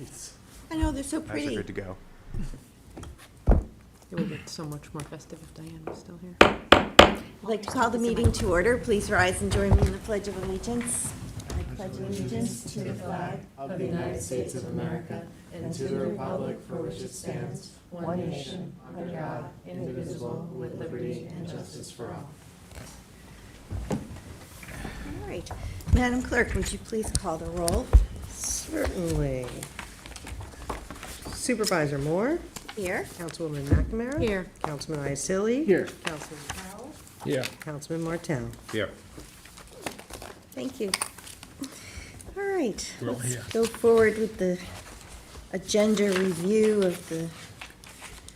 wreaths. I know, they're so Eyes are pretty. good to go. It would get so much more festive if Diane was still here. I'd like to call the meeting to order. Please rise and join me in the Pledge of Allegiance. I pledge allegiance to the flag Of the United States of America and to the republic for which it stands, one nation, under God, indivisible, with liberty and justice for all. All right. Madam Clerk, would you please call the roll? Certainly. Supervisor Moore, Here. Councilwoman McNamara. Here. Councilman Iacilli. Here. Councilman Powell. Yeah. Councilman Martell. Here. Thank you. All right. We're all Let's here. go forward with the agenda review of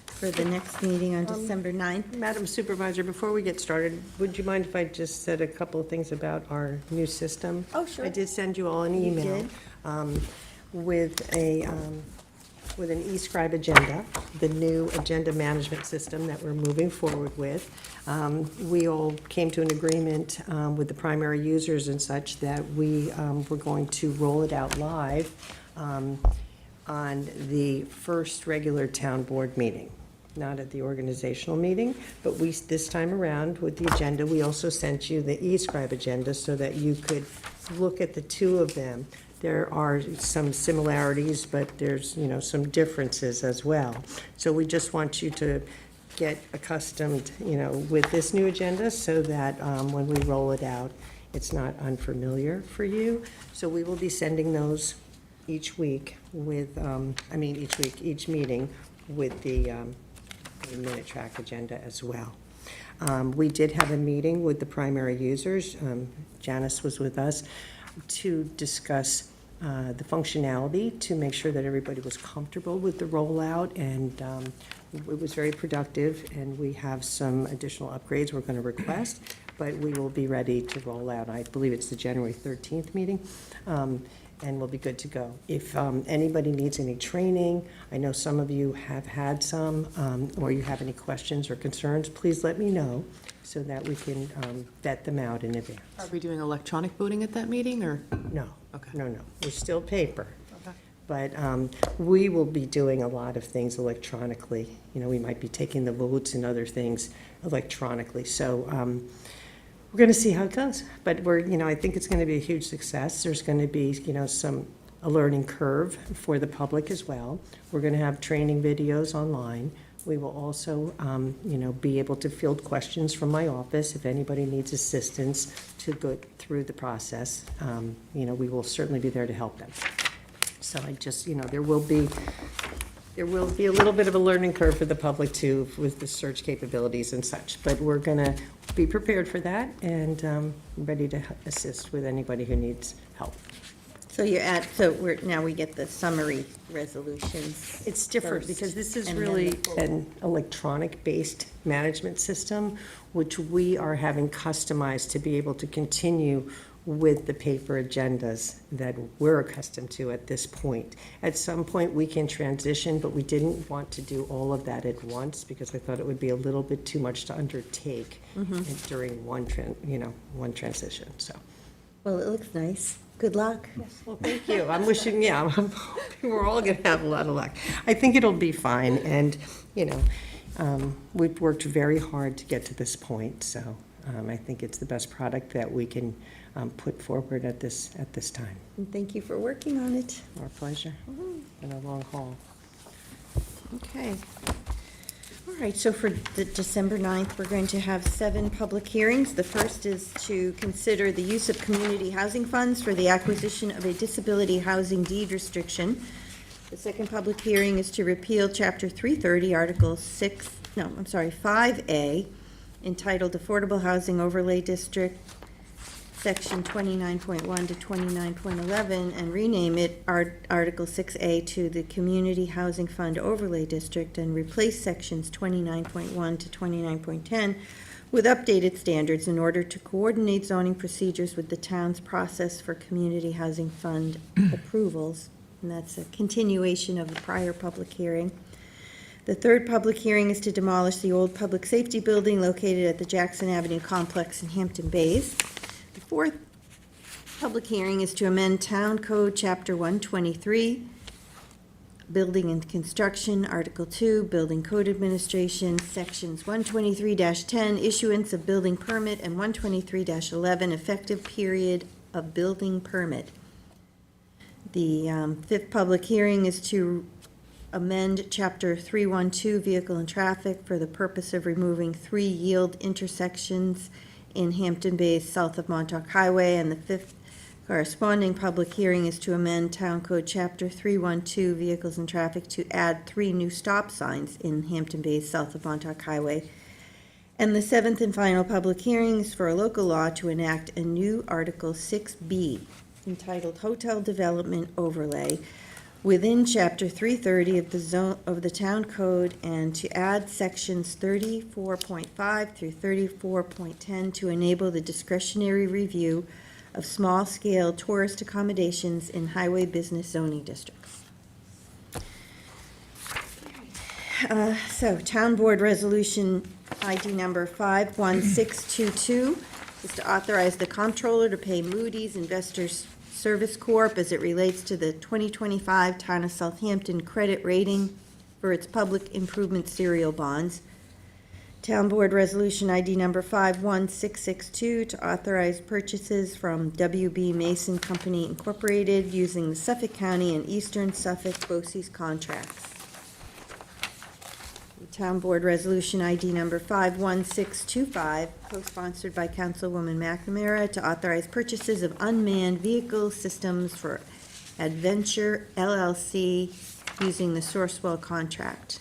for the next meeting on December 9th. Madam Supervisor, before we get started, would you mind if I just said a couple of things about our new system? Oh, sure. I did send you all an You email did. with an eScribe agenda, the new agenda management system that we're moving forward with. We all came to an agreement with the primary users and such that we were going to roll it out live on the first regular town board meeting, not at the organizational meeting, but this time around with the agenda, we also sent you the eScribe agenda so that you could look at the two of them. There are some similarities, but there's, some differences as well. So we just want you to get accustomed, with this new agenda so that when we roll it out, it's not unfamiliar for you. So we will be sending those each week with, each meeting with the minute track agenda as well. We did have a meeting with the primary users. Janice was with us to discuss the functionality, to make sure that everybody was comfortable with the rollout, and it was very productive, and we have some additional upgrades we're going to request, but we will be ready to roll out. I believe it's the January 13th meeting, and we'll be good to go. If anybody needs any training, I know some of you have had some, or you have any questions or concerns, please let me know so that we can vet them out in advance. Are we doing electronic voting at that meeting, or? No, Okay. no, we're still paper. Okay. But we will be doing a lot of things electronically. We might be taking the votes and other things electronically. So we're going to see how it goes. But I think it's going to be a huge success. There's going to be, a learning curve for the public as well. We're going to have training videos online. We will also, be able to field questions from my office if anybody needs assistance to go through the process. We will certainly be there to help them. So I just, there will be a little bit of a learning curve for the public too with the search capabilities and such. But we're going to be prepared for that and ready to assist with anybody who needs help. So now we get the summary resolutions. It's different first, because this is and then really the full. an electronic-based management system, which we are having customized to be able to continue with the paper agendas that we're accustomed to at this point. At some point, we can transition, but we didn't want to do all of that at once because I thought it would be a little bit too much to undertake during one transition, so. Well, it looks nice. Good luck. Well, thank you. I'm hoping we're all going to have a lot of luck. I think it'll be fine, and, we've worked very hard to get to this point, so I think it's the best product that we can put forward at this time. And thank you for working on it. Our pleasure. Been a long haul. Okay. All right, so for the December 9th, we're going to have 7 public hearings. The first is to consider the use of community housing funds for the acquisition of a disability housing deed restriction. The second public hearing is to repeal Chapter 330, Article 5A, entitled Affordable Housing Overlay District, Section 29.1 to 29.11, and rename it Article 6A to the Community Housing Fund Overlay District, and replace Sections 29.1 to 29.10 with updated standards in order to coordinate zoning procedures with the town's process for Community Housing Fund approvals. And that's a continuation of a prior public hearing. The third public hearing is to demolish the old public safety building located at the Jackson Avenue complex in Hampton Bays. The fourth public hearing is to amend Town Code Chapter 123 Building and Construction, Article 2, Building Code Administration, Sections 123-10, Issuance of Building Permit, and 123-11, Effective Period of Building Permit. The fifth public hearing is to amend Chapter 312, Vehicle and Traffic, for the purpose of removing 3 yield intersections in Hampton Bays south of Montauk Highway, and the fifth corresponding public hearing is to amend Town Code Chapter 312, Vehicles and Traffic, to add 3 new stop signs in Hampton Bays south of Montauk Highway. And the seventh and final public hearing is for a local law to enact a new Article 6B entitled Hotel Development Overlay within Chapter 330 of the Town Code, and to add Sections 34.5 through 34.10 to enable the discretionary review of small-scale tourist accommodations in highway business zoning districts. So, Town Board Resolution ID number 51622 is to authorize the comptroller to pay Moody's Investors Service Corp. as it relates to the 2025 Town of Southampton credit rating for its public improvement serial bonds. Town Board Resolution ID number 51662 to authorize purchases from WB Mason Company Incorporated using the Suffolk County and Eastern Suffolk BOCES contracts. Town Board Resolution ID number 51625, co-sponsored by Councilwoman McNamara, to authorize purchases of unmanned vehicle systems for Adventure LLC using the Sourcewell contract.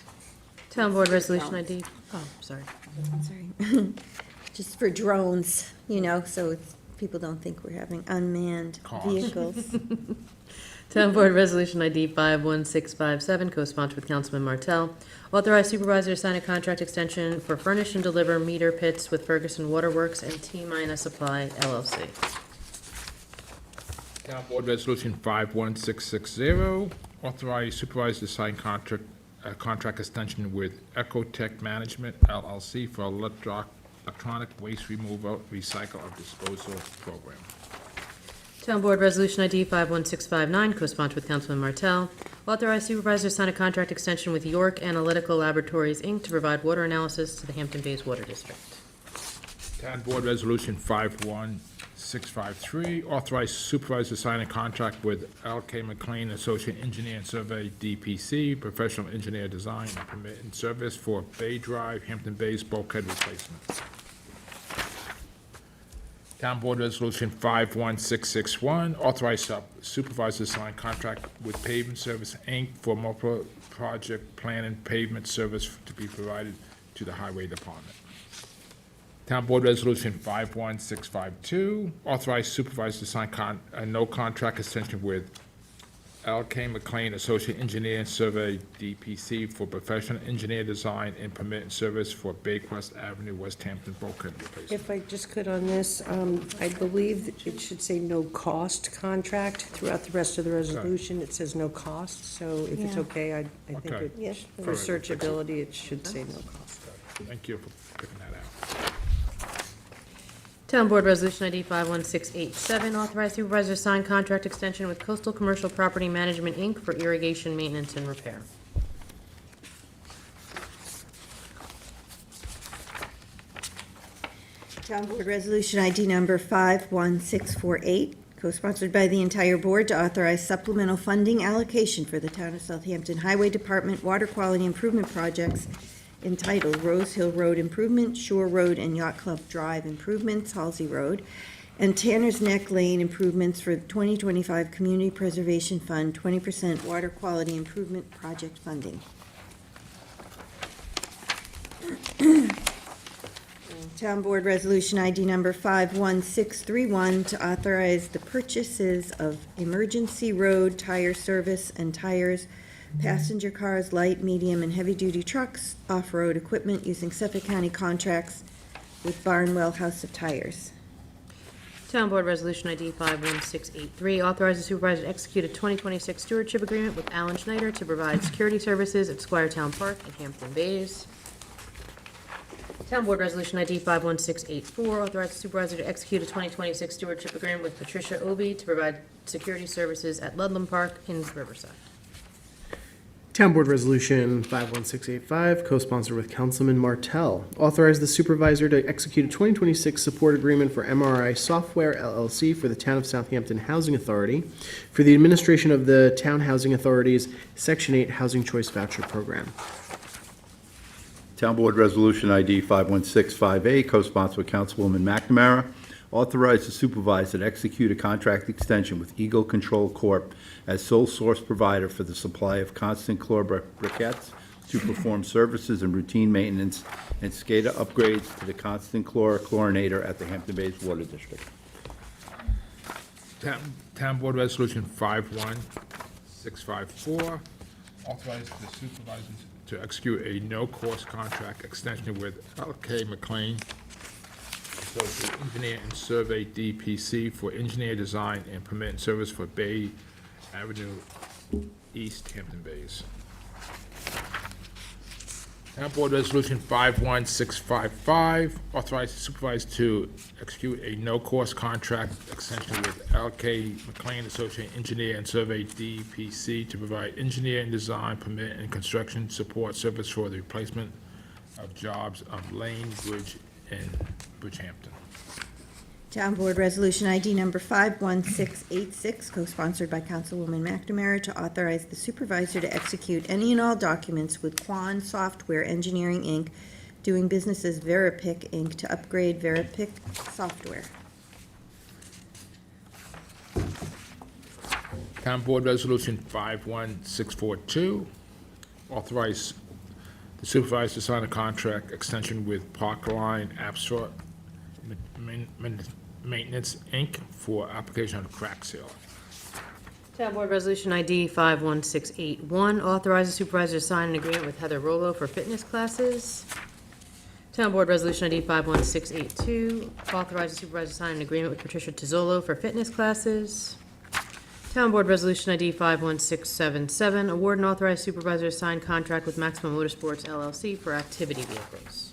Town Board Resolution ID, oh, sorry. Sorry. Just for drones, so people don't think we're having unmanned vehicles. Town Board Resolution ID 51657, co-sponsored with Councilman Martell. Authorize supervisor to sign a contract extension for furnish and deliver meter pits with Ferguson Waterworks and T-Mina Supply LLC. Town Board Resolution 51660, authorize supervisor to sign contract extension with Ecotech Management LLC for electronic waste removal, recycle, or disposal program. Town Board Resolution ID 51659, co-sponsored with Councilman Martell. Authorize supervisor to sign a contract extension with York Analytical Laboratories, Inc. to provide water analysis to the Hampton Bays Water District. Town Board Resolution 51653, authorize supervisor to sign a contract with L.K. McLean Associate Engineer and Survey, DPC, professional engineer design and permit and service for Bay Drive, Hampton Bays bulkhead replacement. Town Board Resolution 51661, authorize supervisor to sign contract with Pavement Service, Inc. for multiple project plan and pavement service to be provided to the Highway Department. Town Board Resolution 51652, authorize supervisor to sign a no contract extension with L.K. McLean Associate Engineer and Survey, DPC, for professional engineer design and permit and service for Baycrest Avenue, West Hampton bulkhead replacement. If I just could on this, I believe that it should say no cost contract throughout the rest of the resolution. It says no cost, so if it's Yeah. okay, I think Okay. it, Yes. for searchability, it should say no cost. Thank you for picking that out. Town Board Resolution ID 51687, authorize supervisor to sign contract extension with Coastal Commercial Property Management, Inc. for irrigation maintenance and repair. Town Board Resolution ID number 51648, co-sponsored by the entire board, to authorize supplemental funding allocation for the Town of Southampton Highway Department water quality improvement projects entitled Rose Hill Road Improvement, Shore Road and Yacht Club Drive Improvements, Halsey Road, and Tanner's Neck Lane Improvements for the 2025 Community Preservation Fund 20% water quality improvement project funding. Town Board Resolution ID number 51631 to authorize the purchases of emergency road tire service and tires, passenger cars, light, medium, and heavy-duty trucks, off-road equipment using Suffolk County contracts with Barnwell House of Tires. Town Board Resolution ID 51683, authorize the supervisor to execute a 2026 stewardship agreement with Alan Schneider to provide security services at Squiretown Park in Hampton Bays. Town Board Resolution ID 51684, authorize the supervisor to execute a 2026 stewardship agreement with Patricia Obi to provide security services at Ludlam Park in Riverside. Town Board Resolution 51685, co-sponsored with Councilman Martell, authorize the supervisor to execute a 2026 support agreement for MRI Software LLC for the Town of Southampton Housing Authority for the administration of the Town Housing Authority's Section 8 Housing Choice Voucher Program. Town Board Resolution ID 5165A, co-sponsored with Councilwoman McNamara, authorize the supervisor to execute a contract extension with Eagle Control Corp. As sole source provider for the supply of constant chlor briquettes to perform services and routine maintenance and SCADA upgrades to the constant chlorinator at the Hampton Bays Water District. Town Board Resolution 51654, authorize the supervisors to execute a no-cost contract extension with L.K. McLean, Associate Engineer and Survey DPC for engineer design and permit and service for Bay Avenue East, Hampton Bays. Town Board Resolution 51655, authorize the supervisor to execute a no-cost contract extension with L.K. McLean, Associate Engineer and Survey DPC to provide engineer and design, permit, and construction support service for the replacement of jobs of Lane Bridge in Bridgehampton. Town Board Resolution ID number 51686, co-sponsored by Councilwoman McNamara, to authorize the supervisor to execute any and all documents with Quan Software Engineering, Inc., doing business as Veripic, Inc., to upgrade Veripic software. Town Board Resolution 51642, authorize the supervisor to sign a contract extension with Parkline Abstract Maintenance, Inc. for application of crack seal. Town Board Resolution ID 51681, authorize the supervisor to sign an agreement with Heather Rollo for fitness classes. Town Board Resolution ID 51682, authorize the supervisor to sign an agreement with Patricia Tizzolo for fitness classes. Town Board Resolution ID 51677, award and authorize supervisor to sign contract with Maximum Motorsports LLC for activity vehicles.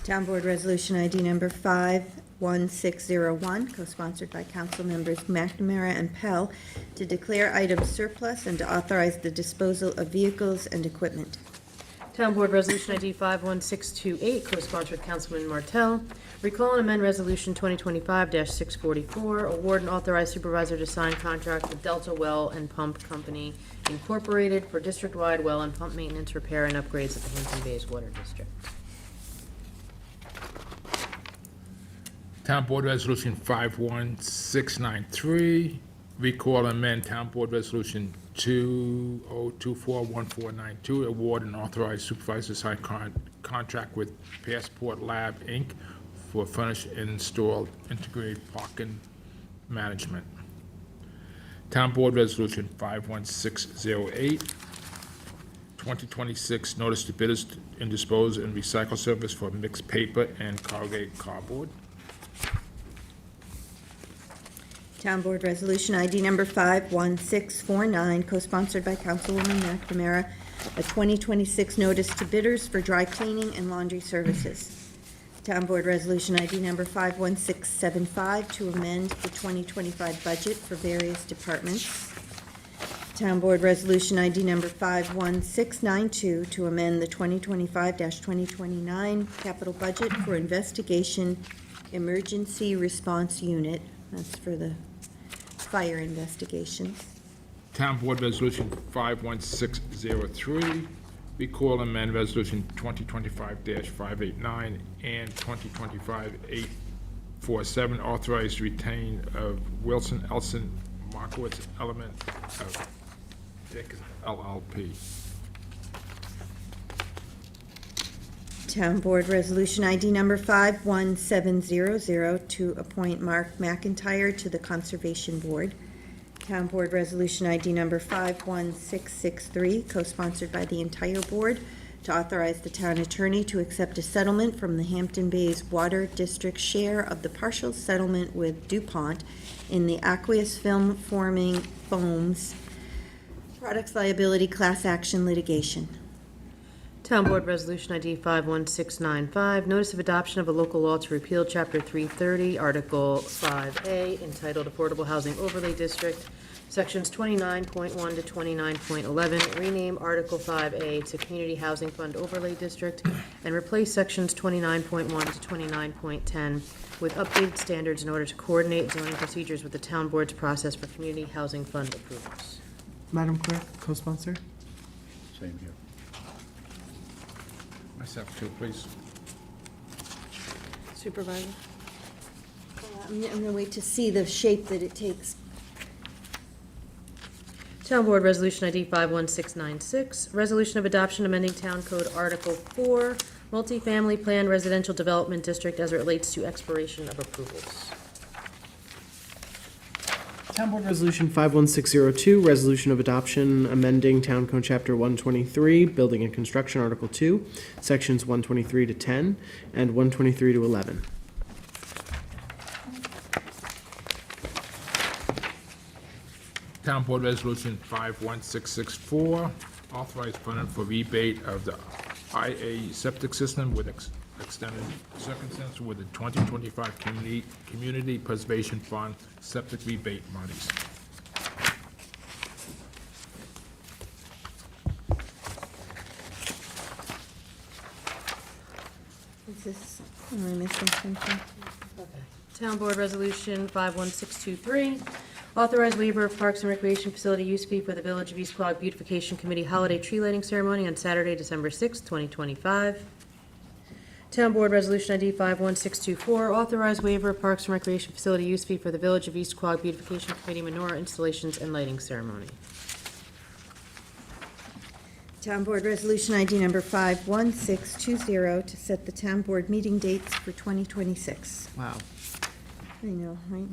Town Board Resolution ID number 51601, co-sponsored by Council Members McNamara and Pell, to declare items surplus and to authorize the disposal of vehicles and equipment. Town Board Resolution ID 51628, co-sponsored with Councilman Martell, recall and amend Resolution 2025-644, award and authorize supervisor to sign contract with Delta Well and Pump Company Incorporated for district-wide well and pump maintenance, repair, and upgrades at the Hampton Bays Water District. Town Board Resolution 51693, recall and amend Town Board Resolution 20241492, award and authorize supervisor to sign contract with Passport Lab, Inc. for furnished and installed integrated parking management. Town Board Resolution 51608, 2026 notice to bidders and dispose and recycle service for mixed paper and corrugated cardboard. Town Board Resolution ID number 51649, co-sponsored by Councilwoman McNamara, a 2026 notice to bidders for dry cleaning and laundry services. Town Board Resolution ID number 51675, to amend the 2025 budget for various departments. Town Board Resolution ID number 51692, to amend the 2025-2029 capital budget for Investigation Emergency Response Unit. That's for the fire investigations. Town Board Resolution 51603, recall and amend Resolution 2025-589 and 2025-847, authorize retain of Wilson, Elson, Markowitz, Element of Dick LLP. Town Board Resolution ID number 51700, to appoint Mark McIntyre to the Conservation Board. Town Board Resolution ID number 51663, co-sponsored by the entire board, to authorize the town attorney to accept a settlement from the Hampton Bays Water District share of the partial settlement with DuPont in the aqueous film forming foams products liability class action litigation. Town Board Resolution ID 51695, notice of adoption of a local law to repeal Chapter 330, Article 5A, entitled Affordable Housing Overlay District, Sections 29.1 to 29.11, rename Article 5A to Community Housing Fund Overlay District, and replace Sections 29.1 to 29.10 with updated standards in order to coordinate zoning procedures with the town board's process for community housing fund approvals. Madam Clerk, co-sponsor? Same here. Myself too, please. Supervisor? I'm gonna wait to see the shape that it takes. Town Board Resolution ID 51696, resolution of adoption amending Town Code Article 4, multifamily plan residential development district as it relates to expiration of approvals. Town Board Resolution 51602, resolution of adoption amending Town Code Chapter 123, Building and Construction, Article 2, Sections 123 to 10 and 123 to 11. Town Board Resolution 51664, authorize funding for rebate of the IA septic system with extended circumstances with the 2025 Community Preservation Fund septic rebate monies. Is this, am I missing something? Town Board Resolution 51623, authorize waiver of Parks and Recreation Facility use fee for the Village of East Quogue Beautification Committee holiday tree lighting ceremony on Saturday, December 6, 2025. Town Board Resolution ID 51624, authorize waiver of Parks and Recreation Facility use fee for the Village of East Quogue Beautification Committee menorah installations and lighting ceremony. Town Board Resolution ID number 51620 to set the town board meeting dates for 2026. Wow. I know, right?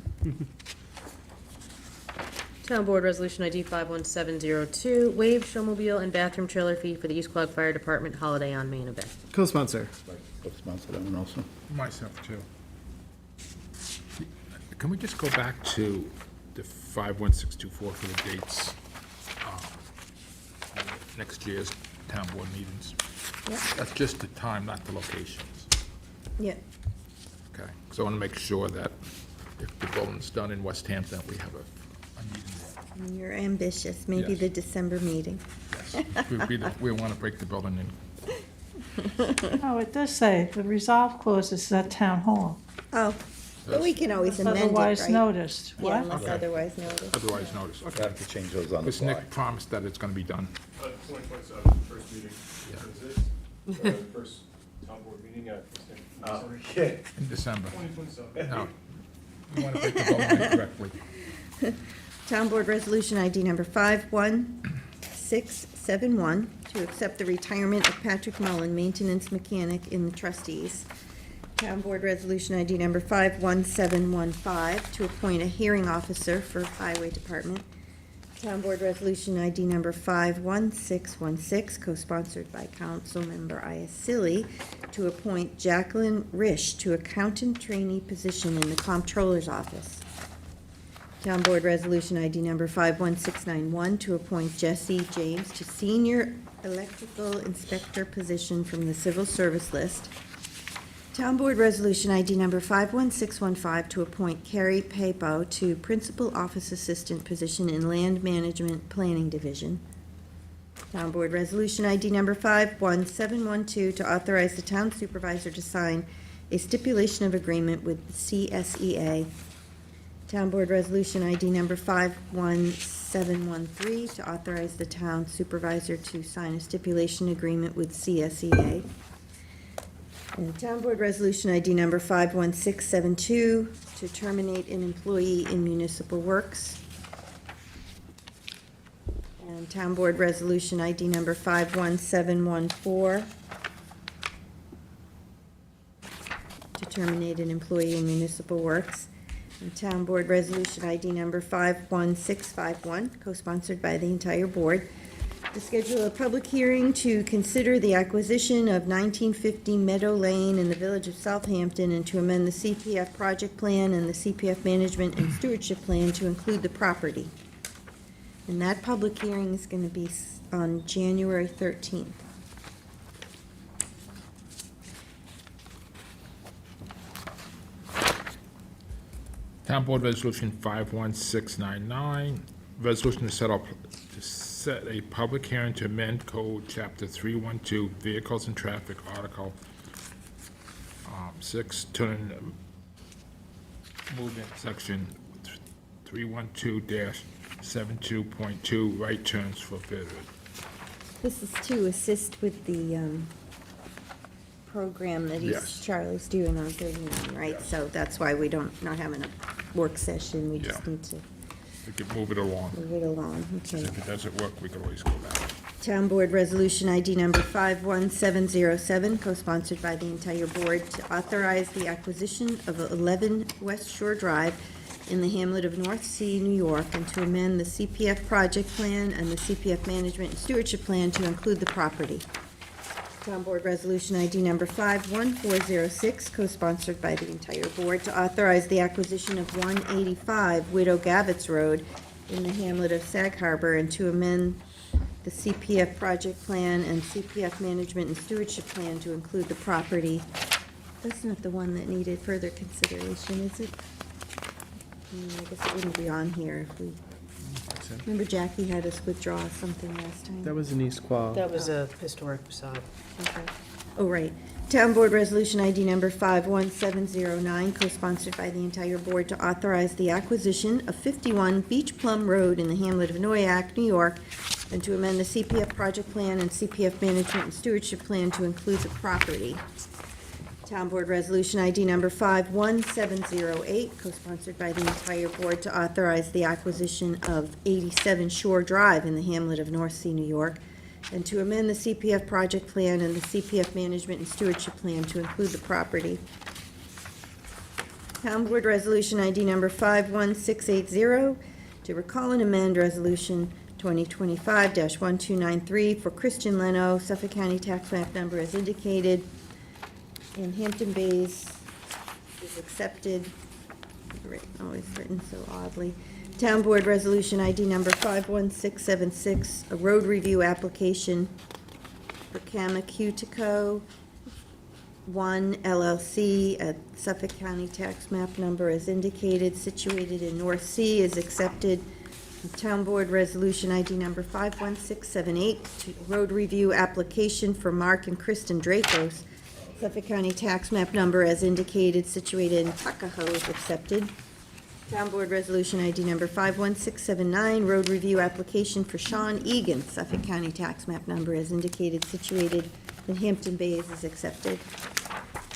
Town Board Resolution ID 51702, waive showmobile and bathroom trailer fee for the East Quogue Fire Department holiday on Main event. Co-sponsor? Co-sponsor that one also. Myself too. Can we just go back to the 51624 for the dates? Next year's town board meetings? Yep. That's just the time, not the locations. Yeah. Okay, so I want to make sure that if the voting's done in West Hampton, we have a meeting there. You're ambitious, maybe Yes. the December meeting. We want to break the building in. Oh, it does say the resolve clause is at town hall. Oh, but we can always amend it, right? Otherwise noticed. Yeah, What? unless Okay. otherwise noted. Otherwise notice. I have to change those on the Because fly. Nick promised that it's going to be done. 2027, first meeting. Yeah. Is it? The first town board meeting at, December. In December. 2027. No, we want to break the building correctly. Town Board Resolution ID number 51671 to accept the retirement of Patrick Mullen, maintenance mechanic in the trustees. Town Board Resolution ID number 51715 to appoint a hearing officer for Highway Department. Town Board Resolution ID number 51616, co-sponsored by Councilmember Iacilli, to appoint Jacqueline Risch to accountant trainee position in the Comptroller's Office. Town Board Resolution ID number 51691 to appoint Jesse James to senior electrical inspector position from the civil service list. Town Board Resolution ID number 51615 to appoint Carrie Papo to principal office assistant position in land management planning division. Town Board Resolution ID number 51712 to authorize the town supervisor to sign a stipulation of agreement with the CSEA. Town Board Resolution ID number 51713 to authorize the town supervisor to sign a stipulation agreement with CSEA. And Town Board Resolution ID number 51672 to terminate an employee in municipal works. And Town Board Resolution ID number 51714 to terminate an employee in municipal works. And Town Board Resolution ID number 51651, co-sponsored by the entire board, to schedule a public hearing to consider the acquisition of 1950 Meadow Lane in the village of Southampton and to amend the CPF project plan and the CPF management and stewardship plan to include the property. And that public hearing is going to be on January 13th. Town Board Resolution 51699, resolution to set a public hearing to amend code chapter 312 vehicles and traffic, article 6, turn movement section 312-72.2 right turns for veterans. This is to assist with the program that Yes. Charlie's doing on 39, right? So that's why we not having a work session, we just Yeah. need to We can move it along. move it along, okay. If it doesn't work, we can always go back. Town Board Resolution ID number 51707, co-sponsored by the entire board, to authorize the acquisition of 11 West Shore Drive in the hamlet of North Sea, New York, and to amend the CPF project plan and the CPF management and stewardship plan to include the property. Town Board Resolution ID number 51406, co-sponsored by the entire board, to authorize the acquisition of 185 Widow Gavitz Road in the hamlet of Sag Harbor, and to amend the CPF project plan and CPF management and stewardship plan to include the property. That's not the one that needed further consideration, is it? I guess it wouldn't be on here if we, remember Jackie had us withdraw something last time? That was an East Qual. That was a historic facade. Okay. Oh, right. Town Board Resolution ID number 51709, co-sponsored by the entire board, to authorize the acquisition of 51 Beach Plum Road in the hamlet of Noyak, New York, and to amend the CPF project plan and CPF management and stewardship plan to include the property. Town Board Resolution ID number 51708, co-sponsored by the entire board, to authorize the acquisition of 87 Shore Drive in the hamlet of North Sea, New York, and to amend the CPF project plan and the CPF management and stewardship plan to include the property. Town Board Resolution ID number 51680, to recall and amend Resolution 2025-1293 for Christian Leno, Suffolk County Tax Map number as indicated in Hampton Bays is accepted. Always written so oddly. Town Board Resolution ID number 51676, a road review application for Kamacutico 1 LLC at Suffolk County Tax Map number as indicated, situated in North Sea, is accepted. Town Board Resolution ID number 51678, road review application for Mark and Kristen Dracos, Suffolk County Tax Map number as indicated, situated in Tuckahoe, is accepted. Town Board Resolution ID number 51679, road review application for Sean Egan, Suffolk County Tax Map number as indicated, situated in Hampton Bays, is accepted.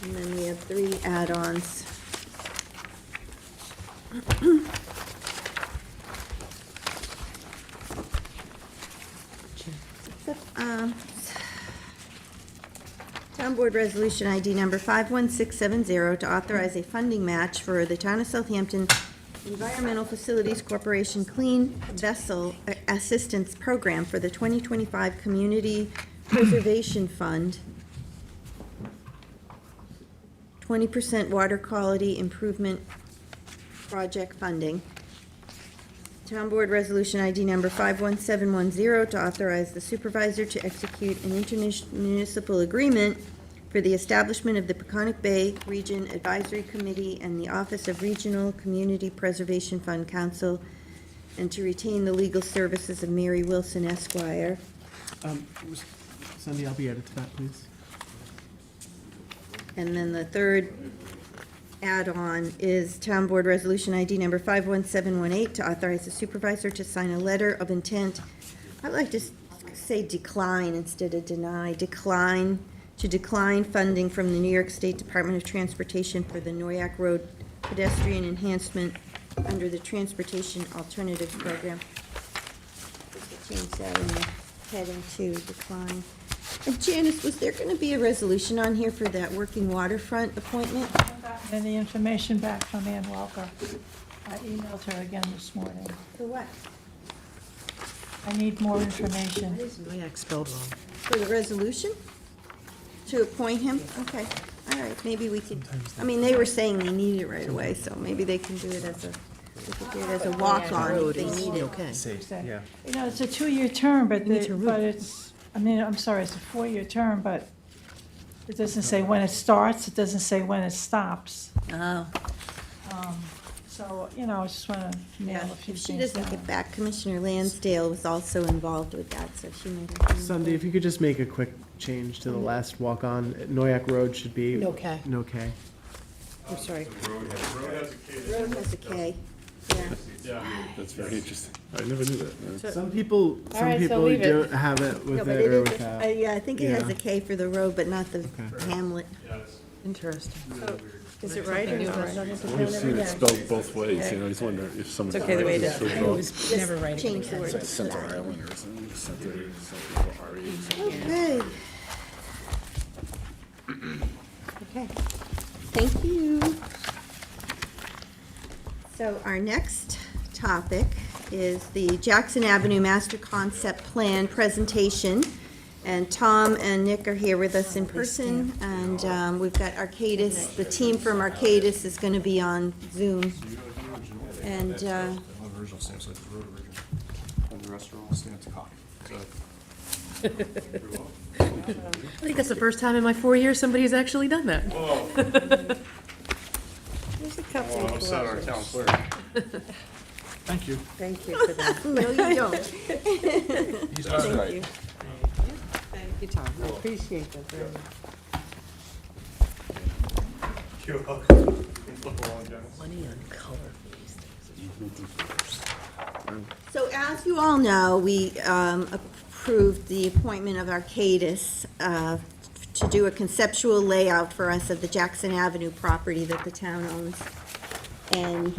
And then we have 3 add-ons. Town Board Resolution ID number 51670, to authorize a funding match for the Town of Southampton Environmental Facilities Corporation Clean Vessel Assistance Program for the 2025 Community Preservation Fund, 20% water quality improvement project funding. Town Board Resolution ID number 51710, to authorize the supervisor to execute an intermunicipal agreement for the establishment of the Peconic Bay Region Advisory Committee and the Office of Regional Community Preservation Fund Council, and to retain the legal services of Mary Wilson Esquire. Cindy, I'll be added to that, please. And then the third add-on is Town Board Resolution ID number 51718, to authorize the supervisor to sign a letter of intent. I'd like to say decline instead of deny. To decline funding from the New York State Department of Transportation for the Noyak Road pedestrian enhancement under the Transportation Alternatives Program. Just to change that in the heading to decline. And Janice, was there going to be a resolution on here for that working waterfront appointment? And the information back from Ann Walker. I emailed her again this morning. For what? I need more information. Noyak spelled wrong. For the resolution? To appoint him? Okay, all right, maybe we could, I mean, they were saying they need it right away, so maybe they can do it as a walk-on if they need it. Okay. Yeah. You know, it's a 2-year term, but need to root. it's, I mean, I'm sorry, it's a 4-year term, but it doesn't say when it starts, it doesn't say when it stops. Oh, So, you know, I just want to nail a few If she things doesn't down. get back, Commissioner Lansdale was also involved with that, so she might have. Sunday, if you could just make a quick change to the last walk-on, Noyak Road should be. No K. No K. I'm sorry. Road has a K. Road has a K, yeah. Yeah. That's very interesting. I never knew that. Some people right, so leave it. don't have it No, with but it or is a- without. yeah, I think it has Yeah. a K for the road, but not the Okay. hamlet. Yeah, it's Interesting. really weird. Is it right or not? I've always seen it spelled both ways, you know, I just wonder if someone. It's okay the way it is. So I well. was never right. Change the word. It's like Center Island or something, Center, something, RE. Okay. Okay, thank you. So our next topic is the Jackson Avenue Master Concept Plan presentation. And Tom and Nick are here with us in person, and we've got Arcadis, the team from Arcadis is gonna be on Zoom. And, On the original stamp, so it's the road original. On the restaurant stamp's copy. So, I think that's the first time in my 4 years somebody's actually done that. There's a couple well, I'm of set our town clerk. Thank you. Thank you for that. no, you don't. He's not right. you. Thank you, Tom. I appreciate that very much. You're welcome. Flip along, Dennis. Money on color for these things. So as you all know, we approved the appointment of Arcadis to do a conceptual layout for us of the Jackson Avenue property that the town owns. And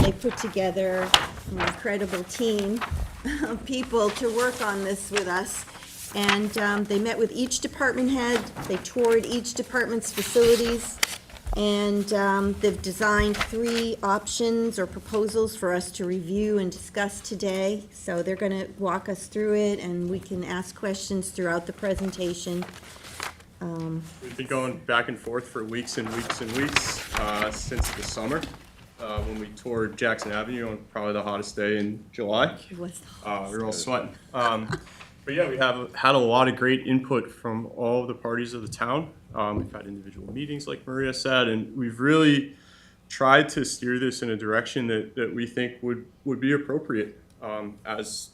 they put together an incredible team of people to work on this with us. And they met with each department head, they toured each department's facilities, and they've designed 3 options or proposals for us to review and discuss today. So they're gonna walk us through it, and we can ask questions throughout the presentation. We've been going back and forth for weeks and weeks and weeks since the summer, when we toured Jackson Avenue on probably the hottest day in July. It was We were all sweating. But yeah, we have had a lot of great input from all the parties of the town. We've had individual meetings, like Maria said, and we've really tried to steer this in a direction that we think would be appropriate as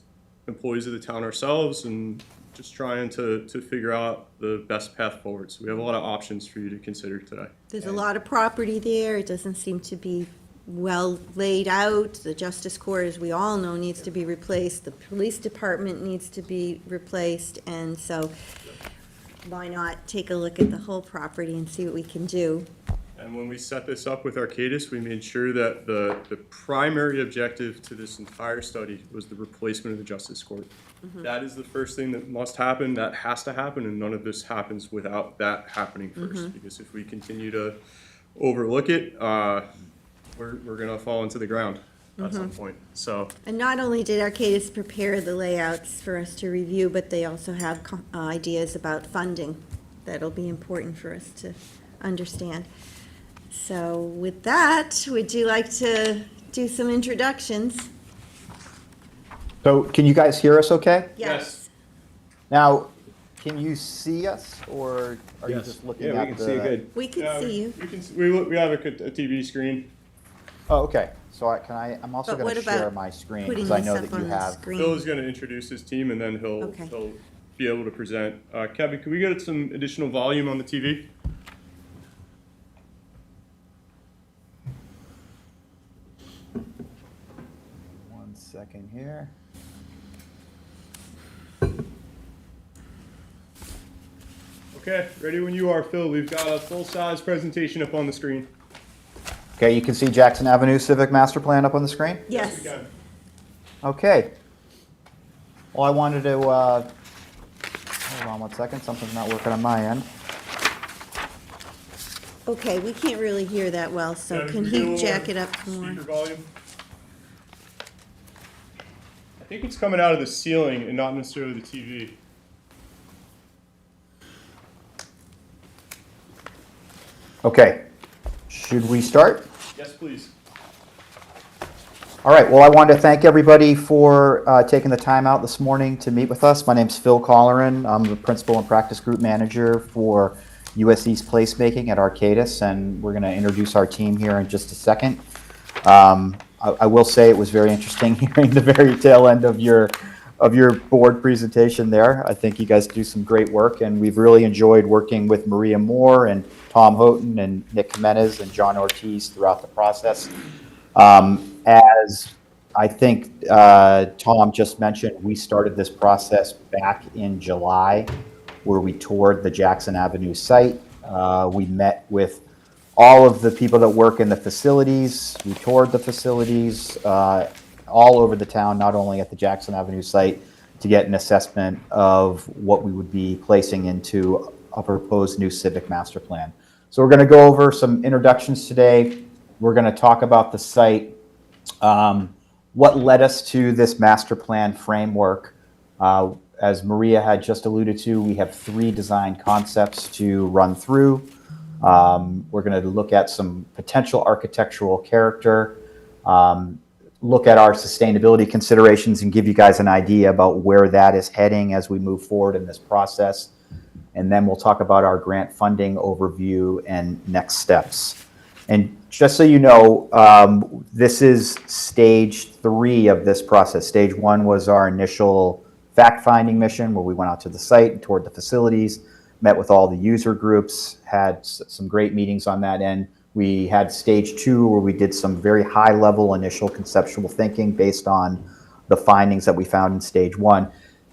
employees of the town ourselves, and just trying to figure out the best path forward. So we have a lot of options for you to consider today. There's a lot of property there, it doesn't seem to be well laid out. The Justice Court, as we all know, needs to be replaced, the police department needs to be replaced, and so why not take a look at the whole property and see what we can do? And when we set this up with Arcadis, we made sure that the primary objective to this entire study was the replacement of the Justice Court. That is the first thing that must happen, that has to happen, and none of this happens without that happening first. Because if we continue to overlook it, we're gonna fall into the ground at some point, so. And not only did Arcadis prepare the layouts for us to review, but they also have ideas about funding that'll be important for us to understand. So with that, would you like to do some introductions? So can you guys hear us okay? Yes. Now, can you see us, or are you Yes. just looking at the? We can Yeah, see you. We can, we have a TV screen. Oh, okay. So I'm also But going what to share about my screen, putting because I this know up that on you the have. screen? Phil is gonna introduce his team, and then he'll Okay. be able to present. Kevin, can we get some additional volume on the TV? One second here. Okay, ready when you are, Phil. We've got a full-size presentation up on the screen. Okay, you can see Jackson Avenue Civic Master Plan up on the screen? Yes. We can. Okay. Well, I wanted to, hold on one second, something's not working on my end. Okay, we can't really hear that well, so Kevin, can we get a he little jack it up some more? Speaker volume. I think it's coming out of the ceiling and not necessarily the TV. Okay. Should we start? Yes, please. All right, well, I wanted to thank everybody for taking the time out this morning to meet with us. My name's Phil Colleran. I'm the Principal and Practice Group Manager for US East Placemaking at Arcadis, and we're going to introduce our team here in just a second. I will say it was very interesting hearing the very tail end of your board presentation there. I think you guys do some great work, and we've really enjoyed working with Maria Moore and Tom Houghton and Nick Jimenez and John Ortiz throughout the process. As I think Tom just mentioned, we started this process back in July, where we toured the Jackson Avenue site. We met with all of the people that work in the facilities. We toured the facilities all over the town, not only at the Jackson Avenue site, to get an assessment of what we would be placing into a proposed new civic master plan. So we're going to go over some introductions today. We're going to talk about the site, what led us to this master plan framework. As Maria had just alluded to, we have 3 design concepts to run through. We're going to look at some potential architectural character, look at our sustainability considerations, and give you guys an idea about where that is heading as we move forward in this process. And then we'll talk about our grant funding overview and next steps. And just so you know, this is stage 3 of this process. Stage 1 was our initial fact-finding mission, where we went out to the site and toured the facilities, met with all the user groups, had some great meetings on that end. We had stage 2, where we did some very high-level initial conceptual thinking based on the findings that we found in stage 1.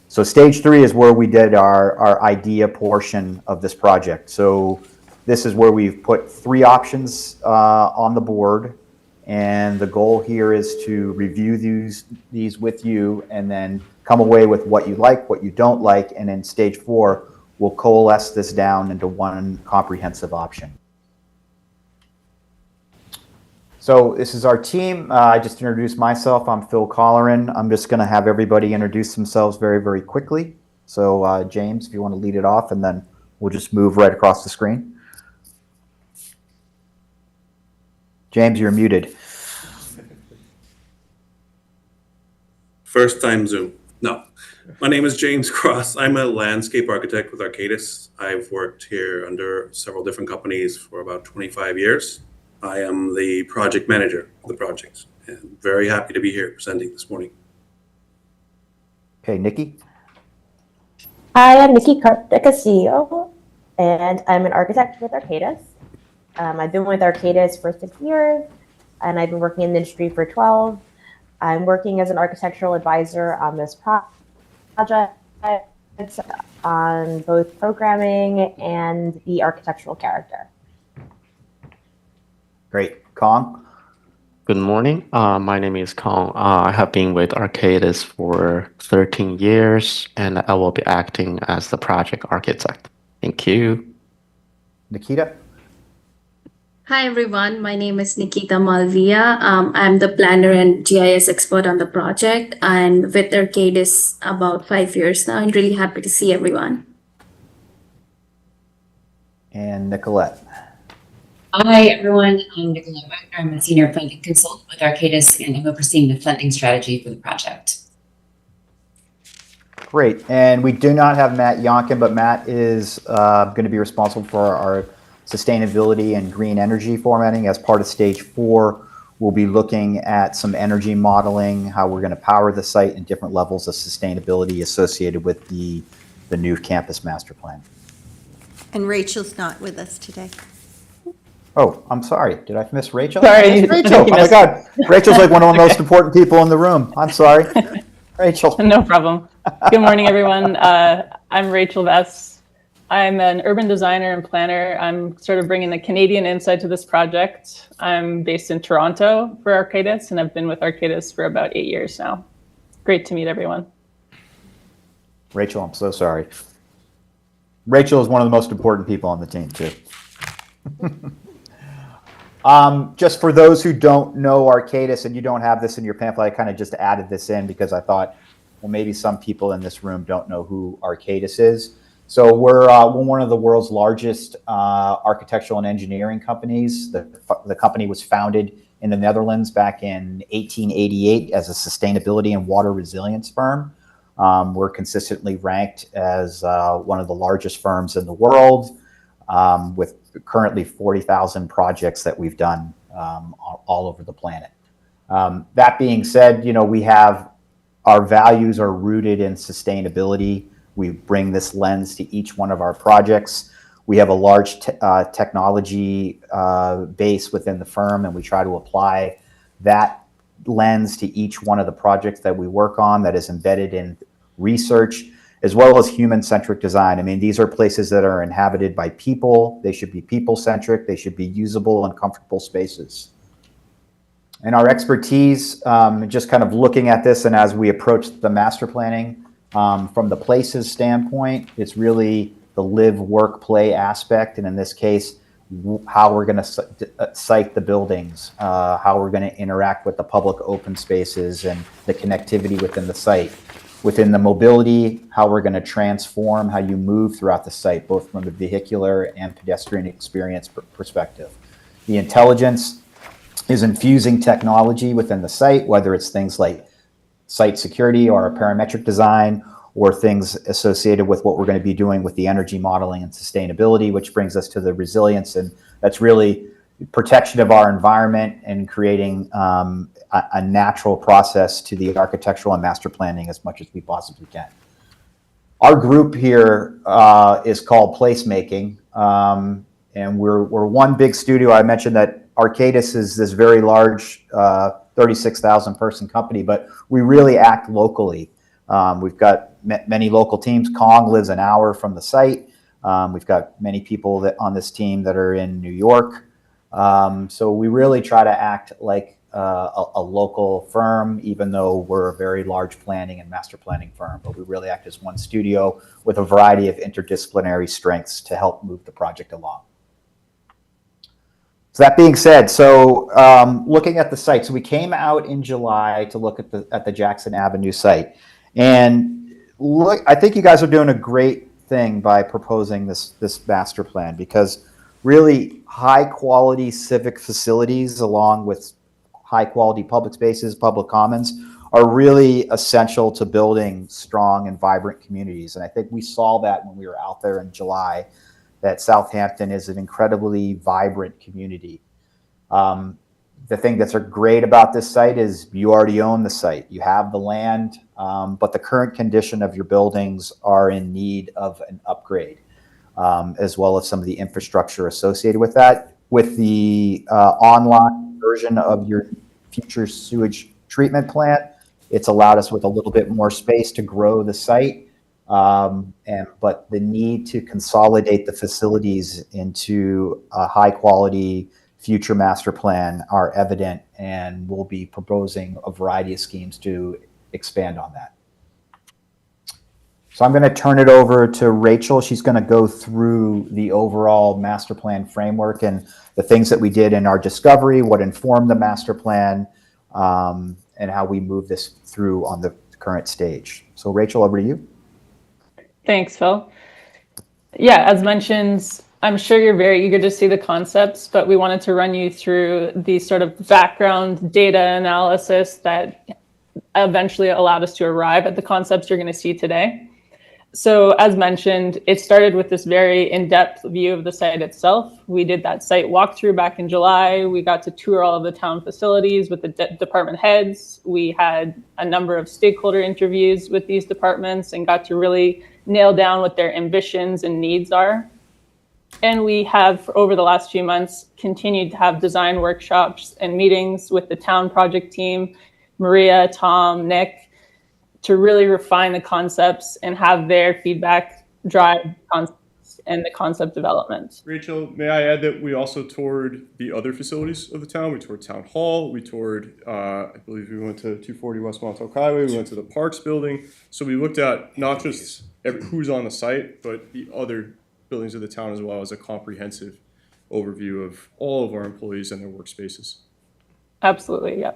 So stage 3 is where we did our idea portion of this project. So this is where we've put 3 options on the board, and the goal here is to review these with you and then come away with what you like, what you don't like, and in stage 4, we'll coalesce this down into one comprehensive option. So this is our team. I just introduced myself. I'm Phil Colleran. I'm just going to have everybody introduce themselves very, very quickly. So James, if you want to lead it off, and then we'll just move right across the screen. James, you're muted. First time Zoom. No. My name is James Cross. I'm a landscape architect with Arcadis. I've worked here under several different companies for about 25 years. I am the project manager of the project, and very happy to be here presenting this morning. Okay, Nikki. Hi, I'm Nikki Castillo, and I'm an architect with Arcadis. I've been with Arcadis for 6 years, and I've been working in the industry for 12. I'm working as an architectural advisor on this project, on both programming and the architectural character. Great. Kong? Good morning. My name is Kong. I have been with Arcadis for 13 years, and I will be acting as the project architect. Thank you. Nikita? Hi, everyone. My name is Nikita Malvia. I'm the planner and GIS expert on the project, and with Arcadis about 5 years now. I'm really happy to see everyone. And Nicolette? Hi, everyone. I'm Nicolette Wagner. I'm a senior funding consultant with Arcadis, and I'm overseeing the funding strategy for the project. Great. And we do not have Matt Yonkin, but Matt is going to be responsible for our sustainability and green energy formatting. As part of stage 4, we'll be looking at some energy modeling, how we're going to power the site, and different levels of sustainability associated with the new campus master plan. And Rachel's not with us today. Oh, I'm sorry. Did I miss Rachel? Sorry. Oh my God. Rachel's like one of the most important people in the room. I'm sorry. Rachel. No problem. Good morning, everyone. I'm Rachel Vess. I'm an urban designer and planner. I'm sort of bringing the Canadian insight to this project. I'm based in Toronto for Arcadis, and I've been with Arcadis for about 8 years now. Great to meet everyone. Rachel, I'm so sorry. Rachel is one of the most important people on the team, too. Just for those who don't know Arcadis, and you don't have this in your pamphlet, I kind of just added this in because I thought, well, maybe some people in this room don't know who Arcadis is. So we're one of the world's largest architectural and engineering companies. The company was founded in the Netherlands back in 1888 as a sustainability and water resilience firm. We're consistently ranked as one of the largest firms in the world, with currently 40,000 projects that we've done all over the planet. That being said, we have our values are rooted in sustainability. We bring this lens to each one of our projects. We have a large technology base within the firm, and we try to apply that lens to each one of the projects that we work on that is embedded in research, as well as human-centric design. I mean, these are places that are inhabited by people. They should be people-centric. They should be usable and comfortable spaces. And our expertise, just kind of looking at this, and as we approach the master planning, from the places standpoint, it's really the live, work, play aspect. And in this case, how we're going to site the buildings, how we're going to interact with the public open spaces and the connectivity within the site. Within the mobility, how we're going to transform how you move throughout the site, both from the vehicular and pedestrian experience perspective. The intelligence is infusing technology within the site, whether it's things like site security or a parametric design, or things associated with what we're going to be doing with the energy modeling and sustainability, which brings us to the resilience. And that's really protection of our environment and creating a natural process to the architectural and master planning as much as we possibly can. Our group here is called Placemaking, and we're one big studio. I mentioned that Arcadis is this very large 36,000 person company, but we really act locally. We've got many local teams. Kong lives an hour from the site. We've got many people on this team that are in New York. So we really try to act like a local firm, even though we're a very large planning and master planning firm. But we really act as one studio with a variety of interdisciplinary strengths to help move the project along. So that being said, looking at the site, so we came out in July to look at the Jackson Avenue site. And look, I think you guys are doing a great thing by proposing this master plan, because really high quality civic facilities along with high quality public spaces, public commons, are really essential to building strong and vibrant communities. And I think we saw that when we were out there in July, that Southampton is an incredibly vibrant community. The thing that's great about this site is you already own the site. You have the land, but the current condition of your buildings are in need of an upgrade, as well as some of the infrastructure associated with that. With the online version of your future sewage treatment plant, it's allowed us with a little bit more space to grow the site. But the need to consolidate the facilities into a high quality future master plan are evident, and we'll be proposing a variety of schemes to expand on that. So I'm going to turn it over to Rachel. She's going to go through the overall master plan framework and the things that we did in our discovery, what informed the master plan, and how we move this through on the current stage. So Rachel, over to you. Thanks, Phil. Yeah, as mentioned, I'm sure you're very eager to see the concepts, but we wanted to run you through the sort of background data analysis that eventually allowed us to arrive at the concepts you're going to see today. So as mentioned, it started with this very in-depth view of the site itself. We did that site walkthrough back in July. We got to tour all of the town facilities with the department heads. We had a number of stakeholder interviews with these departments and got to really nail down what their ambitions and needs are. And we have, for over the last few months, continued to have design workshops and meetings with the town project team, Maria, Tom, Nick, to really refine the concepts and have their feedback drive concepts and the concept development. Rachel, may I add that we also toured the other facilities of the town. We toured Town Hall, we toured, I believe we went to 240 West Montauk Highway, we went to the Parks building. So we looked at not just who's on the site, but the other buildings of the town as well, as a comprehensive overview of all of our employees and their workspaces. Absolutely, yeah.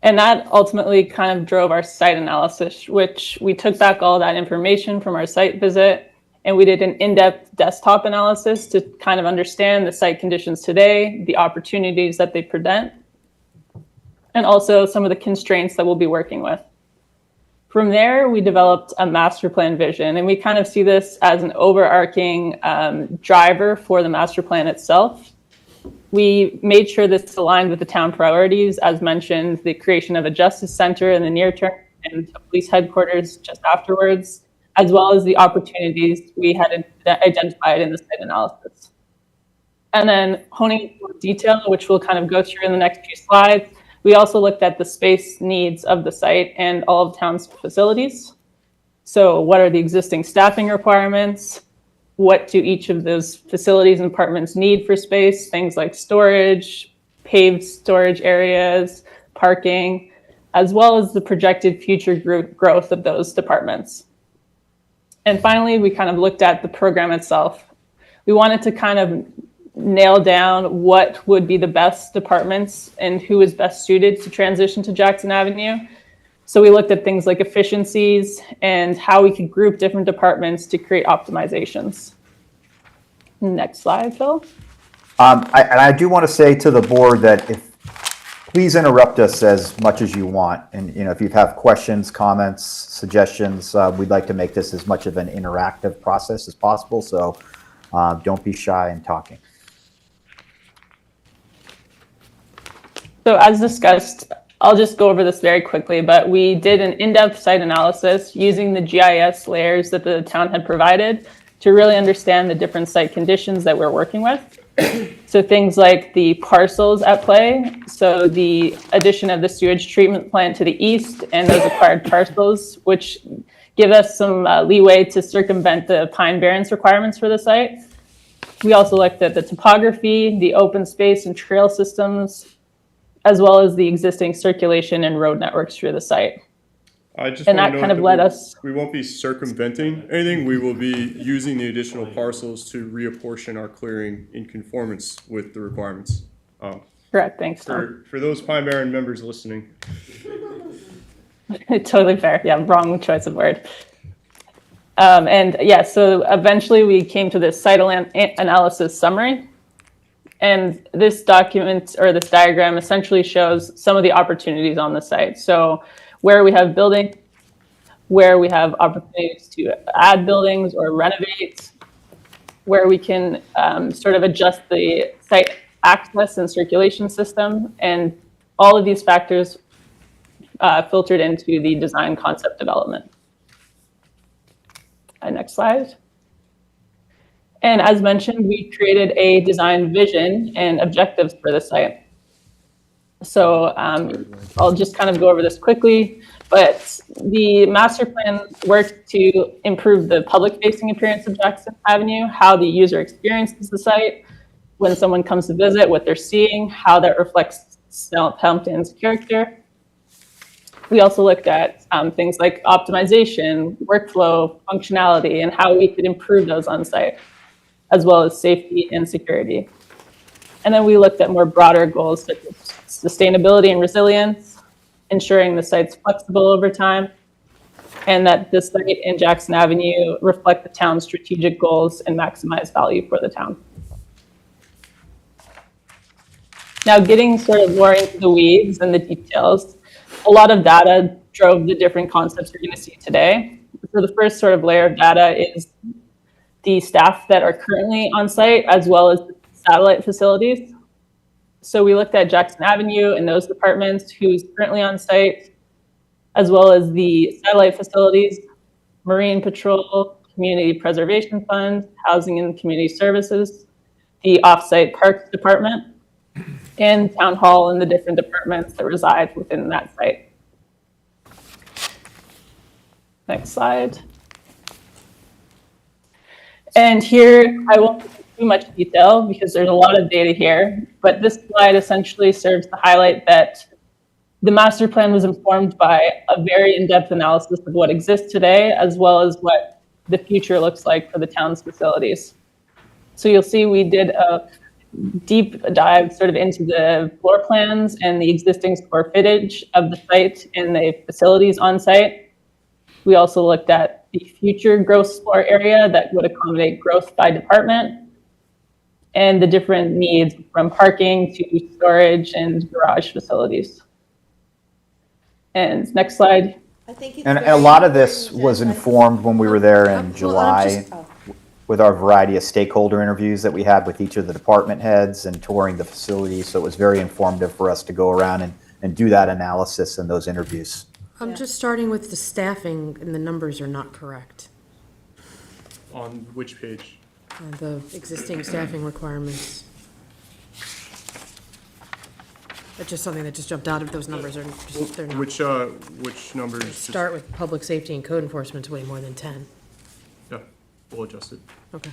And that ultimately kind of drove our site analysis, which we took back all that information from our site visit, and we did an in-depth desktop analysis to kind of understand the site conditions today, the opportunities that they present, and also some of the constraints that we'll be working with. From there, we developed a master plan vision, and we kind of see this as an overarching driver for the master plan itself. We made sure this aligned with the town priorities, as mentioned, the creation of a justice center in the near term and a police headquarters just afterwards, as well as the opportunities we had identified in the site analysis. And then honing in more detail, which we'll kind of go through in the next few slides, we also looked at the space needs of the site and all of town's facilities. So what are the existing staffing requirements? What do each of those facilities and departments need for space? Things like storage, paved storage areas, parking, as well as the projected future growth of those departments. And finally, we kind of looked at the program itself. We wanted to kind of nail down what would be the best departments and who is best suited to transition to Jackson Avenue. So we looked at things like efficiencies and how we could group different departments to create optimizations. Next slide, Phil. I do want to say to the board that please interrupt us as much as you want. And if you have questions, comments, suggestions, we'd like to make this as much of an interactive process as possible. So don't be shy in talking. So as discussed, I'll just go over this very quickly, but we did an in-depth site analysis using the GIS layers that the town had provided to really understand the different site conditions that we're working with. So things like the parcels at play, so the addition of the sewage treatment plant to the east and those acquired parcels, which give us some leeway to circumvent the Pine Barrens requirements for the site. We also looked at the topography, the open space and trail systems, as well as the existing circulation and road networks through the site. I just And want that to kind note of led us. We won't be circumventing anything. We will be using the additional parcels to reapportion our clearing in conformance with the requirements. Correct, thanks, Tom. For those Pine Barren members listening. Totally fair. Yeah, wrong choice of word. And yeah, so eventually we came to this site analysis summary. And this document or this diagram essentially shows some of the opportunities on the site. So where we have buildings, where we have opportunities to add buildings or renovate, where we can sort of adjust the site access and circulation system. And all of these factors filtered into the design concept development. Next slide. And as mentioned, we created a design vision and objectives for the site. So I'll just kind of go over this quickly, but the master plan worked to improve the public-facing appearance of Jackson Avenue, how the user experiences the site, when someone comes to visit, what they're seeing, how that reflects Southampton's character. We also looked at things like optimization, workflow, functionality, and how we could improve those on site, as well as safety and security. And then we looked at more broader goals such as sustainability and resilience, ensuring the site's flexible over time, and that the site and Jackson Avenue reflect the town's strategic goals and maximize value for the town. Now, getting sort of more into the weeds and the details, a lot of data drove the different concepts you're going to see today. So the first sort of layer of data is the staff that are currently on site, as well as the satellite facilities. So we looked at Jackson Avenue and those departments who's currently on site, as well as the satellite facilities, Marine Patrol, Community Preservation Fund, Housing and Community Services, the Offsite Parks Department, and Town Hall and the different departments that reside within that site. Next slide. And here, I won't go into too much detail because there's a lot of data here, but this slide essentially serves to highlight that the master plan was informed by a very in-depth analysis of what exists today, as well as what the future looks like for the town's facilities. So you'll see we did a deep dive sort of into the floor plans and the existing square footage of the site and the facilities on site. We also looked at the future gross floor area that would accommodate growth by department and the different needs from parking to storage and garage facilities. And next slide. I think it's And very a lot of this important was that- informed when we were there in Well, July. with our variety of stakeholder interviews that we had with each of the department heads and touring the facility. So it was very informative for us to go around and do that analysis and those interviews. I'm just starting with the staffing, and the numbers are not correct. On which page? The existing staffing requirements. That's just something that just jumped out of those numbers are just, they're not. Which numbers? Start with public safety and code enforcement's way more than 10. Yeah, we'll adjust it. Okay.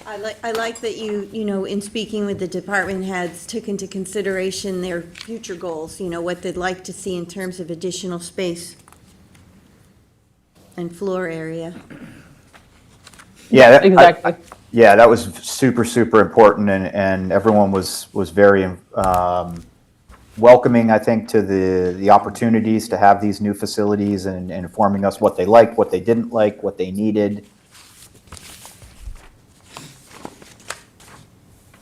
I like that you know, in speaking with the department heads, took into consideration their future goals, you know, what they'd like to see in terms of additional space and floor area. Yeah, Exactly. yeah, that was super, super important, and everyone was very welcoming, I think, to the opportunities to have these new facilities and informing us what they liked, what they didn't like, what they needed.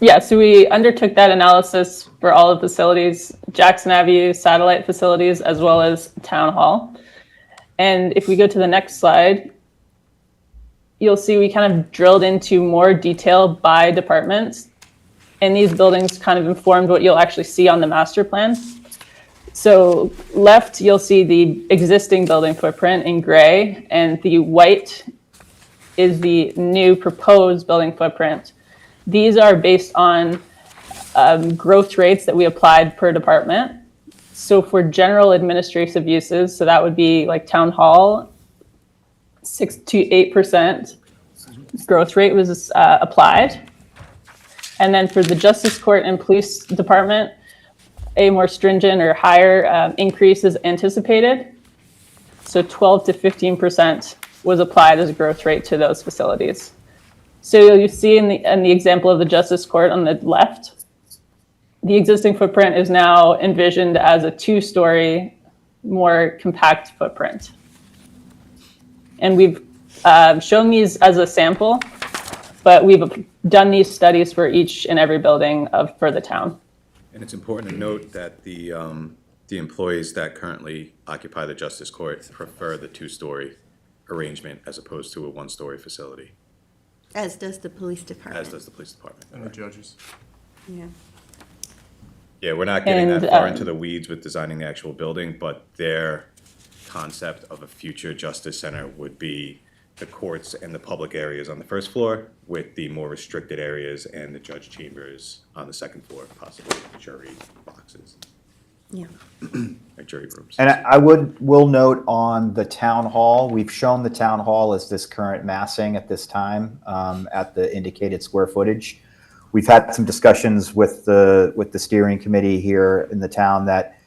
Yeah, so we undertook that analysis for all of the facilities, Jackson Avenue satellite facilities, as well as Town Hall. And if we go to the next slide, you'll see we kind of drilled into more detail by departments. And these buildings kind of informed what you'll actually see on the master plan. So left, you'll see the existing building footprint in gray, and the white is the new proposed building footprint. These are based on growth rates that we applied per department. So for general administrative uses, so that would be like Town Hall, 6 to 8% growth rate was applied. And then for the Justice Court and Police Department, a more stringent or higher increase is anticipated. So 12 to 15% was applied as a growth rate to those facilities. So you see in the example of the Justice Court on the left, the existing footprint is now envisioned as a 2-story, more compact footprint. And we've shown these as a sample, but we've done these studies for each and every building for the town. And it's important to note that the employees that currently occupy the Justice Court prefer the 2-story arrangement as opposed to a 1-story facility. As does the police department. As does the police department. And the judges. Yeah. Yeah, we're not getting that far into the weeds with designing the actual building, but their concept of a future justice center would be the courts and the public areas on the first floor with the more restricted areas and the judge chambers on the second floor, possibly jury boxes. Yeah. Or jury rooms. And I will note on the town hall, we've shown the town hall as this current massing at this time at the indicated square footage. We've had some discussions with the steering committee here in the town that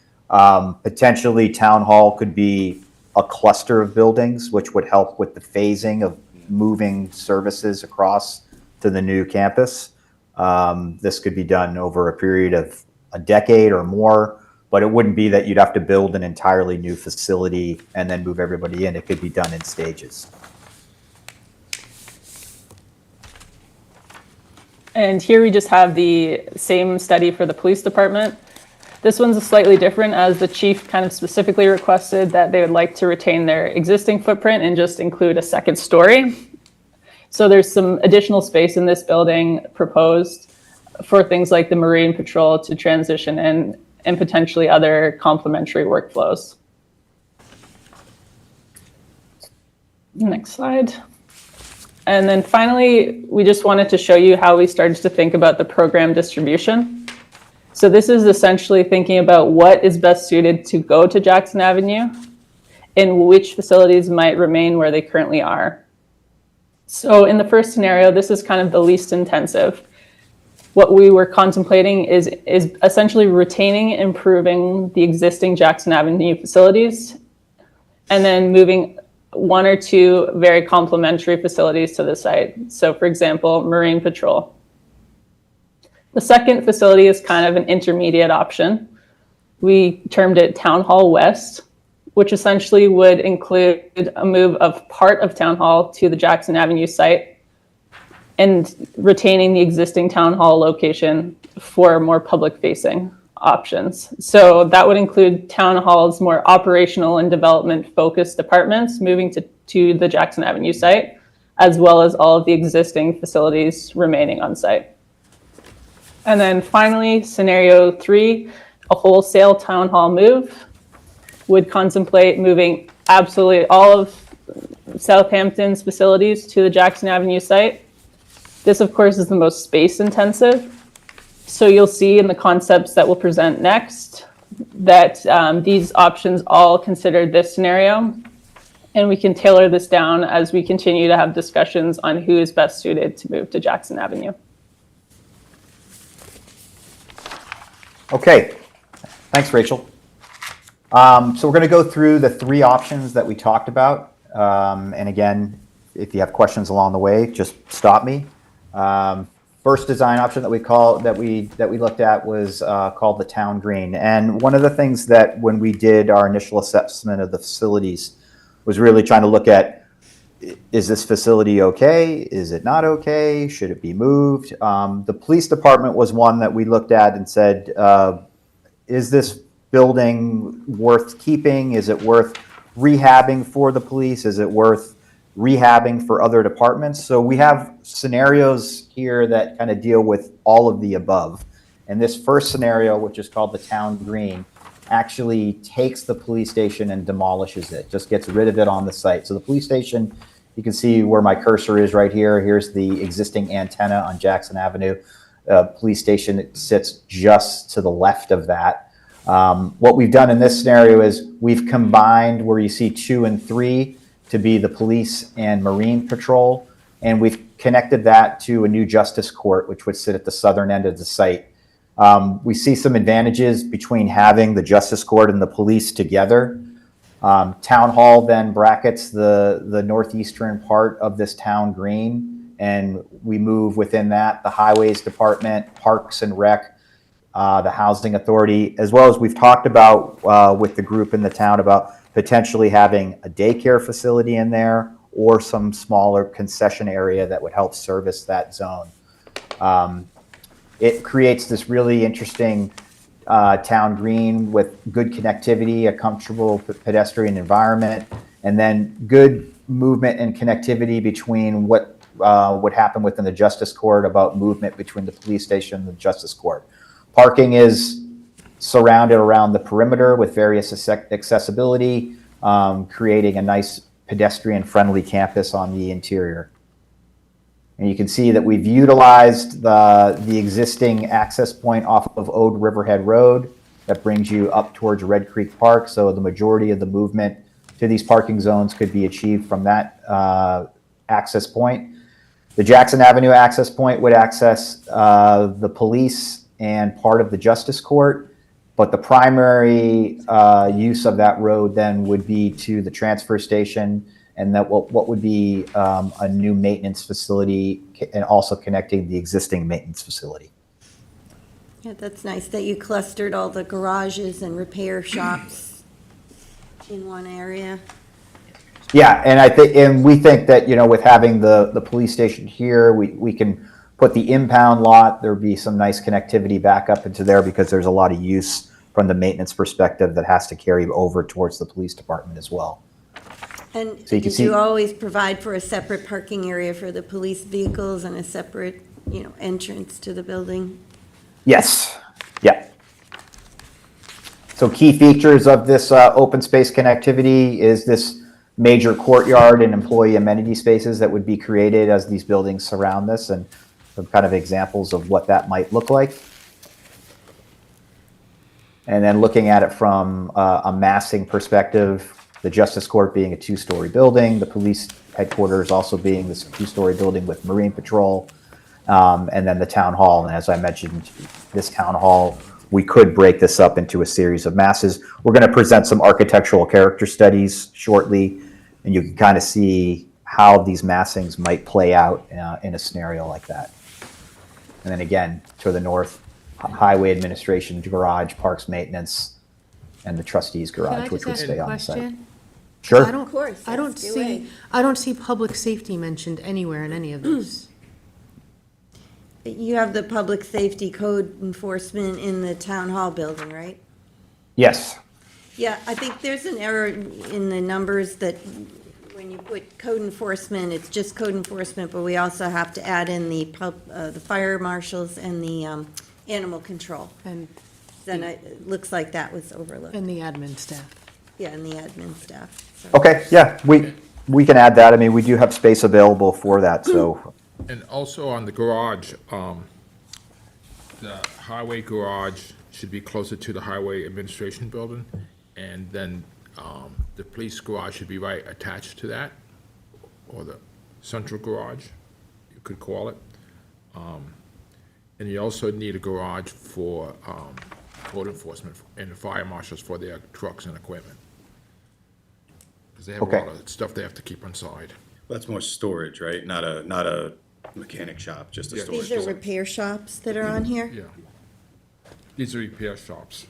potentially town hall could be a cluster of buildings, which would help with the phasing of moving services across to the new campus. This could be done over a period of a decade or more. But it wouldn't be that you'd have to build an entirely new facility and then move everybody in. It could be done in stages. And here we just have the same study for the police department. This one's slightly different, as the chief kind of specifically requested that they would like to retain their existing footprint and just include a 2nd story. So there's some additional space in this building proposed for things like the Marine Patrol to transition in, and potentially other complementary workflows. Next slide. And then finally, we just wanted to show you how we started to think about the program distribution. So this is essentially thinking about what is best suited to go to Jackson Avenue and which facilities might remain where they currently are. So in the first scenario, this is kind of the least intensive. What we were contemplating is essentially retaining and improving the existing Jackson Avenue facilities, and then moving 1 or 2 very complementary facilities to the site. So for example, Marine Patrol. The second facility is kind of an intermediate option. We termed it Town Hall West, which essentially would include a move of part of Town Hall to the Jackson Avenue site, and retaining the existing town hall location for more public-facing options. So that would include town hall's more operational and development-focused departments moving to the Jackson Avenue site, as well as all of the existing facilities remaining on site. And then finally, scenario 3, a wholesale town hall move would contemplate moving absolutely all of Southampton's facilities to the Jackson Avenue site. This, of course, is the most space intensive. So you'll see in the concepts that we'll present next that these options all consider this scenario. And we can tailor this down as we continue to have discussions on who is best suited to move to Jackson Avenue. Okay, thanks, Rachel. So we're going to go through the 3 options that we talked about. And again, if you have questions along the way, just stop me. First design option that we looked at was called the town green. And one of the things that when we did our initial assessment of the facilities was really trying to look at, is this facility okay? Is it not okay? Should it be moved? The police department was one that we looked at and said, is this building worth keeping? Is it worth rehabbing for the police? Is it worth rehabbing for other departments? So we have scenarios here that kind of deal with all of the above. And this first scenario, which is called the town green, actually takes the police station and demolishes it, just gets rid of it on the site. So the police station, you can see where my cursor is right here. Here's the existing antenna on Jackson Avenue. Police station sits just to the left of that. What we've done in this scenario is we've combined where you see 2 and 3 to be the police and marine patrol, and we've connected that to a new justice court, which would sit at the southern end of the site. We see some advantages between having the justice court and the police together. Town hall then brackets the northeastern part of this town green, and we move within that the highways department, parks and rec, the housing authority, as well as we've talked about with the group in the town about potentially having a daycare facility in there or some smaller concession area that would help service that zone. It creates this really interesting town green with good connectivity, a comfortable pedestrian environment, and then good movement and connectivity between what would happen within the justice court about movement between the police station and the justice court. Parking is surrounded around the perimeter with various accessibility, creating a nice pedestrian-friendly campus on the interior. And you can see that we've utilized the existing access point off of Ode Riverhead Road that brings you up towards Red Creek Park. So the majority of the movement to these parking zones could be achieved from that access point. The Jackson Avenue access point would access the police and part of the justice court, but the primary use of that road then would be to the transfer station, and that what would be a new maintenance facility and also connecting the existing maintenance facility. Yeah, that's nice that you clustered all the garages and repair shops in one area. Yeah, and we think that, you know, with having the police station here, we can put the impound lot. There'd be some nice connectivity back up into there because there's a lot of use from the maintenance perspective that has to carry over towards the police department as well. And So you can did see- you always provide for a separate parking area for the police vehicles and a separate, entrance to the building? Yes, yeah. So key features of this open space connectivity is this major courtyard and employee amenity spaces that would be created as these buildings surround this, and some kind of examples of what that might look like. And then looking at it from a massing perspective, the Justice Court being a 2-story building, the police headquarters also being this 2-story building with Marine Patrol, and then the town hall. And as I mentioned, this town hall, we could break this up into a series of masses. We're going to present some architectural character studies shortly, and you can kind of see how these massings might play out in a scenario like that. And then again, to the north, highway administration, garage, parks maintenance, and the trustees' garage, which would stay on the site. Sure. I don't see public safety mentioned anywhere in any of this. You have the public safety code enforcement in the town hall building, right? Yes. Yeah, I think there's an error in the numbers that when you put code enforcement, it's just code enforcement, but we also have to add in the fire marshals and the animal control. And Then it looks like that was overlooked. the admin staff. Yeah, and the admin staff. So- Okay, yeah, we can add that. I mean, we do have space available for that, so. And also on the garage, the highway garage should be closer to the highway administration building, and then the police garage should be right attached to that, or the central garage, you could call it. And you also need a garage for code enforcement and the fire marshals for their trucks and equipment. Because they have a Okay. lot of stuff they have to keep inside. That's more storage, right? Not a mechanic shop, just a Yeah. storage. These are repair shops that are on here? Yeah. These are repair shops.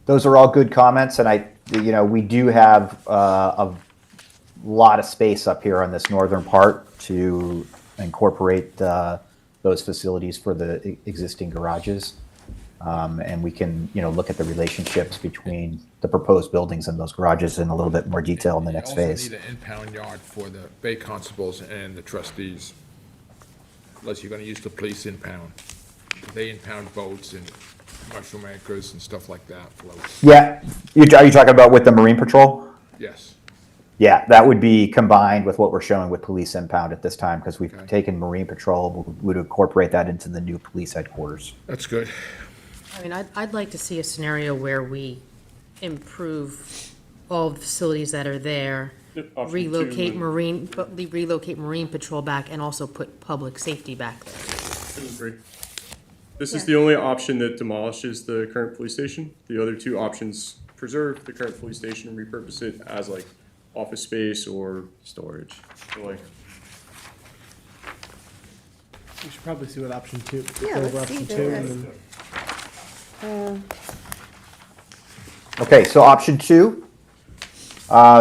Those are all good comments, and we do have a lot of space up here on this northern part to incorporate those facilities for the existing garages. And we can, look at the relationships between the proposed buildings and those garages in a little bit more detail in the next phase. You also need an impound yard for the bay constables and the trustees, unless you're gonna use the police impound. They impound boats and mushroom anchors and stuff like that, floats. Yeah, are you talking about with the Marine Patrol? Yes. Yeah, that would be combined with what we're showing with police impound at this time, because we've taken Marine Patrol, would incorporate that into the new police headquarters. That's good. I mean, I'd like to see a scenario where we improve all the facilities that are there, Yep, option relocate two. Marine Patrol back, and also put public safety back there. I agree. This is the only option that demolishes the current police station. The other two options preserve the current police station and repurpose it as like office space or storage. So like, We should probably see what option two. Yeah, go over let's see option the two, rest. and then- Okay, so option 2,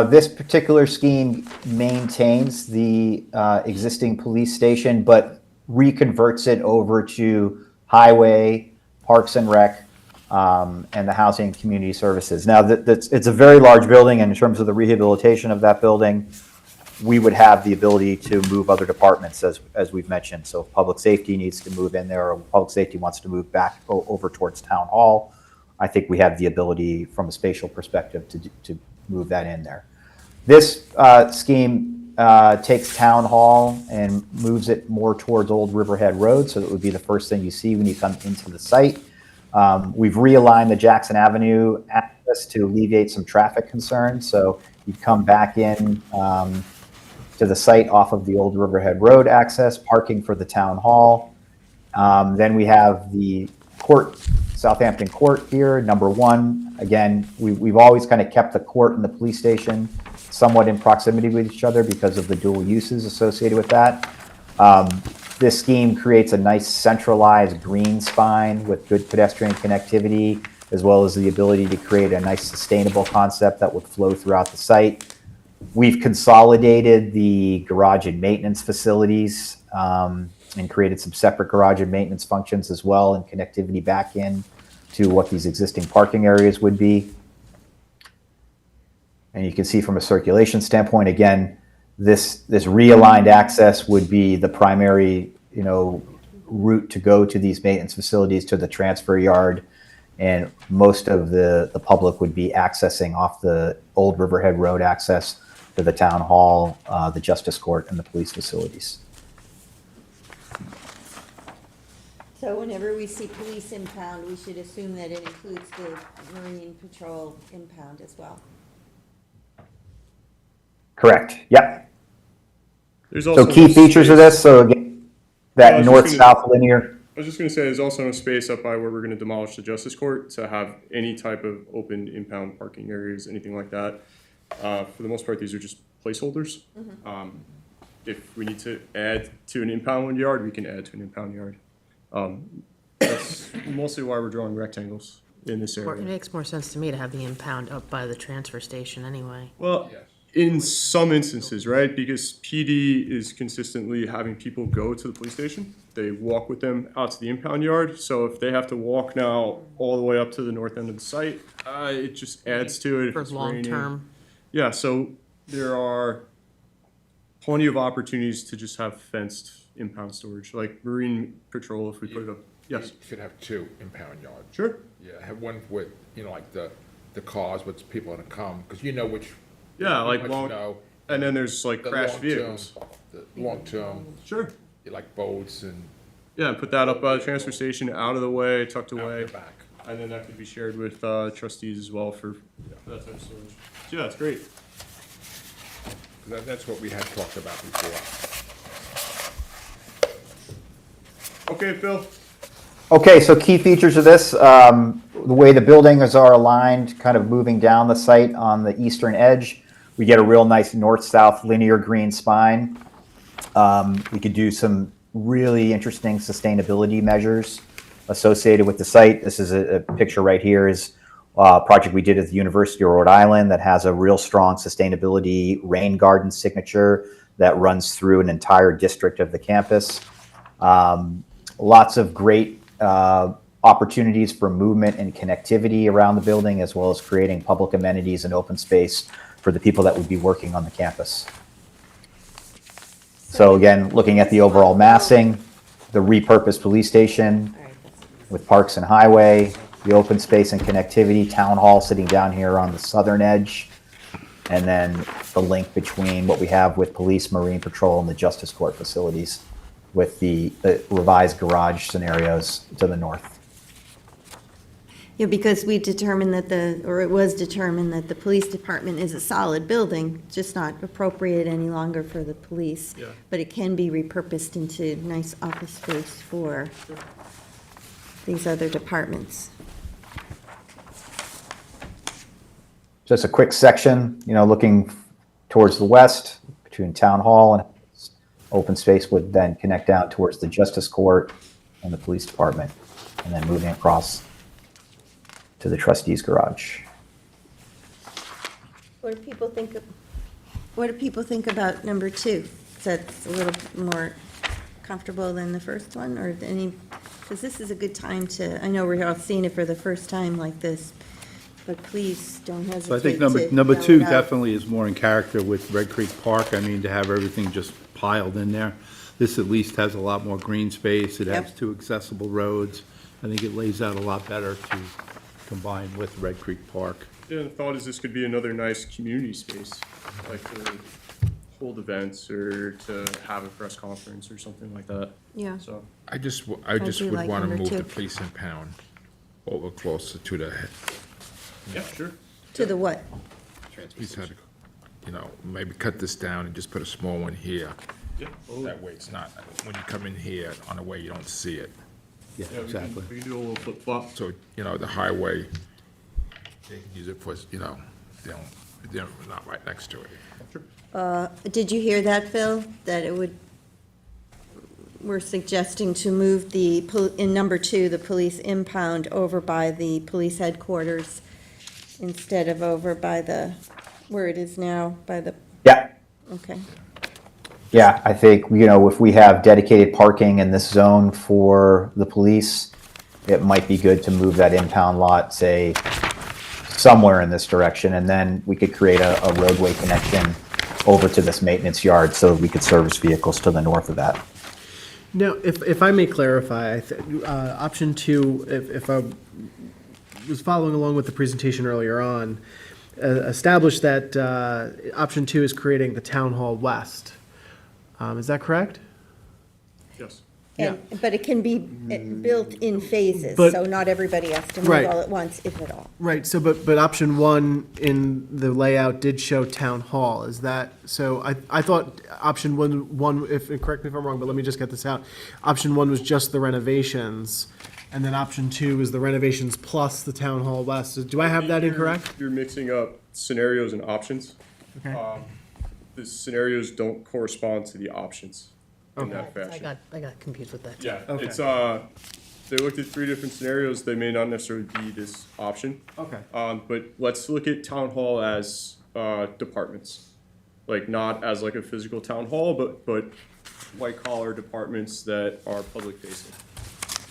this particular scheme maintains the existing police station, but reconverts it over to highway, parks and rec, and the housing and community services. Now, it's a very large building, and in terms of the rehabilitation of that building, we would have the ability to move other departments, as we've mentioned. So if public safety needs to move in there, or public safety wants to move back over towards town hall, I think we have the ability from a spatial perspective to move that in there. This scheme takes town hall and moves it more towards Old Riverhead Road, so it would be the first thing you see when you come into the site. We've realigned the Jackson Avenue access to alleviate some traffic concerns, so you come back in to the site off of the Old Riverhead Road access, parking for the town hall. Then we have the court, Southampton Court here, number 1. Again, we've always kind of kept the court and the police station somewhat in proximity with each other because of the dual uses associated with that. This scheme creates a nice centralized green spine with good pedestrian connectivity, as well as the ability to create a nice sustainable concept that would flow throughout the site. We've consolidated the garage and maintenance facilities and created some separate garage and maintenance functions as well, and connectivity back in to what these existing parking areas would be. And you can see from a circulation standpoint, again, this realigned access would be the primary, route to go to these maintenance facilities, to the transfer yard, and most of the public would be accessing off the Old Riverhead Road access to the town hall, the justice court, and the police facilities. So whenever we see police impound, we should assume that it includes the Marine Patrol impound as well. Correct. Yep. there's So also key no features of space- this, so again, I that was just north-south linear. I was just going to say, there's also no space up by where we're going to demolish the justice court to have any type of open impound parking areas, anything like that. For the most part, these are just placeholders. If we need to add to an impound yard, we can add to an impound yard. That's mostly why we're drawing rectangles in this It area. makes more sense to me to have the impound up by the transfer station anyway. Well, In some instances, right? Because PD is consistently having people go to the police station. They walk with them out to the impound yard. So if they have to walk now all the way up to the north end of the site, it just adds to it. If For it's long raining. term. Yeah, so there are plenty of opportunities to just have fenced impound storage, like Marine Patrol, if we put it up. Yes. You should have 2 impound yards. Sure. Yeah, have one with, like the cars, with people gonna come, because you know which. Yeah, you like much long, know. and then there's like The crash long-term- vehicles. The long-term, Sure. like boats and Yeah, put that up by the transfer station, out of the way, tucked out away. the back. And then that could be shared with trustees as well for that type of storage. So yeah, it's great. That's what we had talked about before. Okay, Phil. Okay, so key features of this, the way the buildings are aligned, kind of moving down the site on the eastern edge, we get a real nice north-south linear green spine. We could do some really interesting sustainability measures associated with the site. This is a picture right here is a project we did at the University of Rhode Island that has a real strong sustainability rain garden signature that runs through an entire district of the campus. Lots of great opportunities for movement and connectivity around the building, as well as creating public amenities and open space for the people that would be working on the campus. So again, looking at the overall massing, the repurposed police station with parks and highway, the open space and connectivity, town hall sitting down here on the southern edge, and then the link between what we have with police, marine patrol, and the justice court facilities with the revised garage scenarios to the north. Yeah, because we determined that it was determined that the police department is a solid building, just not appropriate any longer for the police. Yeah. But it can be repurposed into nice office space for these other departments. Just a quick section, looking towards the west between town hall and open space would then connect down towards the justice court and the police department, and then moving across to the trustees garage. What do people think about number 2? Is that a little more comfortable than the first one, or because this is a good time to, I know we're all seeing it for the first time like this, but please don't hesitate So I think to number yell 2 it out. definitely is more in character with Red Creek Park. I mean, to have everything just piled in there. This at least has a lot more green space. It has Yep. 2 accessible roads. I think it lays out a lot better to combine with Red Creek Park. Yeah, the thought is this could be another nice community space, like to hold events or to have a press conference or something like that. Yeah. So I just do would like want to number move 2. the police impound over closer to the, yeah, sure. To the what? he's had, maybe cut this down and just put a small one here. Yeah. That way it's not, when you come in here on the way, you don't see it. Yeah, Yeah, exactly. we can do a little flip flop. So, the highway, they can use it for, they're not right next to it. Did you hear that, Phil? That we're suggesting to move in number 2, the police impound over by the police headquarters instead of over by where it is now, by the, Yeah, okay. yeah, I think, if we have dedicated parking in this zone for the police, it might be good to move that impound lot, say, somewhere in this direction, and then we could create a roadway connection over to this maintenance yard so we could service vehicles to the north of that. Now, if I may clarify, option 2, if I was following along with the presentation earlier on, established that option 2 is creating the Town Hall West. Is that correct? Yes. But it can be built in phases, But- so not everybody has to move Right. all at once, if at all. Right, so, but option 1 in the layout did show Town Hall, is that, so I thought option one, correct me if I'm wrong, but let me just get this out. Option 1 was just the renovations, and then option 2 is the renovations plus the Town Hall West. So do I have that incorrect? You're mixing up scenarios and options. Okay. The scenarios don't correspond to the options in that I fashion. got confused with that. Yeah, Okay. it's, they looked at 3 different scenarios, they may not necessarily be this option. Okay. But let's look at town hall as, departments. like not as like a physical town hall, but white collar departments that are public facing.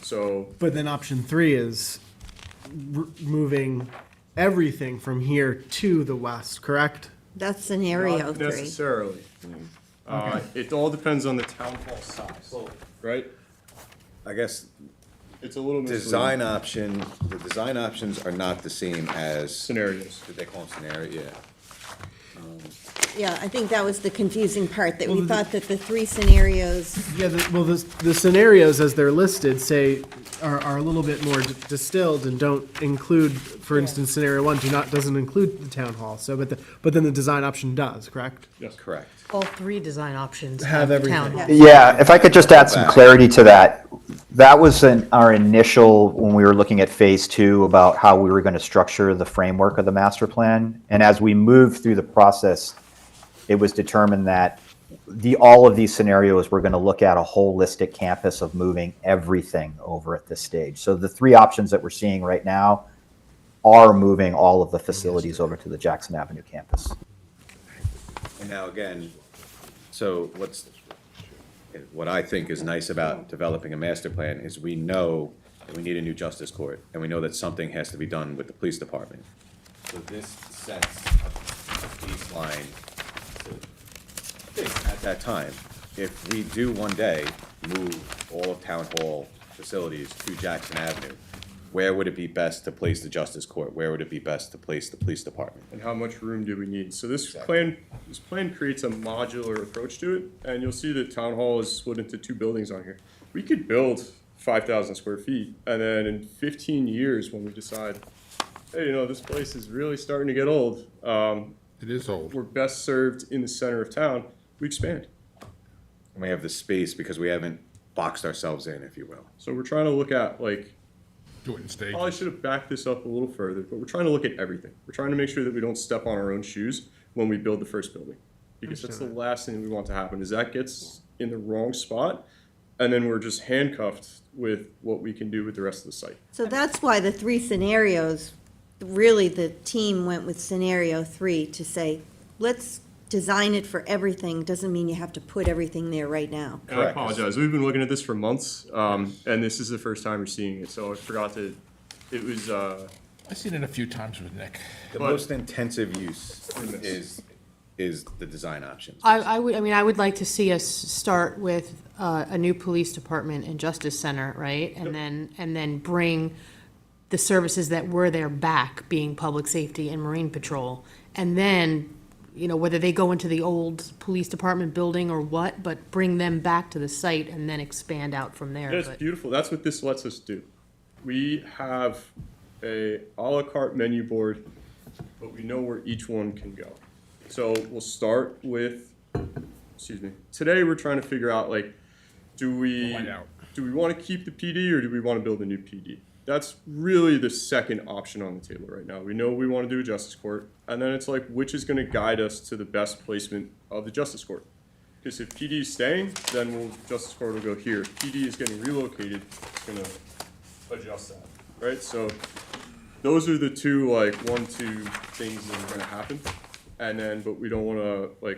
So, But then option 3 is moving everything from here to the west, correct? That's scenario not 3. necessarily. It all depends on the town hall size, right? I guess It's a little design misleading. the design options are not the same as. Scenarios. Did they call them scenario? Yeah. Yeah, I think that was the confusing part, that we thought that the 3 scenarios, Yeah, the scenarios as they're listed say, are a little bit more distilled and don't include, for instance, scenario 1 doesn't include the town hall, so, but then the design option does, correct? Yes. Correct. All 3 design options Have have the town everything. hall. Yeah, if I could just add some clarity to that. That was our initial, when we were looking at phase 2, about how we were going to structure the framework of the master plan. And as we moved through the process, it was determined that all of these scenarios were going to look at a holistic campus of moving everything over at this stage. So the 3 options that we're seeing right now are moving all of the facilities over to the Jackson Avenue campus. And now again, so what I think is nice about developing a master plan is we know that we need a new justice court, and we know that something has to be done with the police department. So this sets a baseline to think at that time. If we do one day move all of town hall facilities to Jackson Avenue, where would it be best to place the justice court? Where would it be best to place the police department? And how much room do we need? So this plan creates a modular approach to it, and you'll see that town hall is split into 2 buildings on here. We could build 5,000 square feet, and then in 15 years, when we decide, hey, this place is really starting to get old. It is old. We're best served in the center of town. We expand. And we have the space because we haven't boxed ourselves in, if you will. So we're trying to look at Do it in stages. probably should have backed this up a little further, but we're trying to look at everything. We're trying to make sure that we don't step on our own shoes when we build the first building. Because that's the last thing we want to happen, is that gets in the wrong spot, and then we're just handcuffed with what we can do with the rest of the site. so that's why the 3 scenarios, really the team went with scenario 3 to say, let's design it for everything, doesn't mean you have to put everything there right now. And I apologize, we've been looking at this for months, and this is the first time we're seeing it, so I forgot that it was, I've seen it a few times with Nick. The most intensive use is the design options. I would like to see us start with a new police department and justice center, right? And then bring the services that were there back, being public safety and marine patrol. And then, whether they go into the old police department building or what, but bring them back to the site and then expand out from there. yeah, it's beautiful. That's what this lets us do. We have a la carte menu board, but we know where each one can go. So we'll start with, today we're trying to figure out, do we want to keep the PD or do we want to build a new PD? That's really the second option on the table right now. We know we want to do a justice court, and then it's which is going to guide us to the best placement of the justice court. Because if PD is staying, then justice court will go here. If PD is getting relocated, it's going to adjust that, right? So those are the 2, 1-2 things that are going to happen. And then, but we don't want to,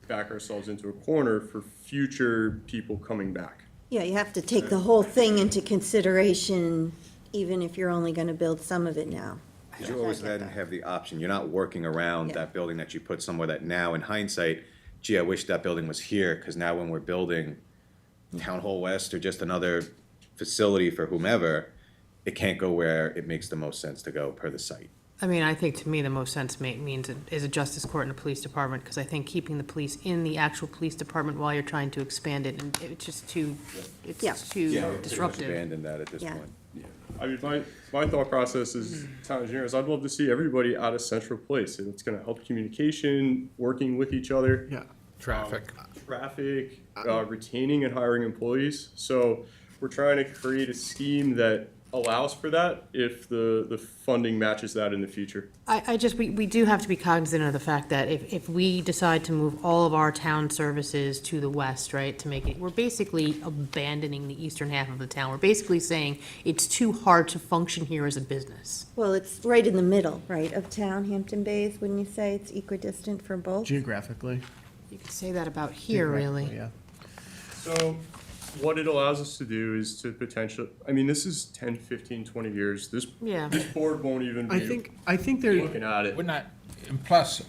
back ourselves into a corner for future people coming back. Yeah, you have to take the whole thing into consideration, even if you're only gonna build some of it now. Because you always then have the option, you're not working around that building that you put somewhere that now, in hindsight, gee, I wish that building was here, because now when we're building Town Hall West or just another facility for whomever, it can't go where it makes the most sense to go per the site. I think to me, the most sense means is a justice court and a police department, because I think keeping the police in the actual police department while you're trying to expand it, and it's just too, disruptive. Abandon that at this Yeah. point. I mean, my thought process as town engineer is I'd love to see everybody at a central place. It's going to help communication, working with each other. Yeah. Traffic. Retaining and hiring employees. So we're trying to create a scheme that allows for that if the funding matches that in the future. We do have to be cognizant of the fact that if we decide to move all of our town services to the west, right, to make it, we're basically abandoning the eastern half of the town. We're basically saying it's too hard to function here as a business. Well, it's right in the middle, right, of town, Hampton Bays, wouldn't you say? It's equidistant for both? Geographically. You could say that about here, really. Yeah. So what it allows us to do is to potentially, I mean, this is 10, 15, 20 years. This board won't even be I think they're looking at it. We're not, and plus,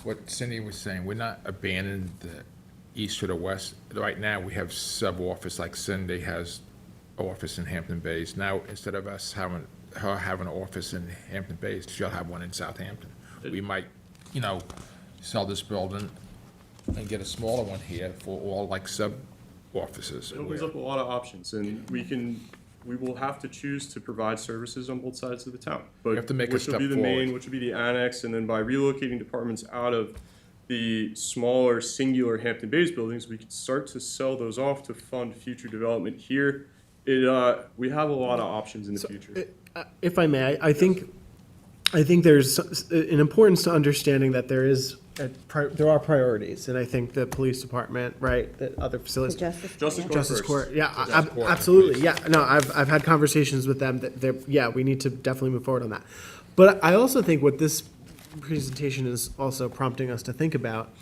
what Cindy was saying, we're not abandoning the east or the west. Right now, we have sub-office, like Cindy has office in Hampton Bays. Now, instead of us having her have an office in Hampton Bays, she'll have one in Southampton. We might, sell this building and get a smaller one here for all like sub-offices. It opens up a lot of options, and we will have to choose to provide services on both sides of the town. But have to make a which will step be the forward. main, which will be the annex, and then by relocating departments out of the smaller singular Hampton Bays buildings, we could start to sell those off to fund future development here. We have a lot of options in the future. If I may, I think there's an importance to understanding that there are priorities, and I think the police department, right, that other facilities. Justice Court, yeah, Justice Court, absolutely, yeah. No, I've had conversations with them that we need to definitely move forward on that. But I also think what this presentation is also prompting us to think about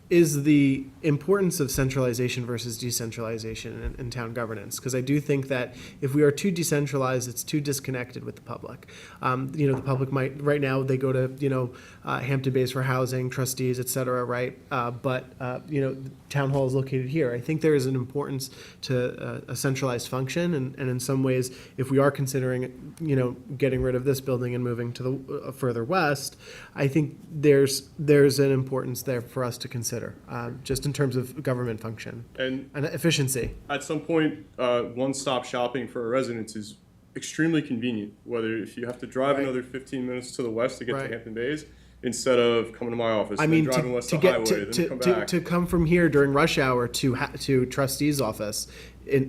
is the importance of centralization versus decentralization in town governance. Because I do think that if we are too decentralized, it's too disconnected with the public. The public might, right now, they go to, Hampton Bays for housing, trustees, et cetera, right? But town hall is located here. I think there is an importance to a centralized function. And in some ways, if we are considering, getting rid of this building and moving to the further west, I think there's an importance there for us to consider. Just in terms of government function And efficiency. at some point, one-stop shopping for our residents is extremely convenient, whether if you have to drive another 15 minutes to the west to get to Hampton Bays, instead of coming to my office and then driving west to Highway, then come back. To come from here during rush hour to trustee's office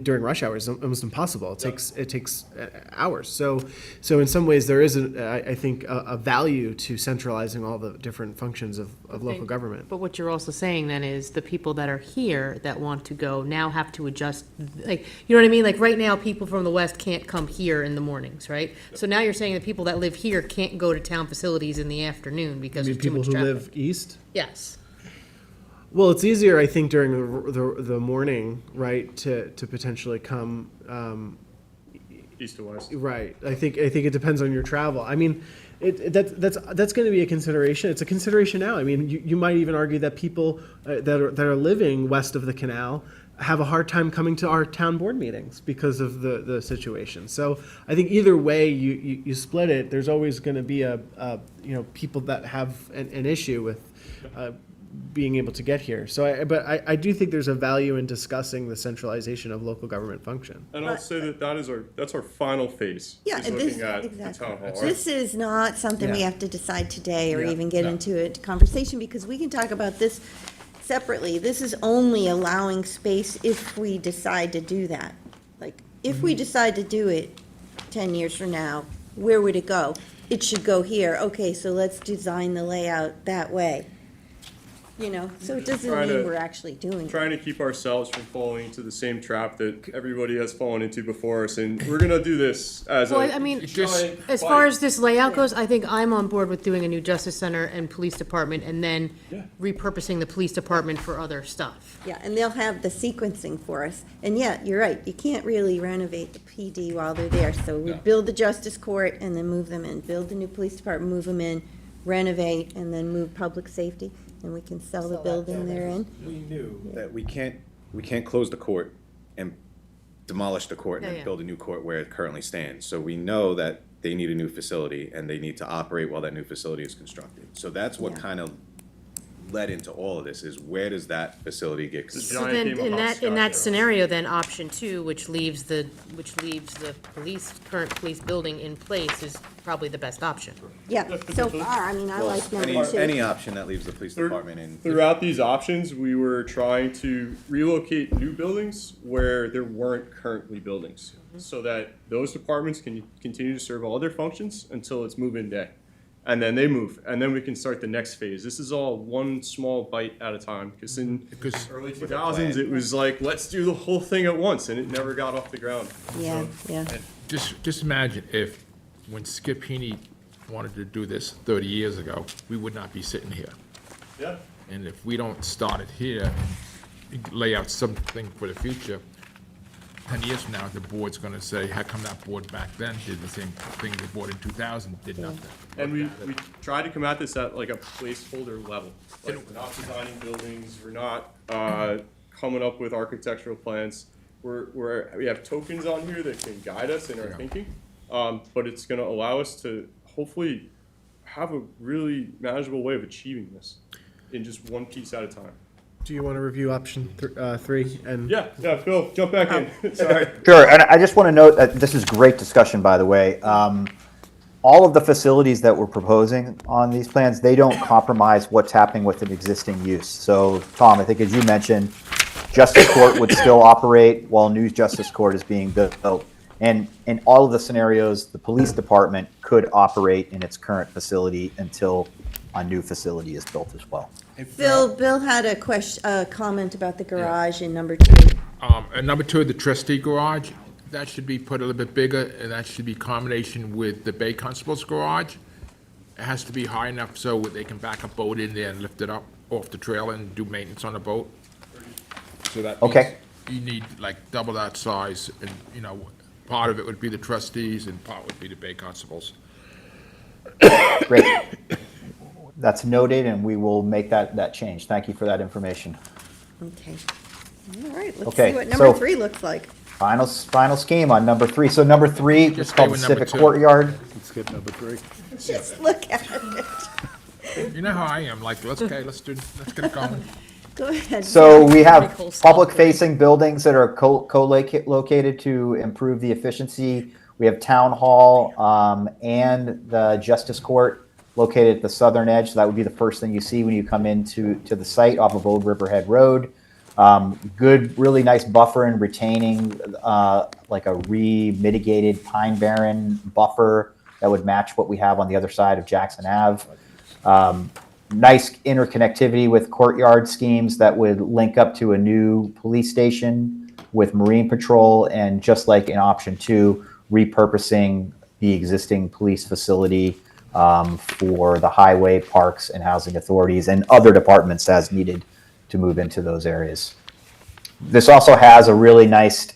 during rush hour is almost impossible. It takes hours. So in some ways there is I think a value to centralizing all the different functions of local government. But what you're also saying then is the people that are here that want to go now have to adjust, like, you know what I mean? Like, right now, people from the west can't come here in the mornings, right? So now you're saying that people that live here can't go to town facilities in the afternoon because there's too much people who traffic. live east? Yes. Well, it's easier, I think, during the morning, right, to potentially come. East to west. Right. I think it depends on your travel. I mean, that's going to be a consideration. It's a consideration now. I mean, you might even argue that people that are living west of the canal have a hard time coming to our town board meetings because of the situation. So I think either way you split it, there's always going to be people that have an issue with being able to get here. So I do think there's a value in discussing the centralization of local government function. And I'll say that's our final phase. Yeah, is and looking this, at exactly. the town hall. This is not something we Yeah. have to decide today or Yeah. even get into a conversation, because we can talk about this separately. This is only allowing space if we decide to do that. Like, if we decide to do it 10 years from now, where would it go? It should go here. Okay, so let's design the layout that way. So it doesn't Trying mean to- we're actually doing it. Trying to keep ourselves from falling into the same trap that everybody has fallen into before us, and we're gonna do this as Well, I mean, giant as fight. far as this layout goes, I think I'm on board with doing a new justice center and police department, and then repurposing the police department for other stuff. Yeah, and they'll have the sequencing for us. And yeah, you're right, you can't really renovate the PD while they're there. So we build the justice court and then move them in, build the new police department, move them in, renovate, and then move public safety, and we can sell the building they're in. We knew that we can't close the court and demolish the court and Yeah, then yeah. build a new court where it currently stands. So we know that they need a new facility and they need to operate while that new facility is constructed. So that's what Yeah. kind of led into all of this is where does that facility get It's a constructed? So giant then, game of in that hopscotch. scenario, then option two, which leaves the current police building in place is probably the best option. Yeah, so far, I mean, I like number two. Any option that leaves the police department in. Throughout these options, we were trying to relocate new buildings where there weren't currently buildings, so that those departments can continue to serve all their functions until it's move-in day. And then they move, and then we can start the next phase. This is all one small bite at a time, because in early 2000s, it was like, let's do the whole thing at once, and it never got off the ground. Yeah, So- yeah. Just imagine if, when Skip Heaney wanted to do this 30 years ago, we would not be sitting here. Yeah. And if we don't start it here and lay out something for the future, 10 years from now, the board's gonna say, how come that board back then did the same thing the board in 2000 did nothing? And we try to come at this at like a placeholder level. Like, we're not designing buildings, we're not coming up with architectural plans. We have tokens on here that can guide us in our thinking, but it's gonna allow us to hopefully have a really manageable way of achieving this in just one piece at a time. Do you want to review option 3? And Yeah, Phil, jump back in. Sorry. Sure, and I just want to note that this is great discussion, by the way. All of the facilities that we're proposing on these plans, they don't compromise what's happening with an existing use. So, Tom, I think as you mentioned, Justice Court would still operate while new Justice Court is being built. And in all of the scenarios, the police department could operate in its current facility until a new facility is built as well. Bill had a comment about the garage in number 2. And number 2, the trustee garage, that should be put a little bit bigger, and that should be combination with the Bay Constable's garage. It has to be high enough so they can back a boat in there and lift it up off the trailer and do maintenance on the boat. So that means Okay. you need like double that size, and, you know, part of it would be the trustees and part would be the Bay Constables. Great. That's noted, and we will make that change. Thank you for that information. Okay. All right, let's Okay, see what number so- 3 looks like. Final scheme on number 3. So number 3 is Just called stay the with number Civic 2. Courtyard. Skip number 3. Just look at it. You know how I am, like, let's get it going. Go ahead. So we have public-facing buildings that are co-located to improve the efficiency. We have Town Hall and the Justice Court located at the southern edge. So that would be the first thing you see when you come into the site off of Old Riverhead Road. Good, really nice buffer and retaining like a re-mitigated pine barren buffer that would match what we have on the other side of Jackson Ave. Nice interconnectivity with courtyard schemes that would link up to a new police station with Marine Patrol, and just like in option 2, repurposing the existing police facility for the highway, parks, and housing authorities and other departments as needed to move into those areas. This also has a really nice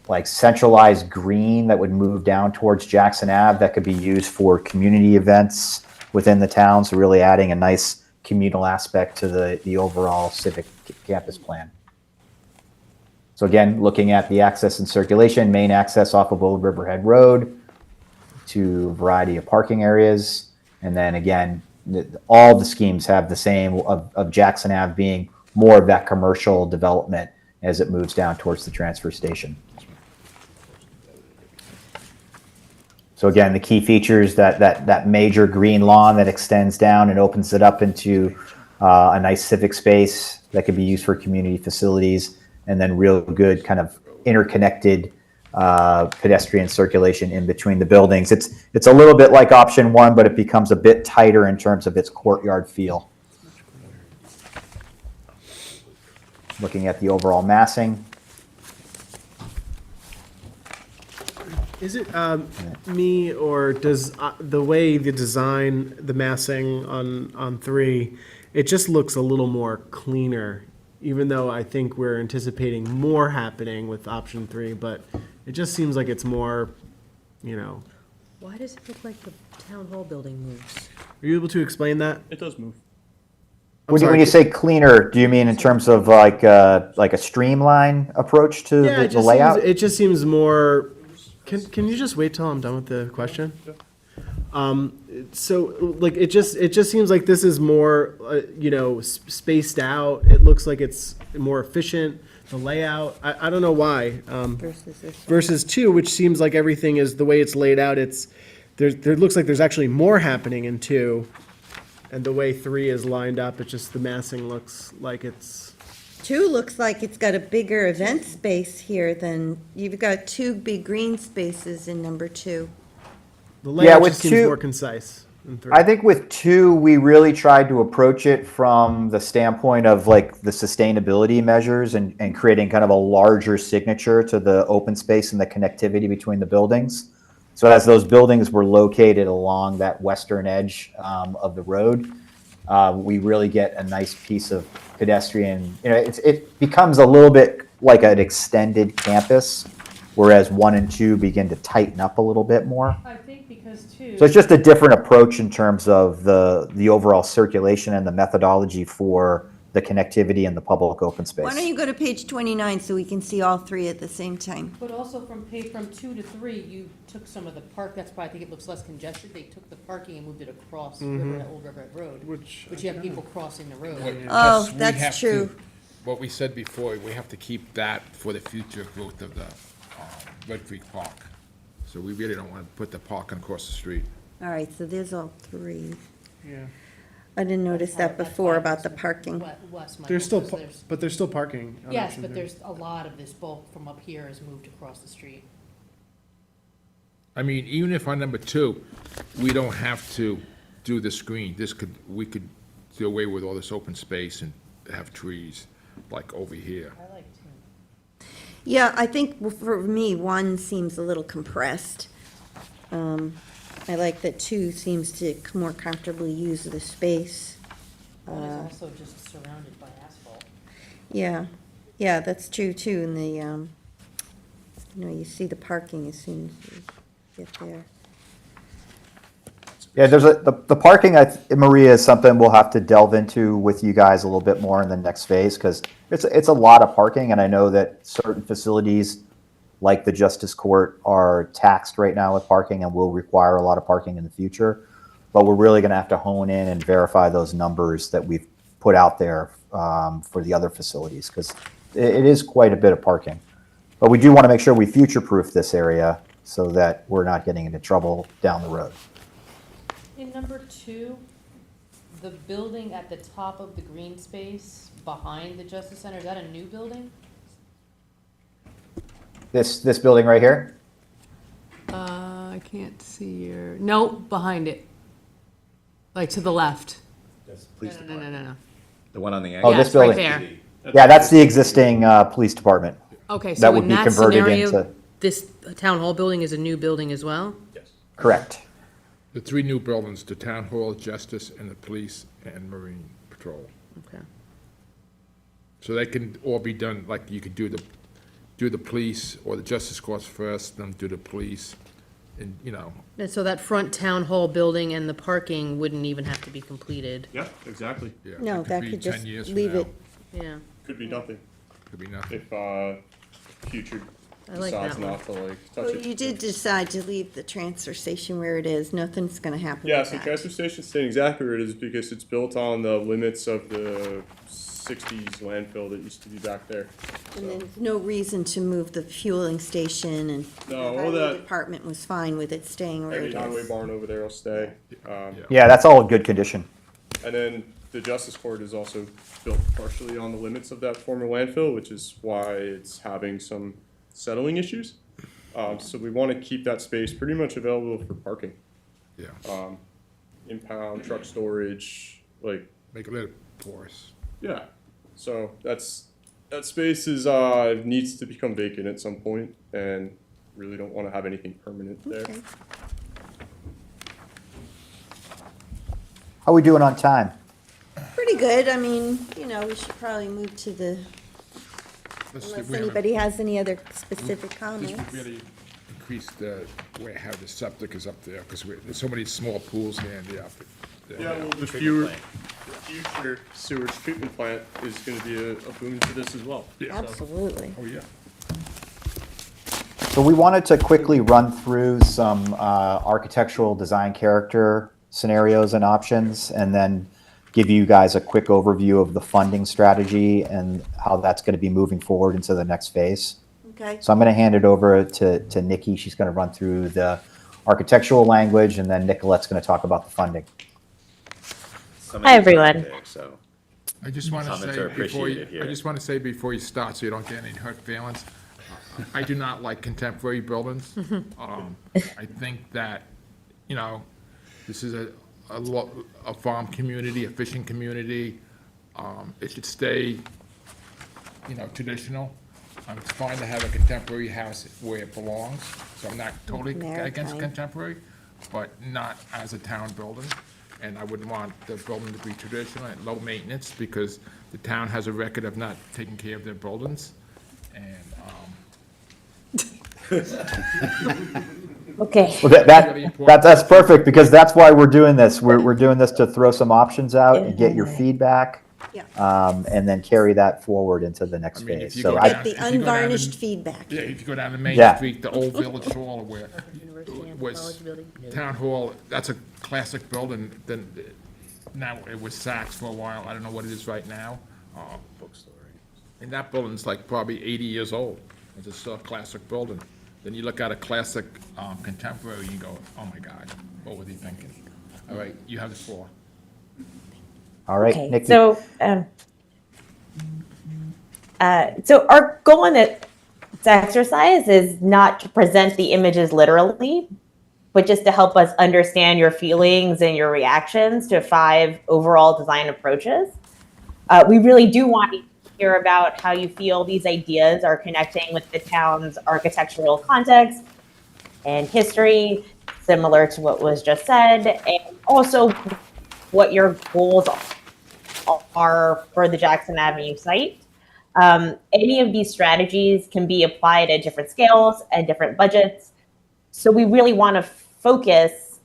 like centralized green that would move down towards Jackson Ave that could be used for community events within the town, so really adding a nice communal aspect to the overall civic campus plan. So again, looking at the access and circulation, main access off of Old Riverhead Road to a variety of parking areas. And then again, all the schemes have the same of Jackson Ave being more of that commercial development as it moves down towards the transfer station. So again, the key features, that major green lawn that extends down and opens it up into a nice civic space that could be used for community facilities, and then real good kind of interconnected pedestrian circulation in between the buildings. It's a little bit like option 1, but it becomes a bit tighter in terms of its courtyard feel. Looking at the overall massing. is it me, or does the way the design, the massing on 3, it just looks a little more cleaner, even though I think we're anticipating more happening with option 3, but it just seems like it's more, you know. Why does it look like the town hall building moves? Are you able to explain that? It does move. When you say cleaner, do you mean in terms of like a streamline approach to the layout? It just seems more. Can you just wait till I'm done with the question? So like it just seems like this is more spaced out. It looks like it's more efficient. The layout, I don't know why. Versus this one. Versus 2, which seems like everything is the way it's laid out. There looks like there's actually more happening in 2, and the way 3 is lined up, it's just the massing looks like it's. 2 looks like it's got a bigger event space here than, you've got 2 big green spaces in number 2. The layout with just seems 2 more concise in 3. I think with 2, we really tried to approach it from the standpoint of like the sustainability measures and creating kind of a larger signature to the open space and the connectivity between the buildings. So as those buildings were located along that western edge of the road, we really get a nice piece of pedestrian, it becomes a little bit like an extended campus, whereas 1 and 2 begin to tighten up a little bit more. I think because too. So it's just a different approach in terms of the overall circulation and the methodology for the connectivity and the public open space. Why don't you go to page 29 so we can see all 3 at the same time? But also from 2 to 3, you took some of the park, that's why I think it looks less congested. They took the parking and moved it across Old Riverhead Road, Which you have people crossing the road. Oh, Just we that's have true. to- What we said before, we have to keep that for the future growth of the Red Creek Park. So we really don't want to put the parking across the street. All right, so there's all 3. Yeah. I didn't notice that before about the parking. West, Michael, There's still, 'cause there's- but there's still parking. on Yes, option but 3. there's a lot of this bulk from up here is moved across the street. I mean, even if on number 2, we don't have to do the screen, we could do away with all this open space and have trees, like over here. I like 2. Yeah, I think for me, 1 seems a little compressed. I like that 2 seems to more comfortably use the space. One is also just surrounded by asphalt. Yeah, that's true too, and you see the parking as soon as you get there. Yeah, the parking, Maria, is something we'll have to delve into with you guys a little bit more in the next phase, because it's a lot of parking, and I know that certain facilities, like the Justice Court, are taxed right now with parking and will require a lot of parking in the future. But we're really going to have to hone in and verify those numbers that we've put out there for the other facilities, because it is quite a bit of parking. But we do want to make sure we future-proof this area so that we're not getting into trouble down the road. In number 2, the building at the top of the green space behind the Justice Center, is that a new building? This building right here? I can't see your, no, behind it. Like to the left. No. The one on the Oh, angle? this Yes, right building. there. Yeah, that's the existing police department. Okay, That so would in be that converted scenario, into- this town hall building is a new building as well? Correct. The 3 new buildings, the Town Hall, Justice, and the Police and Marine Patrol. Okay. So they can all be done, like you could do the police or the Justice Courts first, then do the police, and, And so that front town hall building and the parking wouldn't even have to be completed? Yeah, exactly. yeah. No, it that be could 10 just years from leave now. it. Yeah, Could be nothing Could be nothing. if future I like decides that one. not to like touch Well, it. you did decide to leave the transfer station where it is. Nothing's going to happen Yeah, with so that. transfer station staying exactly where it is because it's built on the limits of the 60s landfill that used to be back there. And there's no reason to move the fueling station, and the No, all highway that, department was fine with it staying where every it highway is. barn over there will stay. Yeah, that's all in good condition. And then the Justice Court is also built partially on the limits of that former landfill, which is why it's having some settling issues. So we want to keep that space pretty much available for parking. Yeah. Impound, truck storage, like, Make it a little porous. yeah. So that space is, needs to become vacant at some point, and really don't want to have anything permanent there. Okay. How we doing on time? Pretty good. I mean, we should probably move to the, Let's see, unless we haven't- anybody has any other specific This comments. would really increase how the septic is up there, because there's so many small pools here and there. Yeah, well, the future sewage treatment plant is gonna be a boon to this as well. Yeah. Absolutely. Oh, yeah. So we wanted to quickly run through some architectural design character scenarios and options, and then give you guys a quick overview of the funding strategy and how that's going to be moving forward into the next phase. Okay. So I'm going to hand it over to Nikki. She's going to run through the architectural language, and then Nicolette's going to talk about the funding. Hi, everyone. So I just want to comments say are before appreciated you, here. I just want to say before you start, so you don't get any hurt feelings. I do not like contemporary buildings. I think that, you know, this is a farm community, a fishing community. It should stay, you know, traditional. It's fine to have a contemporary house where it belongs, so I'm not totally against Maritime. contemporary, but not as a town building. And I wouldn't want the building to be traditional and low maintenance, because the town has a record of not taking care of their buildings. And, Okay. Well, that's perfect, because that's why we're doing this. We're doing this to throw some options out and get your feedback, Yeah. and then carry that forward into the next I mean, phase. if you So go I, down- The if you go down unvarnished the- feedback. Yeah, if you go down to Main Yeah. Street, the old Village Hall, where was Town Hall, that's a classic building. Then now it was Saks for a while. I don't know what it is right now. Bookstore. And that building's like probably 80 years old. It's a still classic building. Then you look at a classic contemporary, you go, oh my God, what was he thinking? All right, you have the floor. all right, Okay, Nikki. so our goal in this exercise is not to present the images literally, but just to help us understand your feelings and your reactions to 5 overall design approaches. We really do want to hear about how you feel these ideas are connecting with the town's architectural context and history, similar to what was just said, and also what your goals are for the Jackson Avenue site. Any of these strategies can be applied at different scales and different budgets. So we really want to focus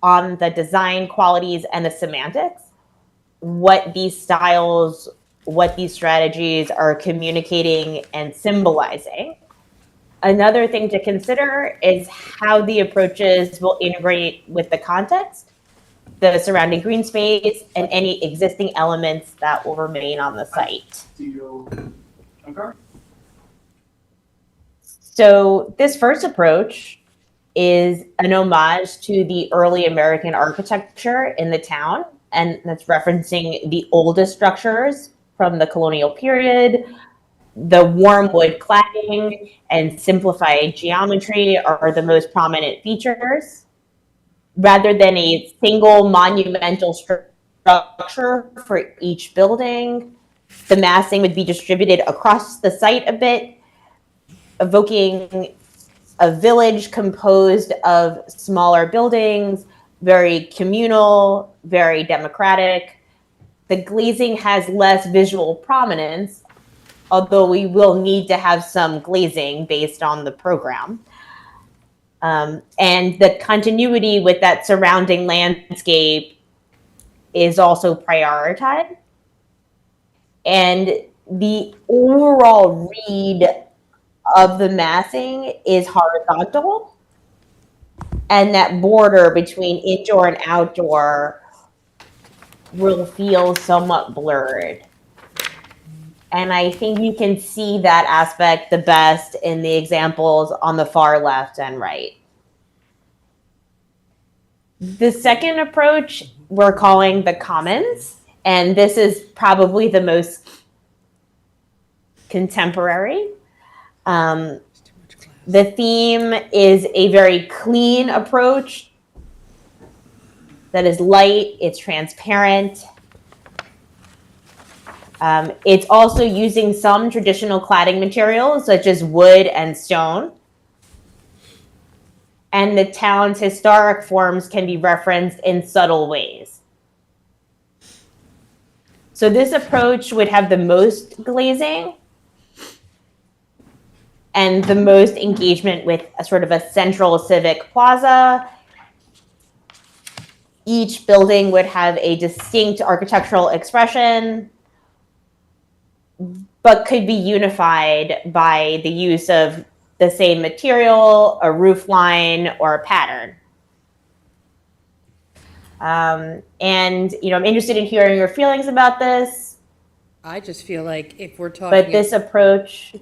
on the design qualities and the semantics, what these styles, what these strategies are communicating and symbolizing. Another thing to consider is how the approaches will integrate with the context, the surrounding green space, and any existing elements that will remain on the site. So this first approach is an homage to the early American architecture in the town, and that's referencing the oldest structures from the colonial period. The warm wood cladding and simplified geometry are the most prominent features. Rather than a single monumental structure for each building, the massing would be distributed across the site a bit, evoking a village composed of smaller buildings, very communal, very democratic. The glazing has less visual prominence, although we will need to have some glazing based on the program. And the continuity with that surrounding landscape is also prioritized. And the overall read of the massing is horizontal, and that border between indoor and outdoor will feel somewhat blurred. And I think you can see that aspect the best in the examples on the far left and right. The second approach we're calling the commons, and this is probably the most contemporary. The theme is a very clean approach that is light, it's transparent. It's also using some traditional cladding materials such as wood and stone. And the town's historic forms can be referenced in subtle ways. So this approach would have the most glazing and the most engagement with a sort of a central civic plaza. Each building would have a distinct architectural expression, but could be unified by the use of the same material, a roof line, or a pattern. And, you know, I'm interested in hearing your feelings about this, I just feel like if we're talking. but this approach,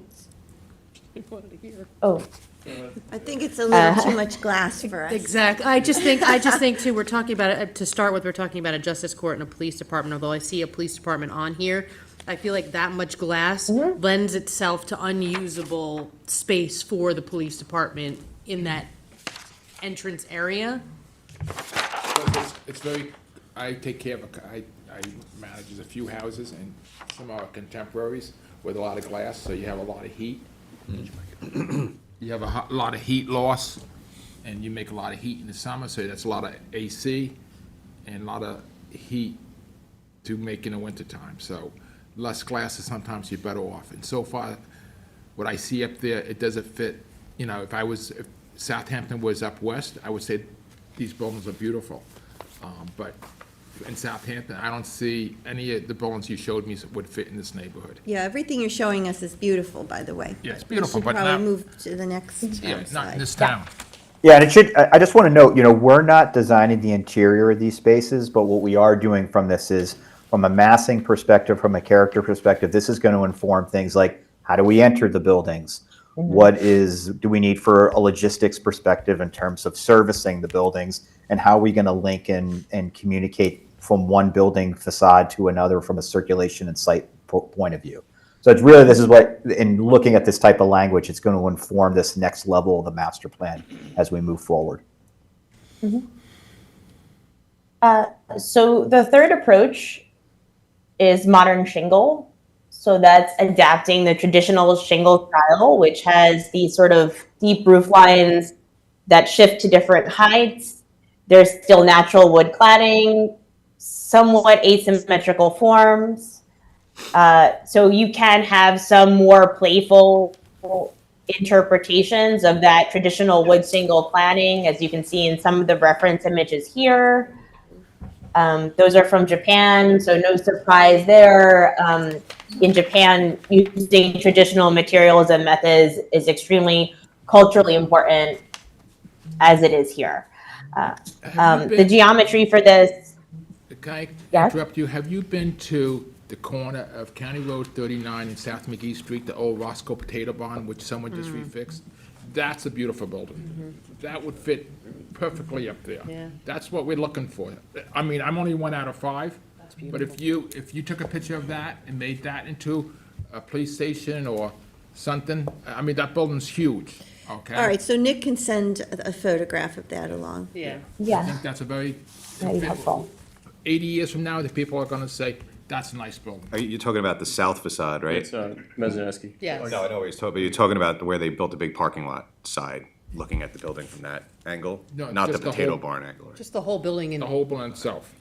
oh, I think it's a little too much glass for us. Exactly. I just think too, we're talking about it, to start with, we're talking about a justice court and a police department, although I see a police department on here. I feel like that much glass lends itself to unusable space for the police department in that entrance area. It's very, I take care of, I manage a few houses, and some are contemporaries with a lot of glass, so you have a lot of heat. You have a lot of heat loss, and you make a lot of heat in the summer, so that's a lot of AC and a lot of heat to make in the wintertime. So less glass is sometimes you're better off. And so far, what I see up there, it doesn't fit. You know, if Southampton was up west, I would say these buildings are beautiful. But in Southampton, I don't see any of the buildings you showed me would fit in this neighborhood. Yeah, everything you're showing us is beautiful, by the way. Yeah, it's beautiful, We but should probably not- move to the next Yeah, not slide. in this town. Yeah, and it should, I just want to note, you know, we're not designing the interior of these spaces, but what we are doing from this is, from a massing perspective, from a character perspective, this is going to inform things like, how do we enter the buildings? What do we need for a logistics perspective in terms of servicing the buildings? And how are we going to link and communicate from one building facade to another from a circulation and site point of view? So it's really, this is what, in looking at this type of language, it's going to inform this next level of the master plan as we move forward. so the third approach is modern shingle. So that's adapting the traditional shingle style, which has these sort of deep roof lines that shift to different heights. There's still natural wood cladding, somewhat asymmetrical forms. So you can have some more playful interpretations of that traditional wood shingle cladding, as you can see in some of the reference images here. Those are from Japan, so no surprise there. In Japan, using traditional materials and methods is extremely culturally important, as it is here. The geometry for this. Can I Yes? interrupt you? Have you been to the corner of County Road 39 and South McGee Street, the old Roscoe Potato Barn, which someone just refixed? That's a beautiful building. That would fit perfectly up there. Yeah. That's what we're looking for. I mean, I'm only 1 out of 5, but if you took a picture of that and made that into a police station or something, I mean, that building's huge, okay? All right, so Nick can send a photograph of that along. Yeah. I think that's a very, Very helpful. 80 years from now, the people are gonna say, that's a nice building. You're talking about the south facade, right? It's Mezineski. Yes. No, I know what he's talking, but you're talking about where they built the big parking lot side, looking at the building from that angle? No, Not the just the potato whole- barn angle. Just the whole building in. The whole building itself.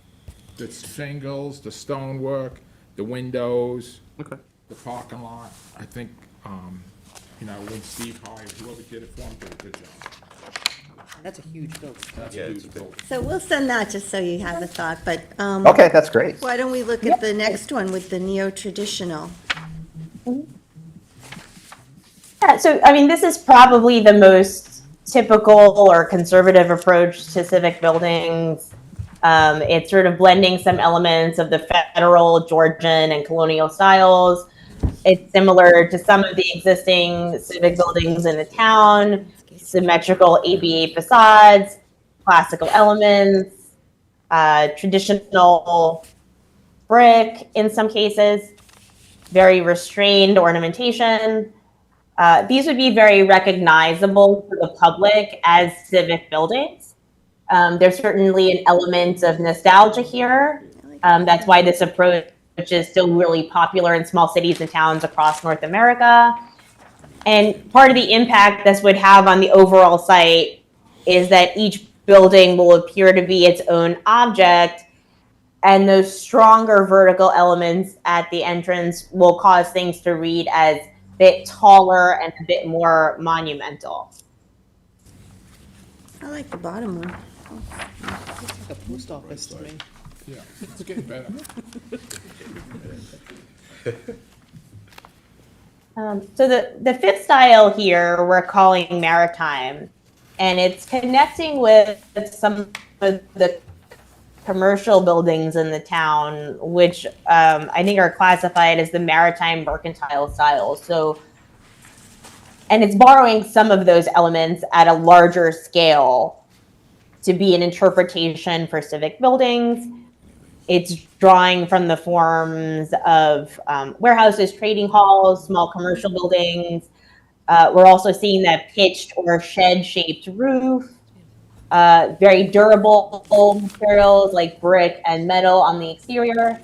The shingles, the stonework, the windows, Okay. the parking lot. I think, you know, when Steve hired, whoever did it for him did a good job. That's a huge building. That's Yeah, a it's huge big. building. So we'll send that just so you have a thought, but. Okay, that's great. Why don't we look at the next one with the neo-traditional? Yeah, so I mean, this is probably the most typical or conservative approach to civic buildings. It's sort of blending some elements of the federal, Georgian, and colonial styles. It's similar to some of the existing civic buildings in the town, symmetrical ABA facades, classical elements, traditional brick in some cases, very restrained ornamentation. These would be very recognizable for the public as civic buildings. There's certainly an element of nostalgia here. That's why this approach is still really popular in small cities and towns across North America. And part of the impact this would have on the overall site is that each building will appear to be its own object, and those stronger vertical elements at the entrance will cause things to read as a bit taller and a bit more monumental. I like the bottom one. It's like a post office to me. Yeah, it's getting better. So the fifth style here we're calling maritime, and it's connecting with some of the commercial buildings in the town, which I think are classified as the maritime mercantile style. So, and it's borrowing some of those elements at a larger scale to be an interpretation for civic buildings. It's drawing from the forms of warehouses, trading halls, small commercial buildings. We're also seeing that pitched or shed-shaped roof, very durable materials like brick and metal on the exterior.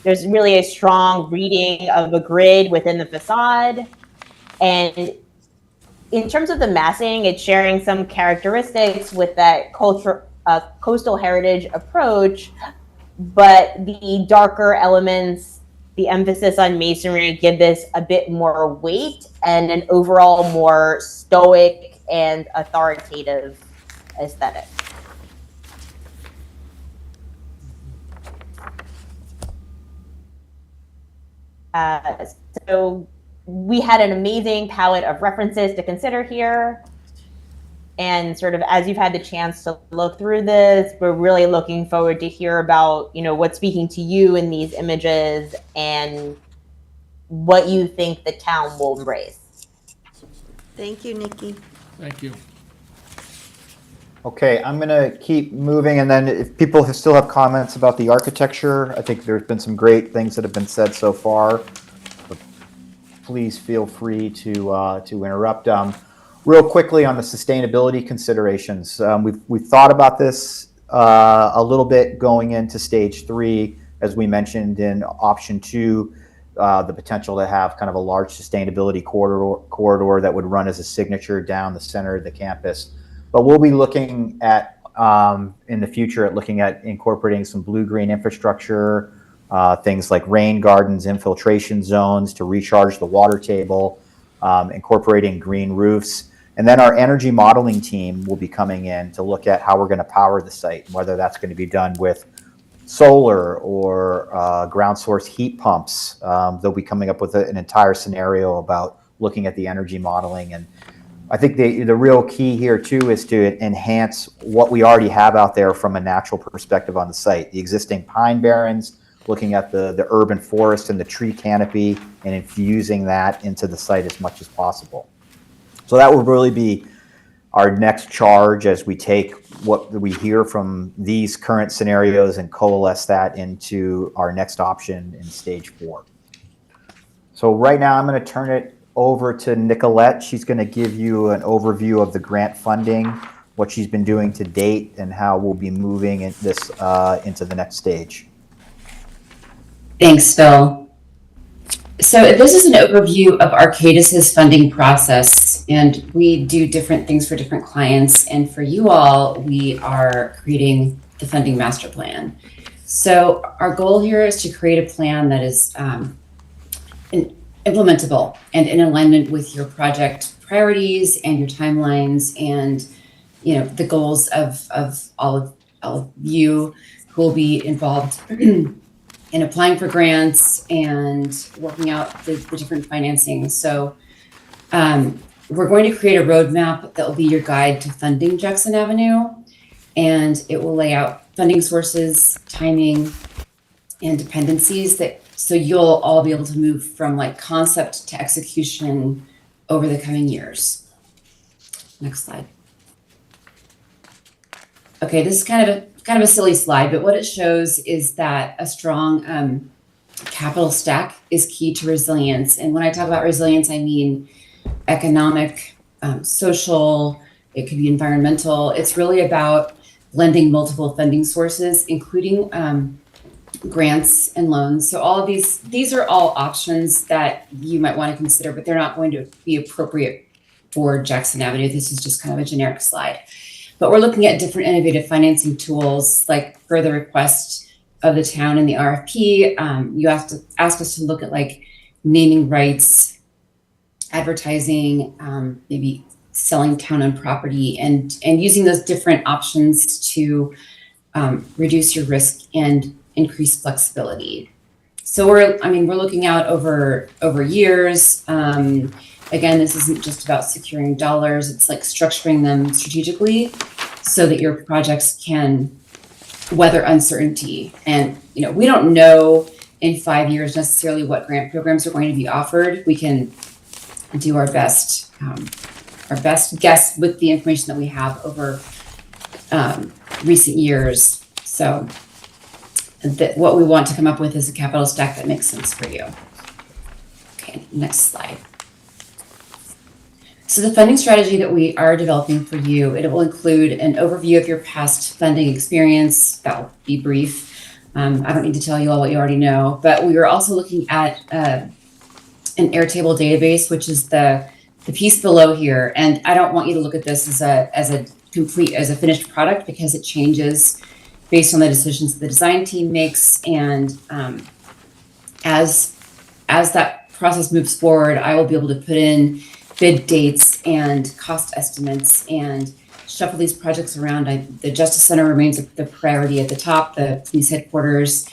There's really a strong reading of a grid within the facade. And in terms of the massing, it's sharing some characteristics with that coastal heritage approach, but the darker elements, the emphasis on masonry, give this a bit more weight and an overall more stoic and authoritative aesthetic. So we had an amazing palette of references to consider here. And sort of as you've had the chance to look through this, we're really looking forward to hear about, what's speaking to you in these images and what you think the town will embrace. Thank you, Nikki. Thank you. Okay, I'm going to keep moving, and then if people still have comments about the architecture, I think there's been some great things that have been said so far. But please feel free to interrupt. Real quickly on the sustainability considerations, we've thought about this a little bit going into stage 3, as we mentioned in option 2, the potential to have kind of a large sustainability corridor that would run as a signature down the center of the campus. But we'll be looking at, in the future, at looking at incorporating some blue-green infrastructure, things like rain gardens, infiltration zones to recharge the water table, incorporating green roofs. And then our energy modeling team will be coming in to look at how we're going to power the site, whether that's going to be done with solar or ground source heat pumps. They'll be coming up with an entire scenario about looking at the energy modeling. And I think the real key here too is to enhance what we already have out there from a natural perspective on the site. The existing pine barrens, looking at the urban forest and the tree canopy and infusing that into the site as much as possible. So that will really be our next charge as we take what we hear from these current scenarios and coalesce that into our next option in stage 4. So right now I'm going to turn it over to Nicolette. She's going to give you an overview of the grant funding, what she's been doing to date, and how we'll be moving this into the next stage. Thanks, Phil. So this is an overview of Arcadis's funding process, and we do different things for different clients. And for you all, we are creating the funding master plan. So our goal here is to create a plan that is implementable and in alignment with your project priorities and your timelines, and the goals of all of you who will be involved in applying for grants and working out the different financing. So we're going to create a roadmap that will be your guide to funding Jackson Avenue, and it will lay out funding sources, timing, and dependencies so you'll all be able to move from like concept to execution over the coming years. Next slide. Okay, this is kind of a silly slide, but what it shows is that a strong capital stack is key to resilience. And when I talk about resilience, I mean economic, social, it could be environmental. It's really about blending multiple funding sources, including grants and loans. So all of these are all options that you might want to consider, but they're not going to be appropriate for Jackson Avenue. This is just kind of a generic slide. But we're looking at different innovative financing tools, like per the request of the town in the RFP. You have to ask us to look at like naming rights, advertising, maybe selling town-owned property, and using those different options to reduce your risk and increase flexibility. So we're looking out over years. Again, this isn't just about securing dollars. It's like structuring them strategically so that your projects can weather uncertainty. And, we don't know in 5 years necessarily what grant programs are going to be offered. We can do our best guess with the information that we have over recent years. So what we want to come up with is a capital stack that makes sense for you. Okay, next slide. So the funding strategy that we are developing for you, it will include an overview of your past funding experience. That will be brief. I don't need to tell you all what you already know, but we are also looking at an Airtable database, which is the piece below here. And I don't want you to look at this as a finished product, because it changes based on the decisions that the design team makes. And as that process moves forward, I will be able to put in bid dates and cost estimates and shuffle these projects around. The Justice Center remains the priority at the top, the police headquarters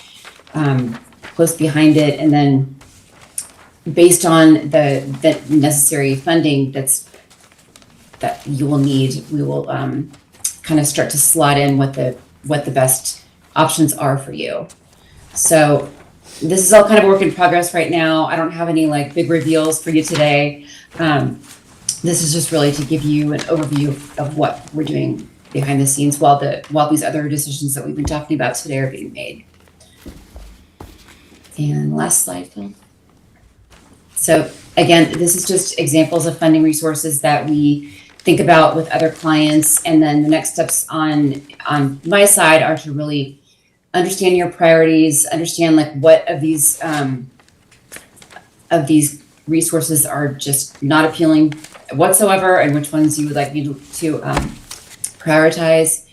close behind it, and then based on the necessary funding that you will need, we will kind of start to slot in what the best options are for you. So this is all kind of a work in progress right now. I don't have any big reveals for you today. This is just really to give you an overview of what we're doing behind the scenes while these other decisions that we've been talking about today are being made. And last slide, Phil. So again, this is just examples of funding resources that we think about with other clients. And then the next steps on my side are to really understand your priorities, understand what of these resources are just not appealing whatsoever, and which ones you would like me to prioritize.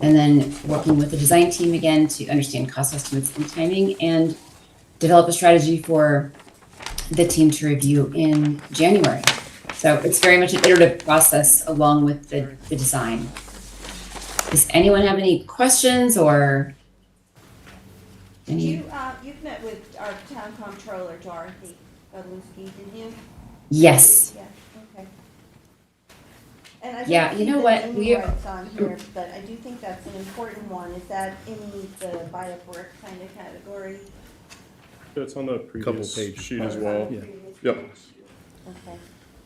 And then working with the design team again to understand cost estimates and timing, and develop a strategy for the team to review in January. So it's very much an iterative process along with the design. Does anyone have any questions or any? You've met with our town comptroller, Dorothy Godlewski, didn't you? Yes. Yeah, okay. And I Yeah, don't you see know the what? naming rights on here, but I do think that's an important one. Is that in the buy a brick kind of category? It's on the previous page. sheet as well. Yeah. Yep. Okay.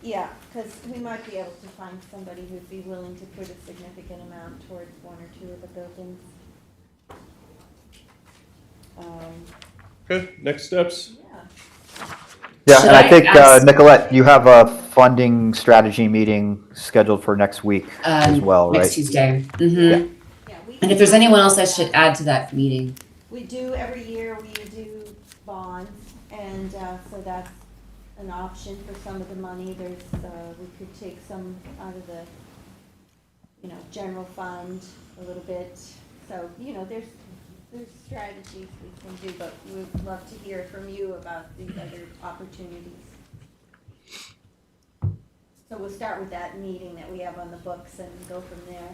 Yeah, because we might be able to find somebody who'd be willing to put a significant amount towards one or two of the buildings. Okay, next steps. Yeah, Should and I I think, ask- Nicolette, you have a funding strategy meeting scheduled for next week as well, right? Next Tuesday. Yeah. And if there's anyone else I should add to that meeting. We do, every year we do bonds, and so that's an option for some of the money. There's, we could take some out of the, general fund a little bit. So, there's strategies we can do, but we'd love to hear from you about these other opportunities. So we'll start with that meeting that we have on the books and go from there.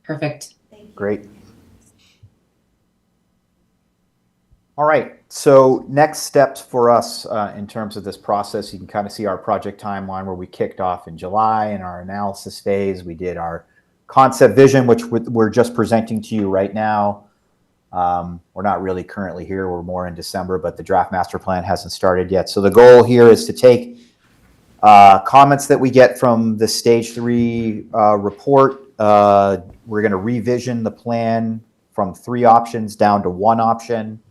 Perfect. Thank you. Great. All right, so next steps for us in terms of this process, you can kind of see our project timeline where we kicked off in July in our analysis phase. We did our concept vision, which we're just presenting to you right now. We're not really currently here, we're more in December, but the draft master plan hasn't started yet. So the goal here is to take comments that we get from the stage 3 report. We're going to revision the plan from 3 options down to 1 option.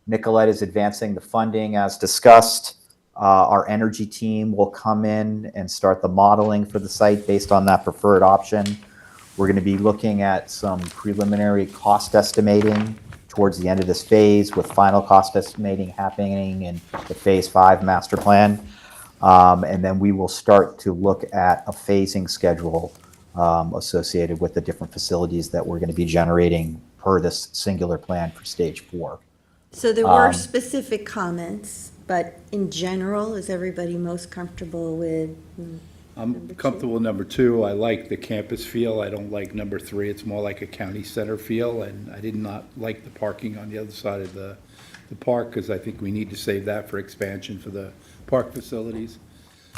Nicolette is advancing the funding as discussed. Our energy team will come in and start the modeling for the site based on that preferred option. We're going to be looking at some preliminary cost estimating towards the end of this phase, with final cost estimating happening in the phase 5 master plan. And then we will start to look at a phasing schedule associated with the different facilities that we're going to be generating per this singular plan for stage 4. So there were specific comments, but in general, is everybody most comfortable with I'm comfortable with number 2. I like the campus feel. I don't like number 3. It's more like a county center feel, and I did not like the parking on the other side of the park, because I think we need to save that for expansion for the park facilities.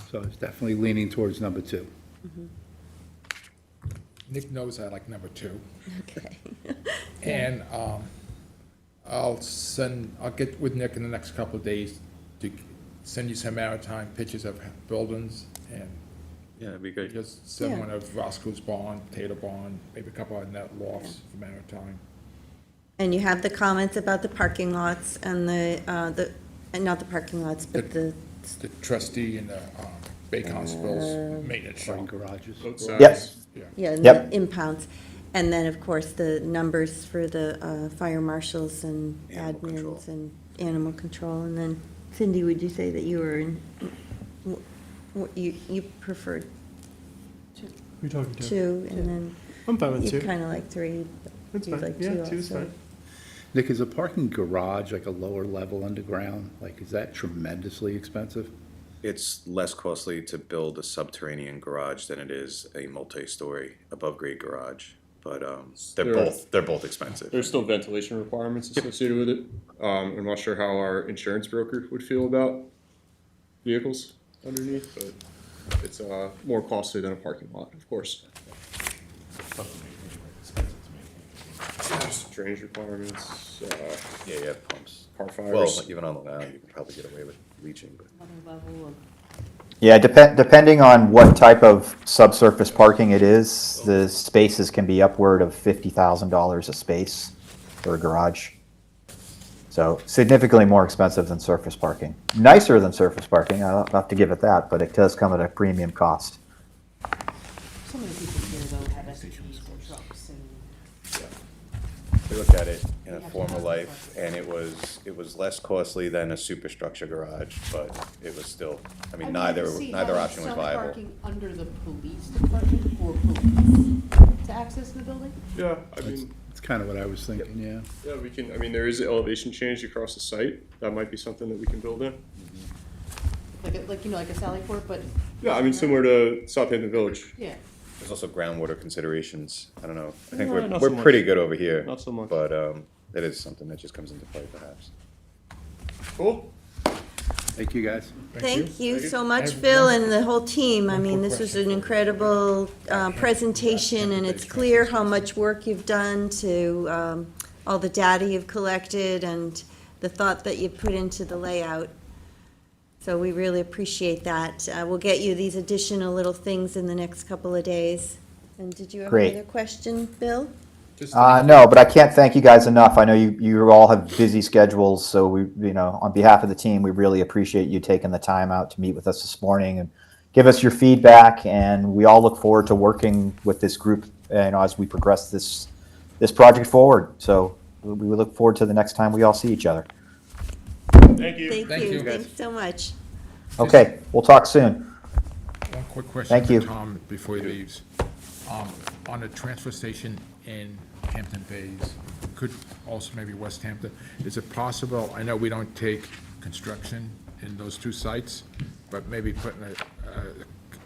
So it's definitely leaning towards number 2. Nick knows I like number 2. Okay. And I'll get with Nick in the next couple of days to send you some maritime pictures of buildings, and Yeah, that'd be good. just send Yeah. one of Roscoe's Barn, Tater Barn, maybe a couple of net lofts for maritime. And you have the comments about the parking lots and not the parking lots, but the, The trustee and the Bakehouse Bill's maintenance shop. Garages. Yes. yeah, and Yep. the impounds. And then, of course, the numbers for the fire marshals and Animal control. admins and animal control. And then Cindy, would you say that you were in, you preferred We're talking 2, and then I'm fine with you 2. kind of like 3, but That's you fine. like Yeah, 2 2 is also. fine. Nick, is a parking garage like a lower level underground? Like, is that tremendously expensive? It's less costly to build a subterranean garage than it is a multi-story above-grade garage, but they're both expensive. There's still ventilation requirements associated with it. I'm not sure how our insurance broker would feel about vehicles underneath, but it's more costly than a parking lot, of course. Drainage requirements, Yeah, you have pumps. car Well, fires. even on the land, you can probably get away with leaching, but. Yeah, depending on what type of subsurface parking it is, the spaces can be upward of $50,000 a space for a garage. So significantly more expensive than surface parking. Nicer than surface parking, I'll have to give it that, but it does come at a premium cost. Some of the people here, though, have SUVs or trucks and. We looked at it in a former life, and it was less costly than a superstructure garage, but it was still, I mean, neither option was viable. Parking under the police department for police to access the building? Yeah, I mean, It's kind of what I was thinking, yeah. yeah, we can, I mean, there is an elevation change across the site. That might be something that we can build in. Like like a Sally Port, but. Yeah, I mean, similar to Southampton Village. Yeah. There's also groundwater considerations. I don't know. I think No, not we're so much. pretty good over here. Not so much. But it is something that just comes into play, perhaps. Cool. Thank you, guys. Thank you so I much, have Bill, one- and the whole team. I one mean, quick this was question. an incredible presentation, and it's clear how much work you've done to all the data you've collected and the thought that you've put into the layout. So we really appreciate that. We'll get you these additional little things in the next couple of days. And did you have Great. another question, Bill? Just No, but I can't thank you guys enough. I know you all have busy schedules, so on behalf of the team, we really appreciate you taking the time out to meet with us this morning and give us your feedback. And we all look forward to working with this group, as we progress this project forward. So we look forward to the next time we all see each other. Thank you. Thank you. guys. Thanks so much. Okay, we'll talk soon. One quick question Thank for you. Tom before he leaves. On the transfer station in Hampton Bays, could also maybe West Hampton, is it possible, I know we don't take construction in those 2 sites, but maybe putting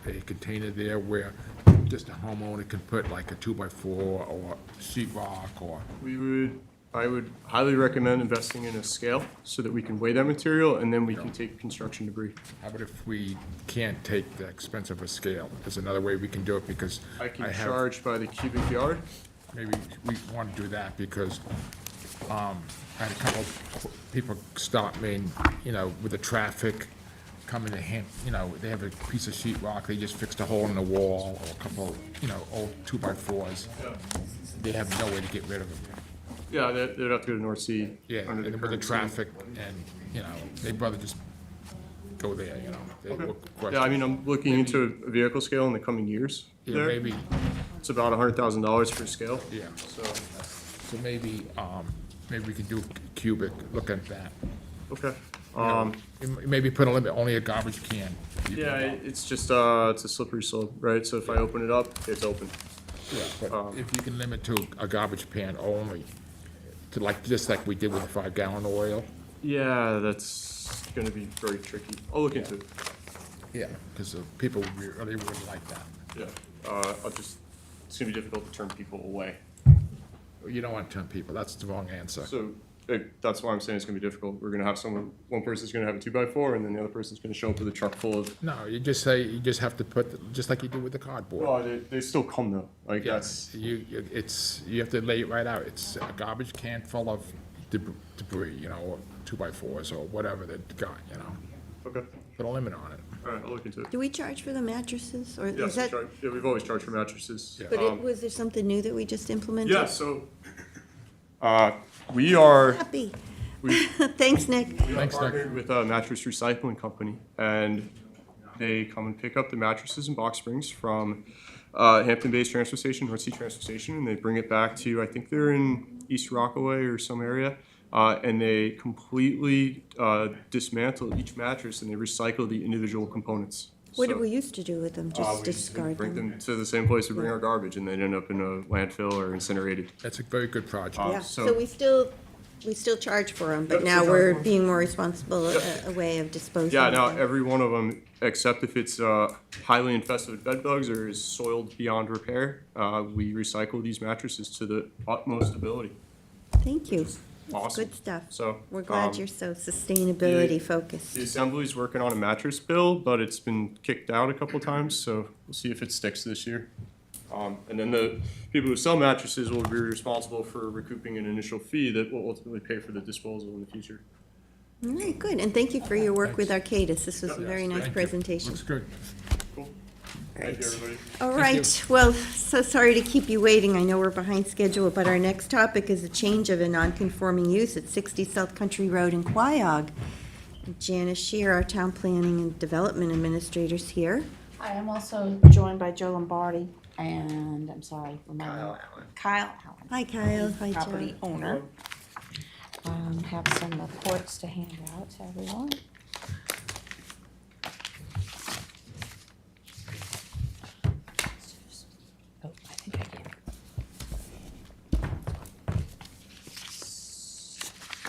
a container there where just a homeowner can put like a 2x4 or sheetrock or, I would highly recommend investing in a scale so that we can weigh that material and then we can take construction debris. how about if we can't take the expense of a scale? There's another way we can do it because I can I have, charge by the cubic yard. maybe we want to do that because I had a couple of people stop me, with the traffic coming to they have a piece of sheetrock, they just fixed a hole in the wall or a couple, old 2x4s. They have no way to get rid of them. Yeah, they'd have to go to North Sea. Yeah, under and with the current sea. traffic and, they'd rather just go there, They Okay. look Yeah, I mean, I'm looking into a vehicle scale in the coming years. Yeah, there. maybe, It's about $100,000 for a scale. yeah. So, So maybe we can do cubic, look at that. okay. Maybe put a limit, only a garbage can. Yeah, it's just, it's a slippery slope, right? So if I open it up, it's open. Yeah, but if you can limit to a garbage pan only, just like we did with the 5-gallon oil. Yeah, that's gonna be very tricky. I'll look into it. Yeah, because people really would like that. Yeah, it's gonna be difficult to turn people away. You don't want to turn people, that's the wrong answer. So that's why I'm saying it's gonna be difficult. We're gonna have one person's gonna have a 2x4, and then the other person's gonna show up with a truck full of. No, you just have to put, just like you do with the cardboard. Well, they still come though. Like Yes, you have to lay it right out. It's a garbage can full of debris, or 2x4s or whatever they've got, Okay. Put a limit on it. All right, I'll look into it. Do we charge for the mattresses, or Yes, is that? we've always charged for mattresses. But was there something new that we just implemented? Yeah, so we are. Happy. Thanks, Nick. We are partnered with a mattress recycling company, and they come and pick up the mattresses and box springs from Hampton Bays Transfer Station, North Sea Transfer Station, and they bring it back to, I think they're in East Rockaway or some area, and they completely dismantle each mattress and they recycle the individual components. What did we used to do with them? Just We discard bring them? them to the same place we bring our garbage, and they end up in a landfill or incinerated. That's a very good project. Yeah, so we still charge for them, but Yep, now still we're charge for 'em. being more responsible, a way of disposing Yeah, of now them. every one of them, except if it's highly infested with bed bugs or is soiled beyond repair, we recycle these mattresses to the utmost ability. Thank you. Awesome. Good stuff. So We're glad you're so sustainability focused. The Assembly's working on a mattress bill, but it's been kicked out a couple times, so we'll see if it sticks this year. And then the people who sell mattresses will be responsible for recouping an initial fee that will ultimately pay for the disposal in the future. All right, good, and thank you for your work with Arcadis. This was a very nice Thank you. presentation. Looks good. Cool. Thank you, everybody. All right, well, so sorry to keep you waiting. I know we're behind schedule, but our next topic is a change of a non-conforming use at 60 South Country Road in Quiog. Janice Shear, our Town Planning and Development Administrator, is here. I am also joined by Joe Lombardi and, I'm sorry, Kyle Allen. Hi, Kyle. Hi, Joe. Property owner. Have some reports to hand out to everyone. Oh, I think I did.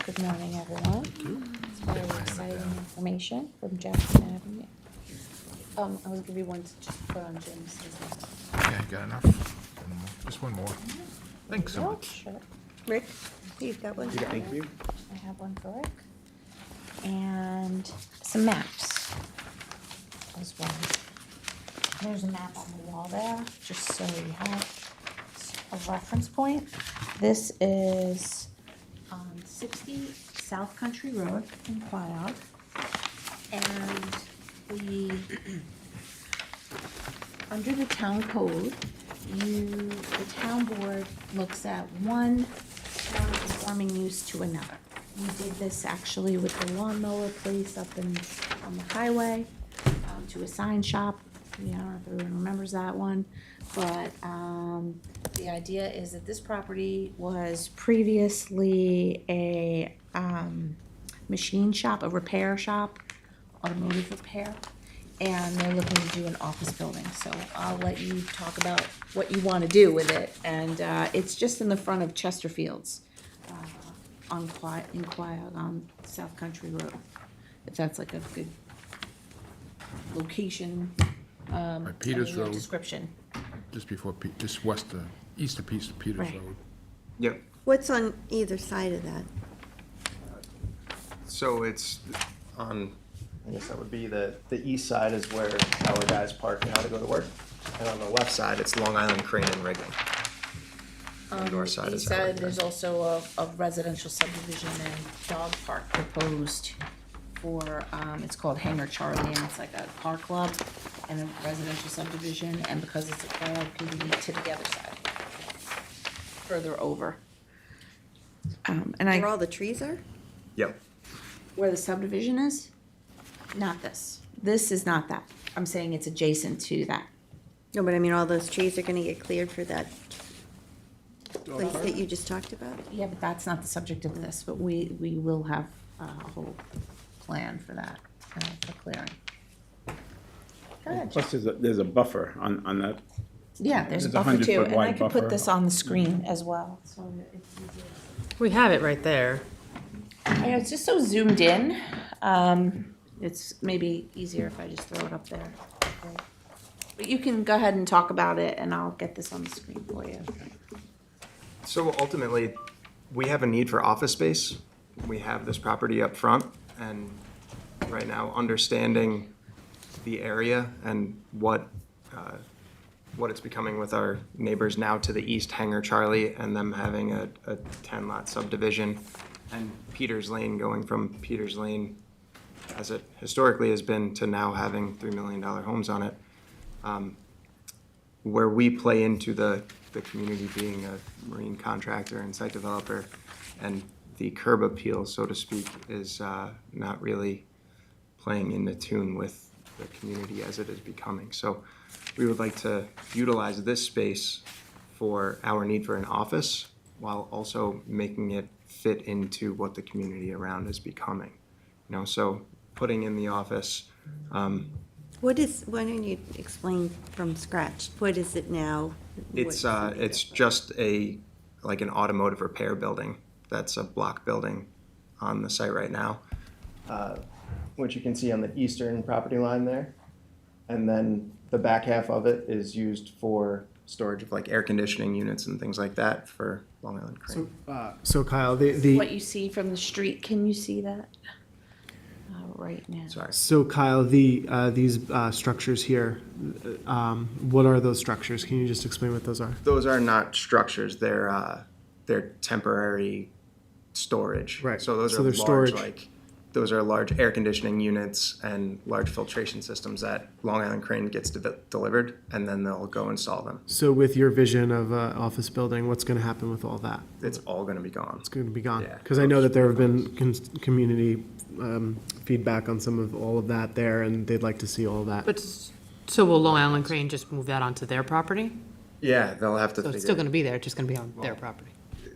Good morning, everyone. It's very exciting information from Jackson Avenue. I will give you one to just put on Jim's. Yeah, got enough? Just one more. Thanks so much. Sure. Rick, you've got one? Thank you. I have one for Rick. And some maps as well. There's a map on the wall there, just so you have a reference point. This is 60 South Country Road in Quiog. And under the town code, the town board looks at one non-conforming use to another. We did this actually with the lawnmower place up on the highway, to a sign shop. I don't know if everyone remembers that one, but the idea is that this property was previously a machine shop, a repair shop, automotive repair, and they're looking to do an office building. So I'll let you talk about what you want to do with it. And it's just in the front of Chesterfield's in Quiog on South Country Road. If that's like a good location. Peters and your Road. Description. Just before, just east of Peters Right. Road. Yep. What's on either side of that? So it's on, I guess that would be the east side is where our guys park now to go to work. and on the left side, it's Long Island, Crane, and Reagan. On the north side is East Howard side, there's also a residential subdivision and dog park proposed for, it's called Hangar Charlie, and it's like a car club and a residential subdivision, and because it's a car PDD to the other side, further over. And Where all the trees are? Yep. where the subdivision is, not this. This is not that. I'm saying it's adjacent to that. No, but I mean, all those trees are gonna get cleared for that place that you just talked about? Yeah, but that's not the subject of this, but we will have a whole plan for that, for clearing. Go ahead, Jeff. Plus, there's a buffer on that. Yeah, there's a There's a buffer 100 too, foot and I wide could put buffer. this on the screen as well, so it's easier. We have it right there. I know, it's just so zoomed in. It's maybe easier if I just throw it up there. But you can go ahead and talk about it, and I'll get this on the screen for you. So ultimately, we have a need for office space. We have this property up front, and right now, understanding the area and what it's becoming with our neighbors now to the east, Hanger Charlie, and them having a 10-lot subdivision, and Peters Lane going from Peters Lane, as it historically has been, to now having $3 million homes on it. Where we play into the community being a marine contractor and site developer, and the curb appeal, so to speak, is not really playing into tune with the community as it is becoming. So we would like to utilize this space for our need for an office while also making it fit into what the community around is becoming. You know, so putting in the office, why don't you explain from scratch? What is it now? it's just like an automotive repair building. That's a block building on the site right now, which you can see on the eastern property line there. And then the back half of it is used for storage of like air conditioning units and things like that for Long Island Crane. So Kyle, the What you see from the street, can you see that? Right now. Sorry. So Kyle, these structures here, what are those structures? Can you just explain what those are? Those are not structures. They're temporary storage. Right. So those So are they're large, storage. those are large air conditioning units and large filtration systems that Long Island Crane gets delivered, and then they'll go install them. So with your vision of an office building, what's going to happen with all that? It's all going to be gone. It's going to be gone. Yeah. Because I know that there have been community feedback on some of all of that there, and they'd like to see all that. But, so will Long Island Crane just move that onto their property? Yeah, they'll have to So figure. it's still gonna be there, it's just gonna be on their property.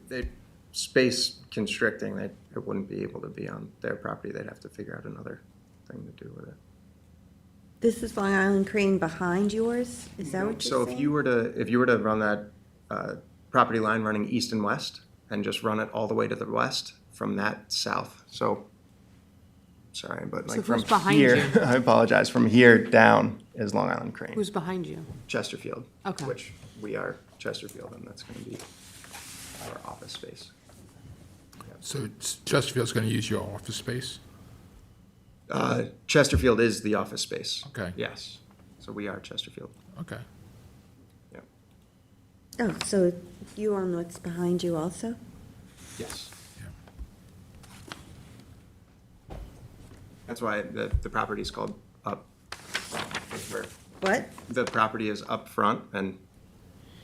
They space constricting. It wouldn't be able to be on their property. They'd have to figure out another thing to do with it. This is Long Island Crane behind yours? Is that what So you're saying? if you were to run that property line running east and west, and just run it all the way to the west from that south. So, sorry, but So like who's from behind here, you? I apologize. From here down is Long Island Crane. Who's behind you? Chesterfield. Okay. Which we are Chesterfield, and that's going to be our office space. So Chesterfield's going to use your office space? Chesterfield is the office space. Okay. Yes. So we are Chesterfield. Okay. Yep. Oh, so you own what's behind you also? Yes. That's why the property is called up. What? The property is up front and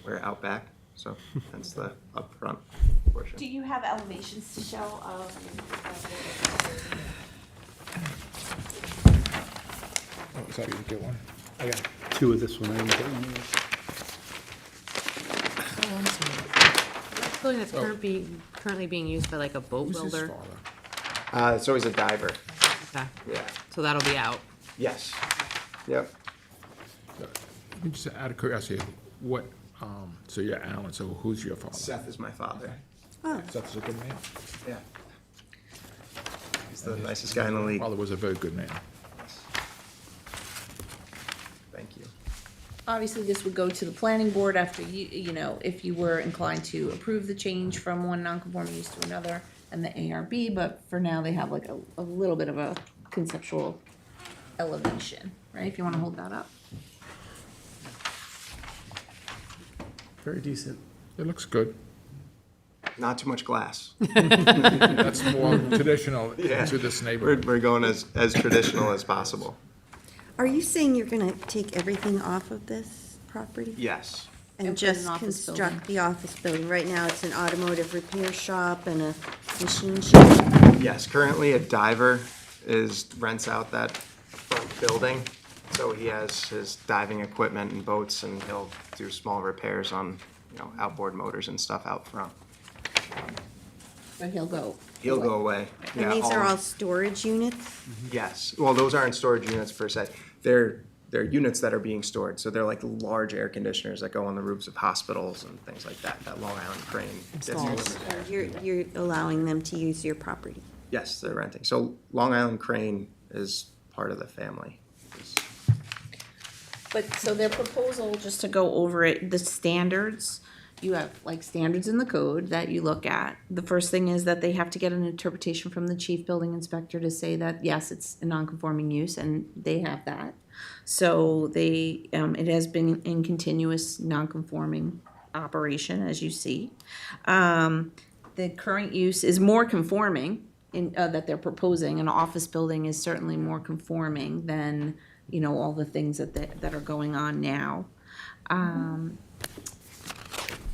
we're out back, so that's the up front portion. Do you have elevations to show of? Oh, is that you get one? I got two of this one. I didn't get one. Oh, I'm sorry. Building that's currently being used by like a boat Who's his builder. father? So he's a diver. Okay, Yeah. so that'll be out. Yes. Yep. Let me just out of curiosity, what, so you're Alan, so who's your father? Seth is my father. Oh. Seth's a good man? Yeah. He's the nicest guy in the league. Father was a very good man. Thank you. Obviously, this would go to the planning board after you know, if you were inclined to approve the change from one non-conforming use to another and the ARB, but for now, they have like a little bit of a conceptual elevation, right? If you want to hold that up. Very decent. It looks good. Not too much glass. That's more traditional Yeah. to this neighborhood. We're going as traditional as possible. Are you saying you're gonna take everything off of this property? Yes. And And put an just office construct building. the office building? Right now, it's an automotive repair shop and a machine shop. Yes, currently a diver rents out that front building. So he has his diving equipment and boats, and he'll do small repairs on, outboard motors and stuff out front. But he'll go. He'll go away. And Yeah, these are all storage units? Yes. Well, those aren't storage units per se. They're units that are being stored. So they're like large air conditioners that go on the roofs of hospitals and things like that. That Long Island Crane gets delivered. So you're allowing them to use your property? Yes, they're renting. So Long Island Crane is part of the family. But, so their proposal, just to go over it, the standards, you have like standards in the code that you look at. The first thing is that they have to get an interpretation from the chief building inspector to say that, yes, it's a non-conforming use, and they have that. So they, it has been in continuous non-conforming operation, as you see. The current use is more conforming in, that they're proposing. An office building is certainly more conforming than, you know, all the things that are going on now.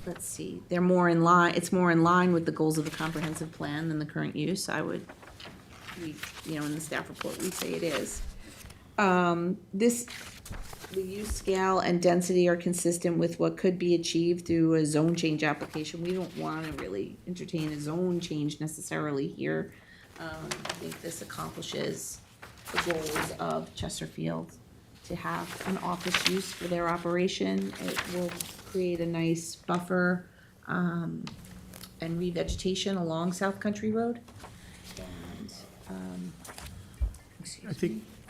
Let's see, they're more in line, it's more in line with the goals of the comprehensive plan than the current use, I would, you know, in the staff report, we say it is. The use scale and density are consistent with what could be achieved through a zone change application. We don't want to really entertain a zone change necessarily here. I think this accomplishes the goals of Chesterfield to have an office use for their operation. It will create a nice buffer and revegetation along South Country Road. And,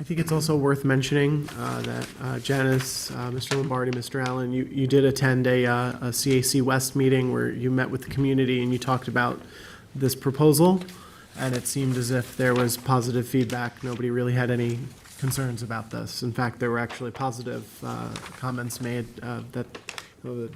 I think it's also worth mentioning that Janice, Mr. Lombardi, Mr. Allen, you did attend a CAC West meeting where you met with the community and you talked about this proposal, and it seemed as if there was positive feedback. Nobody really had any concerns about this. In fact, there were actually positive comments made that the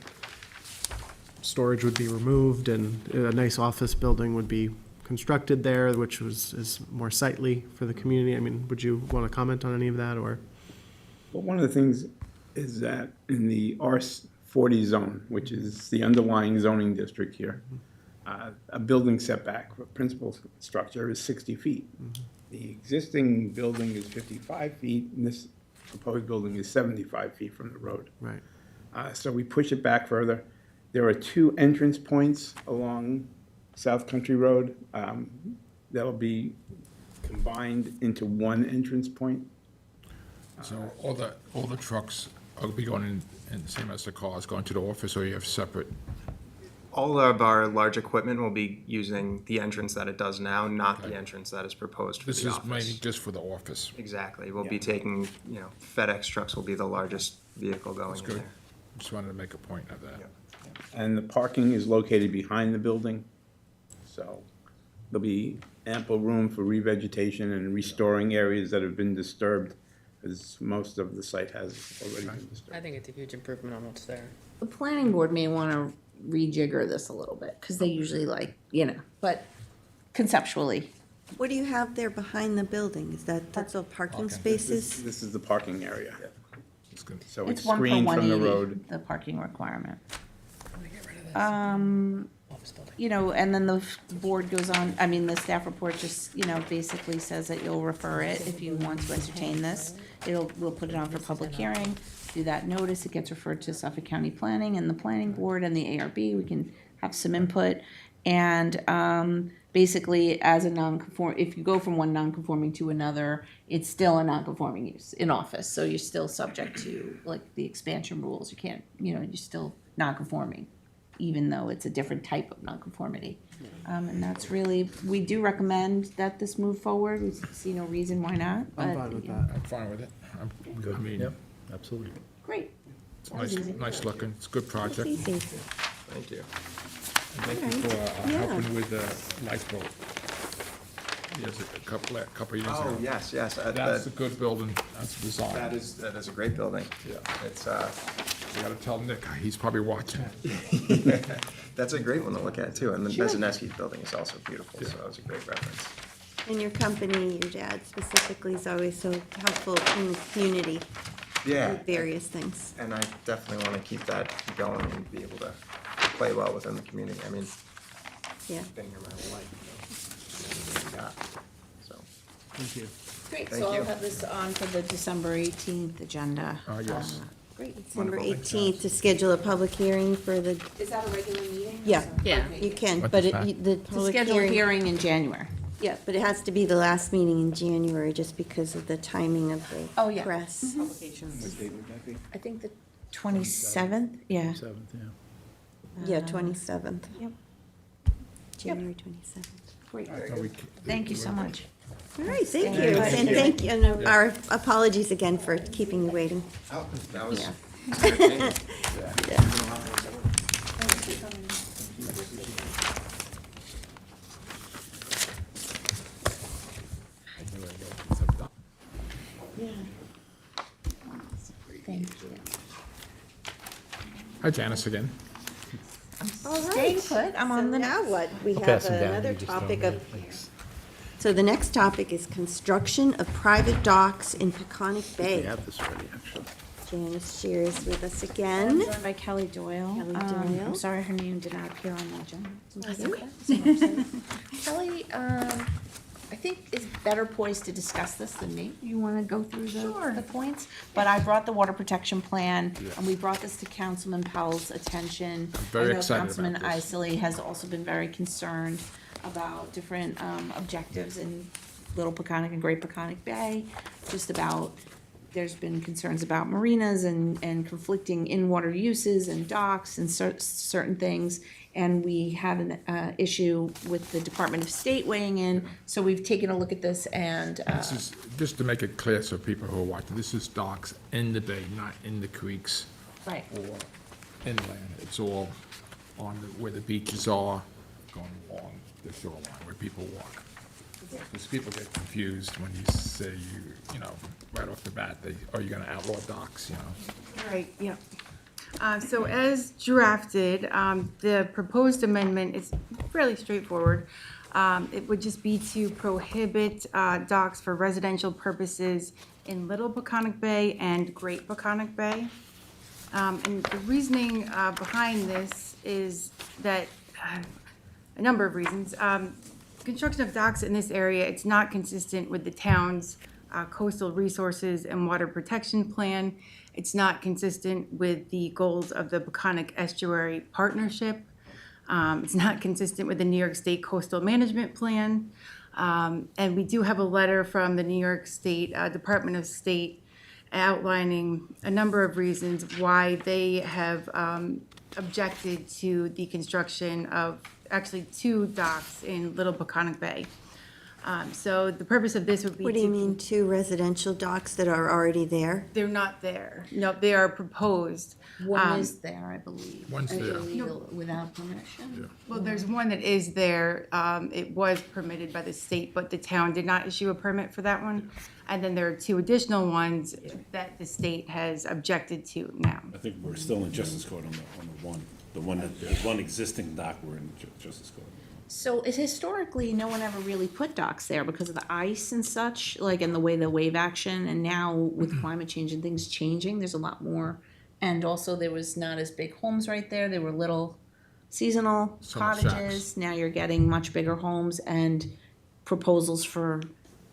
storage would be removed and a nice office building would be constructed there, which is more sightly for the community. I mean, would you want to comment on any of that, or? Well, one of the things is that in the R40 zone, which is the underlying zoning district here, a building setback for principal structure is 60 feet. The existing building is 55 feet, and this proposed building is 75 feet from the road. Right. So we push it back further. There are 2 entrance points along South Country Road that'll be combined into one entrance point. So all the trucks will be going in the same as the cars, going to the office, or you have separate? All of our large equipment will be using the entrance that it does now, not the entrance that is proposed for This the is office. mainly just for the office. Exactly. We'll be taking, you know, FedEx trucks will be the largest vehicle going That's in good. there. Just wanted to make a point of that. And the parking is located behind the building, so there'll be ample room for revegetation and restoring areas that have been disturbed, as most of the site has already been disturbed. I think it's a huge improvement on what's there. the planning board may want to rejigger this a little bit, because they usually like, you know, but conceptually. What do you have there behind the building? That's all parking spaces? This is the parking area. So it's It's 1 per screened from the 180, road. the parking requirement. You know, and then the board goes on, I mean, the staff report just, you know, basically says that you'll refer it if you want to entertain this. We'll put it on for public hearing, do that notice, it gets referred to Suffolk County Planning and the Planning Board and the ARB, we can have some input. And, basically, as a if you go from one non-conforming to another, it's still a non-conforming use in office, so you're still subject to, like, the expansion rules, you can't, you know, you're still non-conforming, even though it's a different type of nonconformity. And that's really, we do recommend that this move forward. We see no reason why not. I'm but, fine with you know, that. I'm fine with it. I mean, Yep, absolutely. Great. it's nice looking, it's a good project. Easy. Thank you. Thank you for helping with the lifeboat. Yes, a couple years ago. Oh, yes. That's a good building, that's the design. That is a great building. Yeah. It's, You gotta tell Nick, he's probably watching. that's a great one to look at too. And the Mezaneski building is also beautiful, so that was a great reference. And your company, your dad specifically, is always so helpful in the community Yeah. with various things. And I definitely want to keep that going and be able to play well within the community. I mean, Yeah. been here my whole life. You know, so. Thank you. Great, Thank so I'll you. have this on for the December 18th agenda. Yes. Great. December 18th to schedule a public hearing for the, Is that a regular meeting? yeah, Yeah. you can, What but is that? the To public schedule a hearing. hearing in January. Yeah, but it has to be the last meeting in January, just because of the timing of the Oh, yeah. press. Publications. What date would that be? I think the 27th, yeah. 7th, yeah. Yeah, 27th. Yep. January 27th. Great. Are we- Thank you so much. All right, thank Thank you, you. and thank you, and our apologies again for keeping you waiting. That was. Yeah. Thank you. Hi, Janice again. All Staying right. put, I'm on the. Now what? We I'll have pass them down. another You just throw topic them of, in, thanks. so the next topic is construction of private docks in Peconic We Bay. have this already, actually. Janice Shear is with us I'm again. joined by Kelly Doyle. Kelly I'm Doyle. sorry her name did not appear on the agenda. That's okay. Kelly, I think is better poised to discuss this than me. You want to go through the points? But I brought the water protection plan, and we brought this to Councilman Powell's attention. very I know excited about Councilman this. Isley has also been very concerned about different objectives in Little Peconic and Great Peconic Bay, just about, there's been concerns about marinas and conflicting in-water uses and docks and certain things. And we had an issue with the Department of State weighing in, so we've taken a look at this and, This is, just to make it clear so people who are watching, this is docks in the bay, not in the creeks right. or inland. It's all on where the beaches are, going along the shoreline where people walk. Because people get confused when you say you know, right off the bat, are you gonna outlaw docks, you know? Right, yeah. So as drafted, the proposed amendment is fairly straightforward. It would just be to prohibit docks for residential purposes in Little Peconic Bay and Great Peconic Bay. And the reasoning behind this is that, a number of reasons. Construction of docks in this area, it's not consistent with the town's coastal resources and water protection plan. It's not consistent with the goals of the Peconic Estuary Partnership. It's not consistent with the New York State Coastal Management Plan. And we do have a letter from the New York State Department of State outlining a number of reasons why they have objected to the construction of actually 2 docks in Little Peconic Bay. So the purpose of this would be What do you mean, 2 residential docks that are already there? They're not there. No, they are proposed. One is there, I believe. One's there. Illegal without permission. Well, there's one that is there. It was permitted by the state, but the town did not issue a permit for that one. And then there are 2 additional ones that the state has objected to now. I think we're still in Justice Court on the one existing dock, we're in Justice Court. So it historically, no one ever really put docks there because of the ice and such, like in the way the wave action, and now with climate change and things changing, there's a lot more. And also there was not as big homes right there. There were little seasonal Summer cottages. shacks. Now you're getting much bigger homes and proposals for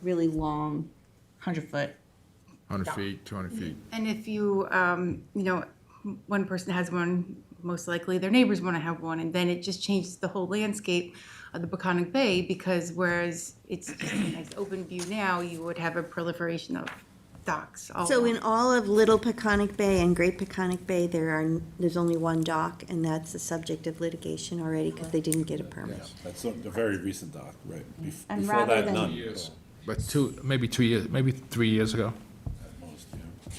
really long 100-foot. 100 feet, 200 feet. And if you, you know, one person has one, most likely their neighbors want to have one, and then it just changes the whole landscape of the Peconic Bay, because whereas it's just a nice open view now, you would have a proliferation of docks. all So in along. all of Little Peconic Bay and Great Peconic Bay, there's only one dock, and that's the subject of litigation already because they didn't get a permit. Yes, that's the very recent dock, right? And Before rather that, than- none. But maybe 2 years, maybe 3 years ago.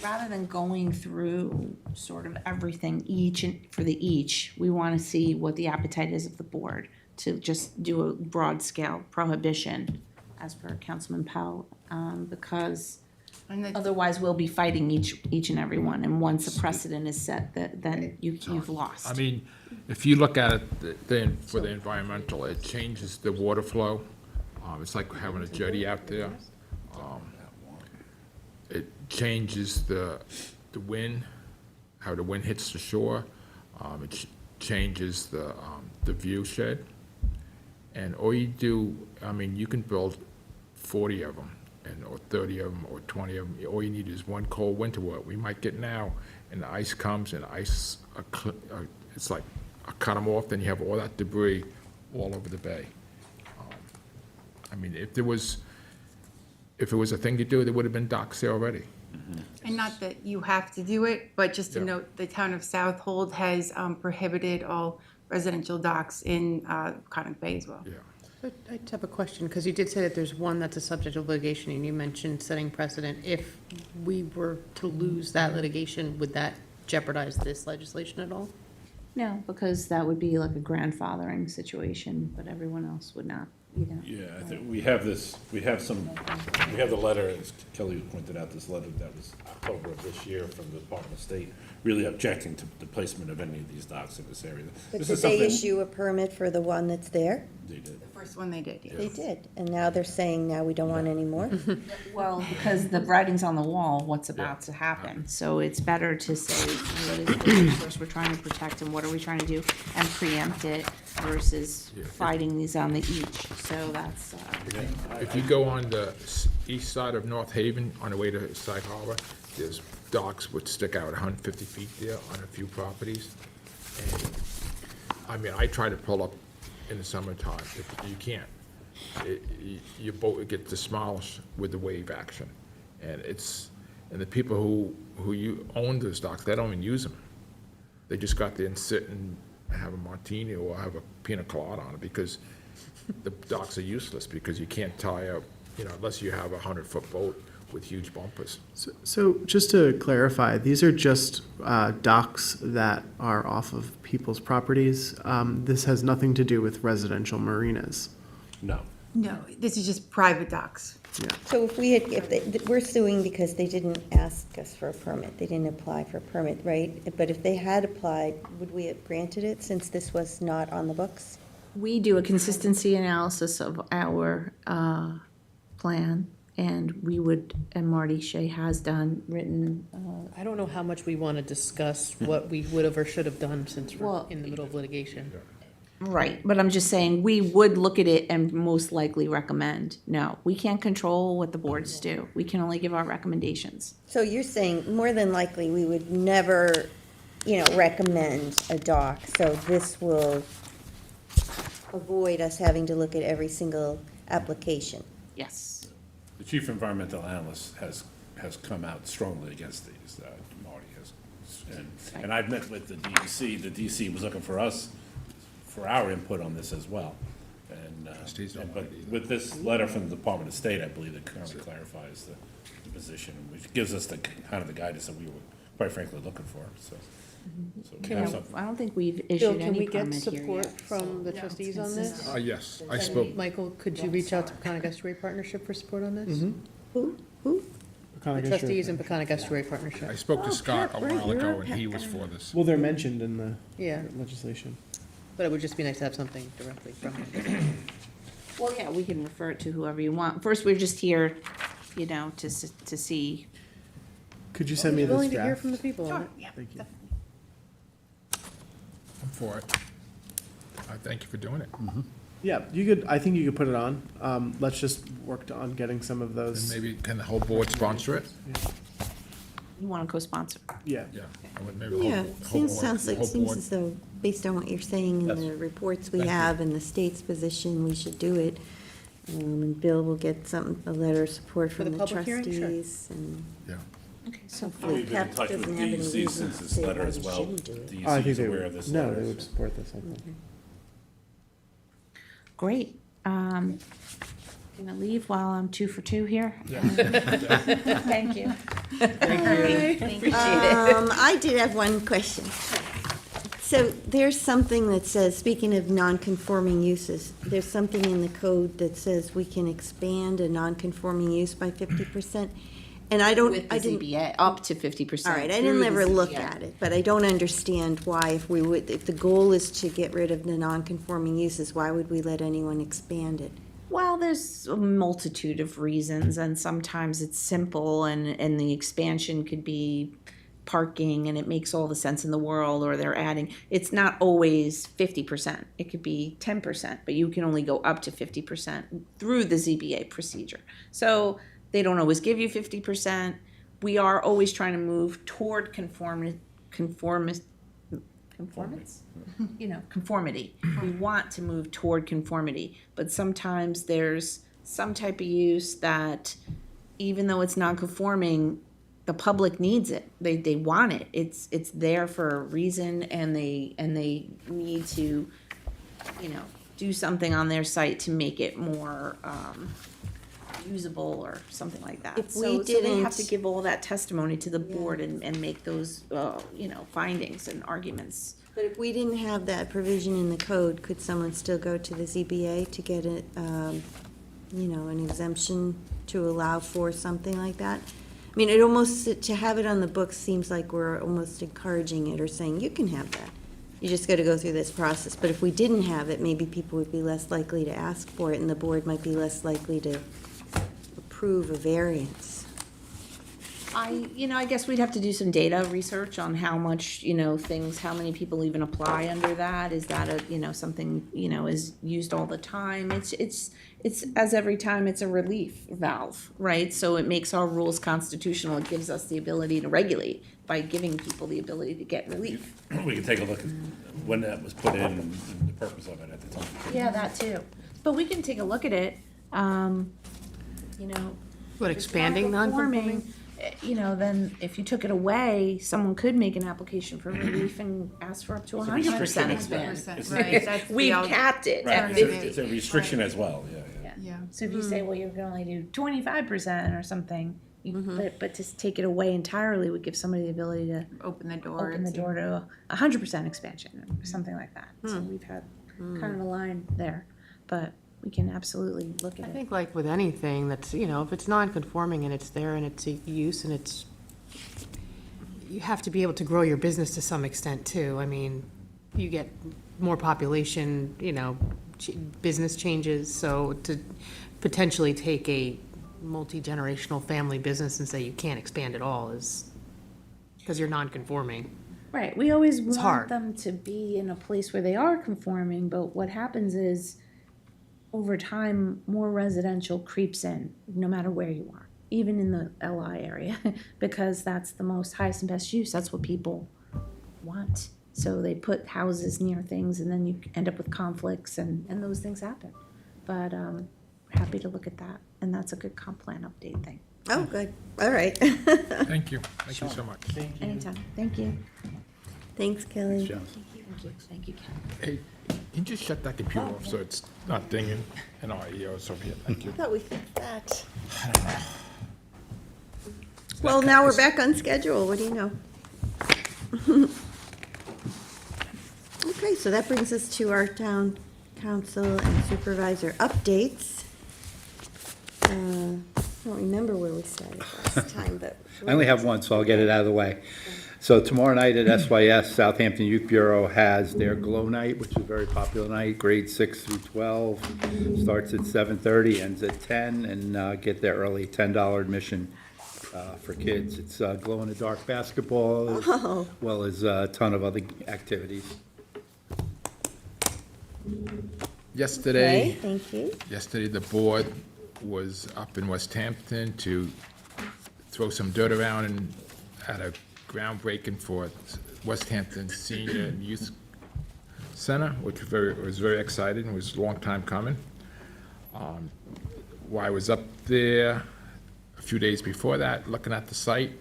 Rather than going through sort of everything we want to see what the appetite is of the board to just do a broad scale prohibition as per Councilman Powell, because otherwise we'll be fighting each and every one, and once a precedent is set, then you've lost. I mean, if you look at it then for the environmental, it changes the water flow. It's like having a jetty out there. It changes the wind, how the wind hits the shore. It changes the view shed. And all you do, I mean, you can build 40 of them, or 30 of them, or 20 of them. All you need is one cold winter, what we might get now, and the ice comes, and ice, it's like, I cut them off, then you have all that debris all over the bay. I mean, if it was a thing to do, there would have been docks there already. And not that you have to do it, but just to Yeah. note, the town of Southold has prohibited all residential docks in Peconic Bay as well. Yeah. I just have a question, because you did say that there's one that's a subject of litigation, and you mentioned setting precedent. If we were to lose that litigation, would that jeopardize this legislation at all? No, because that would be like a grandfathering situation, but everyone else would not, you know. Yeah, I think we have the letter, as Kelly pointed out, this letter that was October of this year from the Department of State, really objecting to the placement of any of these docks in this area. But This did is they something- issue a permit for the one that's there? They did. The first one they did, yes. They did, and now they're saying, now we don't want any more? Well, because the writing's on the wall, what's about to happen. So it's better to say, what is the resource we're trying to protect and what are we trying to do and preempt it versus fighting these on the each. So that's, If you go on the east side of North Haven on the way to Sag Harbor, there's docks would stick out 150 feet there on a few properties. And, I mean, I try to pull up in the summertime, you can't. Your boat gets demolished with the wave action. And the people who you own those docks, they don't even use them. They just got there and sit and have a martini or have a pina colada on it, because the docks are useless, because you can't tie up, unless you have a 100-foot boat with huge bumpers. So just to clarify, these are just docks that are off of people's properties. This has nothing to do with residential marinas. No. No, this is just private docks. So we're suing because they didn't ask us for a permit, they didn't apply for a permit, right? But if they had applied, would we have granted it since this was not on the books? we do a consistency analysis of our plan, and we would, and Marty Shea has written. I don't know how much we want to discuss what we would have or should have done since we're Well- in the middle of litigation. Right, but I'm just saying, we would look at it and most likely recommend. No, we can't control what the boards do. We can only give our recommendations. So you're saying more than likely we would never, recommend a dock, so this will avoid us having to look at every single application? Yes. The chief environmental analyst has come out strongly against these, Marty has. And I've met with the DEC. The DEC was looking for us, for our input on this as well. But with this letter from the Department of State, I believe it currently clarifies the position, which gives us the kind of the guidance that we were, quite frankly, looking for, so. So we have something. I don't think we've Bill, issued can any we get permit here support yet. from the trustees on this? Yes, I spoke. Michael, could you reach out to Peconic Estuary Partnership for support on this? Who? The trustees and Peconic Estuary Partnership. I spoke to Scott a right, while you're ago, a and he was for this. Well, they're mentioned in the Yeah. legislation. But it would just be nice to have something directly from him. Well, yeah, we can refer it to whoever you want. First, we're just here, to see. Could you send me this Willing to hear draft? from the people on it. Thank you. I'm for it. I thank you for doing it. Yeah, I think you could put it on. Let's just work on getting some of And those. maybe, can the whole board sponsor it? You want to co-sponsor? Yeah. Yeah. I would maybe the whole- Yeah, the whole board- sounds the whole seems board. as though, based on what you're saying in the reports we Thank you. have and the state's position, we should do it. And Bill will get a letter of support For from the the public hearing? Sure. trustees, and Yeah. Okay, so hopefully We've been in CAP touch with doesn't have any DEC reason since to this say letter why as we well. shouldn't do it. I DEC think is they aware would, of this no, letter. they would support this, I think. great. Gonna leave while I'm 2 for 2 here. Thank you. I did have one question. So there's something that says, speaking of non-conforming uses, there's something in the code that says we can expand a non-conforming use by 50%. And I With the didn't. ZBA, up to 50%. All right, I through didn't the ever look ZBA. at it, but I don't understand why, if the goal is to get rid of the non-conforming uses, why would we let anyone expand it? Well, there's a multitude of reasons, and sometimes it's simple, and the expansion could be parking, and it makes all the sense in the world, or they're adding. It's not always 50%. It could be 10%, but you can only go up to 50% through the ZBA procedure. So they don't always give you 50%. We are always trying to move toward conformity. We want to move toward conformity, but sometimes there's some type of use that, even though it's non-conforming, the public needs it. They want it. It's there for a reason, and they need to, do something on their site to make it more usable or something like that. If we So they have to didn't- give all that testimony to the board and make those, findings and arguments. But if we didn't have that provision in the code, could someone still go to the ZBA to get an exemption to allow for something like that? I mean, it almost, to have it on the books seems like we're almost encouraging it or saying, you can have that. You just got to go through this process. But if we didn't have it, maybe people would be less likely to ask for it, and the board might be less likely to approve a variance. I guess we'd have to do some data research on how much, how many people even apply under that. Is that something, is used all the time? It's as every time it's a relief valve, right? So it makes our rules constitutional. It gives us the ability to regulate by giving people the ability to get relief. We can take a look at when that was put in and the purpose of it at the time. Yeah, that too. But we can take a look at it, What, expanding non-conforming? Then if you took it away, someone could make an application for relief and ask for up to 100% expansion. Right. We've capped it at Right, 50. it's a restriction as well, yeah. Yeah. So if you say, well, you can only do 25% or something, but to take it away entirely would give somebody the ability to Open the door. open the door to 100% expansion, or something like that. So we've had kind of a line there, but we can absolutely look at I it. think like with anything that's, if it's non-conforming and it's there and it's a use and it's, you have to be able to grow your business to some extent too. I mean, you get more population, business changes, so to potentially take a multi-generational family business and say you can't expand at all is, because you're non-conforming. Right, we always want hard. them to be in a place where they are conforming, but what happens is, over time, more residential creeps in, no matter where you are, even in the LI area, because that's the most highest and best use, that's what people want. So they put houses near things, and then you end up with conflicts, and those things happen. But we're happy to look at that, and that's a good comp plan update thing. Oh, good. All right. Thank you. Thank you so much. Anytime, thank you. Thanks, Kelly. Thank you, Ken. Hey, can you just shut that computer off so it's not dinging and our EOs over here? Thank you. I thought we fixed that. Well, now we're back on schedule. What do you know? Okay, so that brings us to our town council and supervisor updates. I don't remember where we started last time, but. I only have one, so I'll get it out of the way. So tomorrow night at SYS, Southampton Youth Bureau has their Glow Night, which is a very popular night, grades 6 through 12. Starts at 7:30, ends at 10, and get there early, $10 admission for kids. It's glow-in-the-dark basketball, as well as a ton of other activities. Yesterday. Okay, thank you. Yesterday, the board was up in West Hampton to throw some dirt around and had a groundbreaking for West Hampton Senior and Youth Center, which was very exciting. It was a long time coming. While I was up there a few days before that, looking at the site,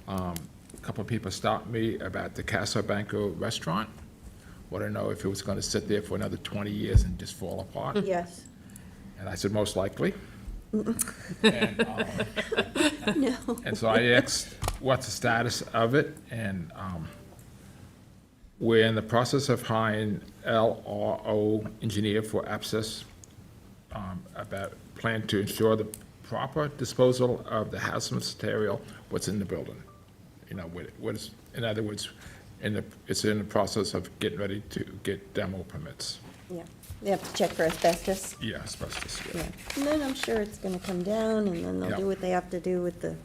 a couple of people stopped me about the Casablanca restaurant. Want to know if it was going to sit there for another 20 years and just fall apart. Yes. And I said, most likely. No. And so I asked, what's the status of it? And we're in the process of hiring LRO engineer for access, about plan to ensure the proper disposal of the hazardous material, what's in the building. What is, in other words, it's in the process of getting ready to get demo permits. Yeah, they have to check for asbestos. Yeah, asbestos, Yeah, and then I'm sure it's gonna come down, and then they'll Yeah. do what they have to do with the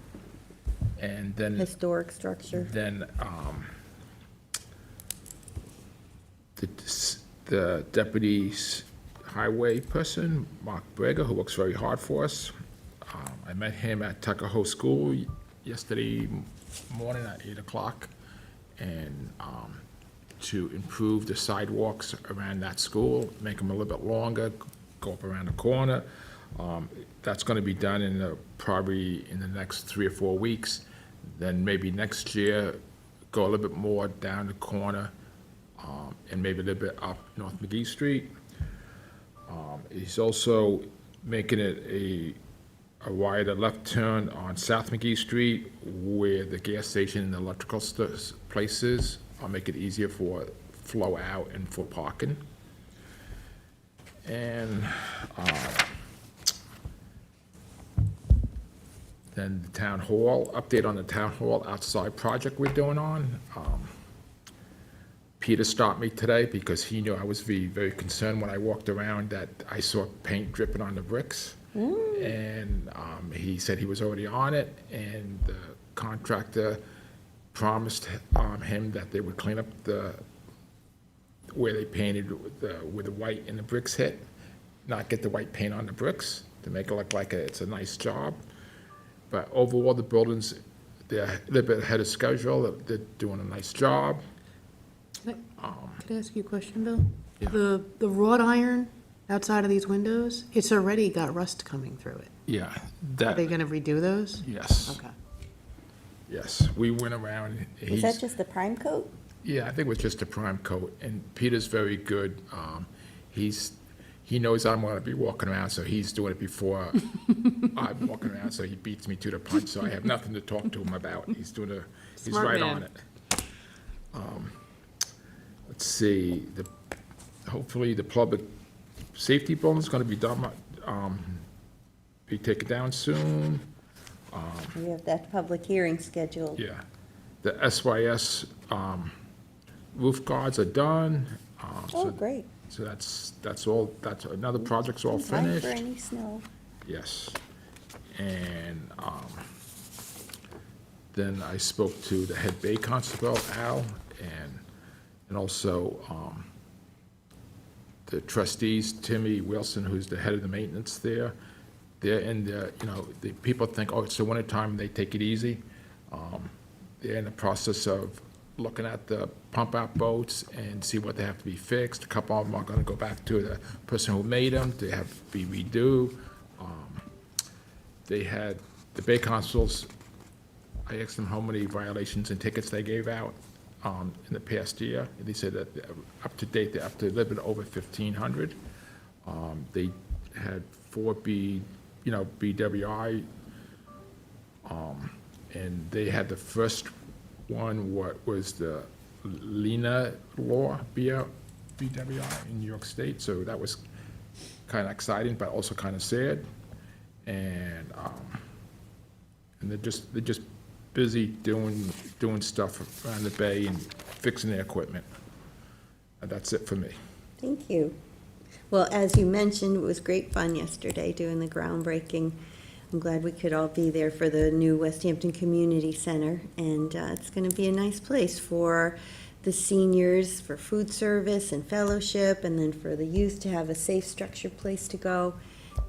And then. historic structure. Then, the deputy's highway person, Mark Brega, who works very hard for us, I met him at Tuckahoe School yesterday morning at 8 o'clock, and to improve the sidewalks around that school, make them a little bit longer, go up around the corner. That's going to be done probably in the next 3 or 4 weeks. Then maybe next year, go a little bit more down the corner, and maybe a little bit up North McGee Street. He's also making it a wider left turn on South McGee Street where the gas station and the electrical place is. I'll make it easier for flow out and for parking. And then the town hall, update on the town hall outside project we're doing on. Peter stopped me today because he knew I was very concerned when I walked around that I saw paint dripping on the bricks. And he said he was already on it, and the contractor promised him that they would clean up where they painted where the white and the bricks hit, not get the white paint on the bricks to make it look like it's a nice job. But overall, the buildings, they're a little bit ahead of schedule. They're doing a nice job. Could I ask you a question, Bill? Yeah. The wrought iron outside of these windows, it's already got rust coming through it. Yeah. Are they gonna redo those? Yes. Okay. Yes, we went around. Is that just the prime coat? Yeah, I think it was just a prime coat, and Peter's very good. He knows I'm gonna be walking around, so he's doing it before I'm walking around, so he beats me to the punch, so I have nothing to talk to him about. He's Smart right man. on it. Let's see, hopefully the public safety building's gonna be done, be taken down soon. We have that public hearing scheduled. Yeah, the SYS roof guards are done. Oh, great. So that's all, that's another project's all In time finished. for any snow. Yes. And then I spoke to the head bay constable, Al, and also the trustees, Timmy Wilson, who's the head of the maintenance there. They're in the, the people think, oh, it's the winter time, they take it easy. They're in the process of looking at the pump out boats and see what they have to be fixed. A couple of them are gonna go back to the person who made them, they have to be redo. They had, the Bay Constables, I asked them how many violations and tickets they gave out in the past year. And they said that up to date, they're up to a little bit over 1,500. They had 4 BWI, and they had the first one, what was the Lena law, BWI in New York State, so that was kind of exciting, but also kind of sad. And they're just busy doing stuff around the bay and fixing their equipment. And that's it for me. Thank you. Well, as you mentioned, it was great fun yesterday doing the groundbreaking. I'm glad we could all be there for the new West Hampton Community Center, and it's going to be a nice place for the seniors, for food service and fellowship, and then for the youth to have a safe, structured place to go,